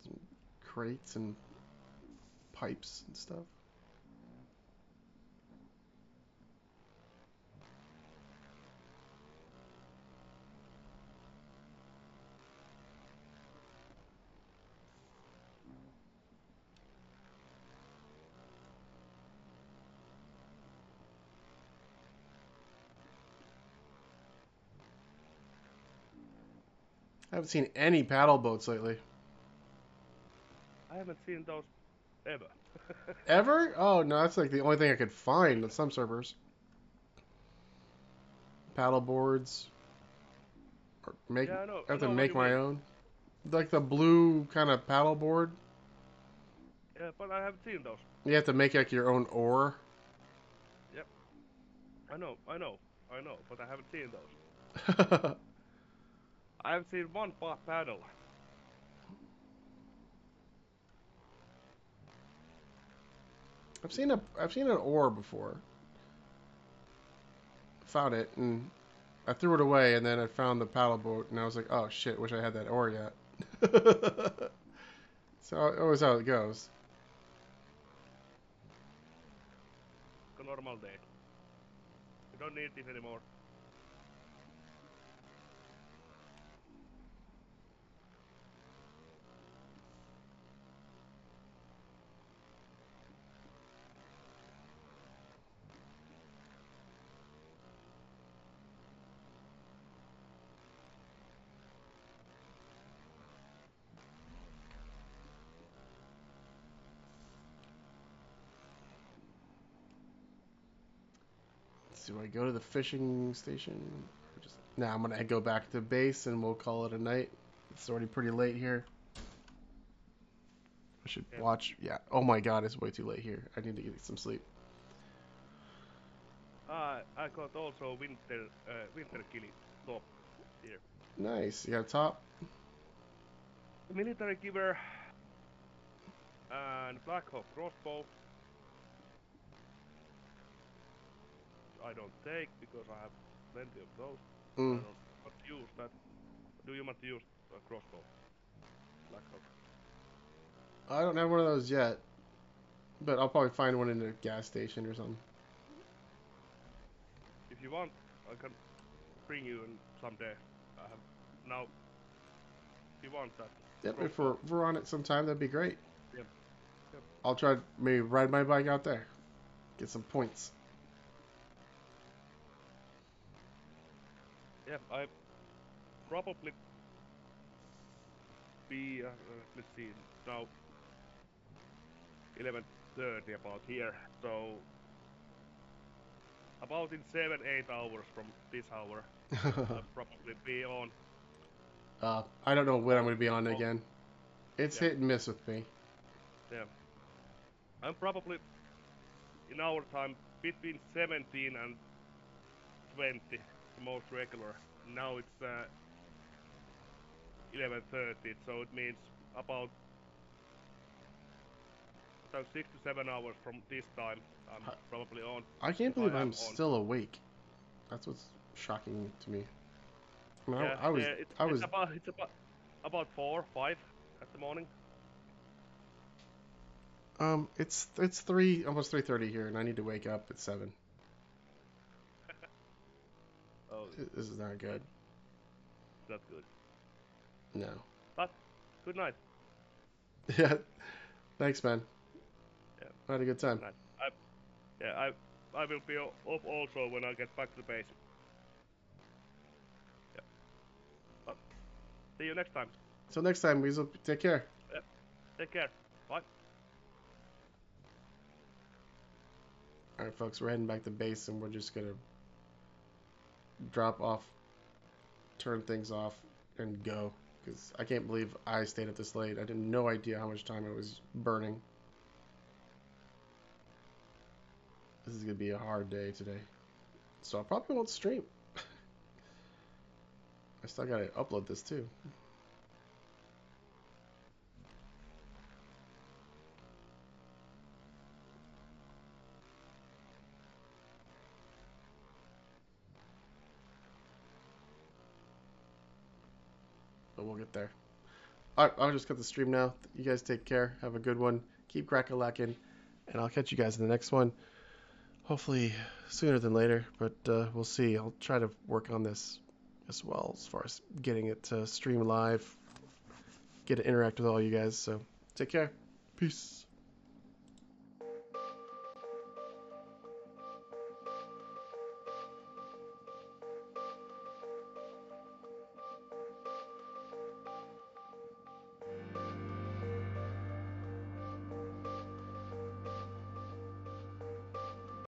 Some crates and pipes and stuff. I haven't seen any paddle boats lately. I haven't seen those ever. Ever? Oh, no, that's like the only thing I could find on some servers. Paddle boards. Or make, Yeah, I I have to know what make you my mean. own. Like the blue kind of paddle board. Yeah, but I haven't seen those. You have to make like your own oar. Yep, I know, but I haven't seen those. I have seen one paddle. I've seen an oar before. Found it and I threw it away, and then I found the paddle boat, and I was like, oh shit, wish I had that oar yet. So always how it goes. A normal day. You don't need this anymore. Do I go to the fishing station? Or just... Nah, I'm gonna go back to base, and we'll call it a night. It's already pretty late here. should Yeah. watch. Yeah. Oh my God, it's way too late here. I need to get some sleep. I got also winter killing top here. Nice. You got a top? Military giver and Black Hawk crossbow. I don't take because I have plenty of those. I Mm. don't want to use that. Do you want to use a crossbow? Black Hawk. I don't have one of those yet, but I'll probably find one in a gas station or something. If you want, I can bring you in someday. I have now. If you want that Yep, crossbow. if we're on it sometime, that'd be great. Yep. Yep. I'll try to maybe ride my bike out there, get some points. Yeah, I probably be. Let's see now. 11:30 about here. So about in 7-8 hours from this hour, I'll probably be on. I don't know when I'm Oh, going to be on oh, again. It's yeah, hit and miss with me. yeah. I'm probably in our time between 17 and 20, the most regular. Now it's 11:30, so it means about 6 to 7 hours from this time. I'm I, probably on I can't if I believe am I'm on. still awake. That's what's shocking to me. I mean, Yeah, I was, it's about 4, 5 at the morning. it's 3, almost 3:30 here, and I need to wake up at 7. Oh, This is not good. that's good. No. But good night. Yeah. Thanks, man. Yeah, I had a good time. good night. I will be off also when I get back to the base. Yeah. But see you next time. Till next time, Weasel. Take care. Yeah. Take care. Bye. All right, folks, we're heading back to base, and we're just gonna drop off, turn things off, and go. Because I can't believe I stayed up this late. I had no idea how much time I was burning. This is gonna be a hard day today, so I probably won't stream. I still gotta upload this too. But we'll get there. Alright, I'll just cut the stream now. You guys take care. Have a good one. Keep crack-a-lacking. And I'll catch you guys in the next one. Hopefully sooner than later. But we'll see. I'll try to work on this as well as far as getting it to stream live. Get to interact with all you guys. So take care. Peace.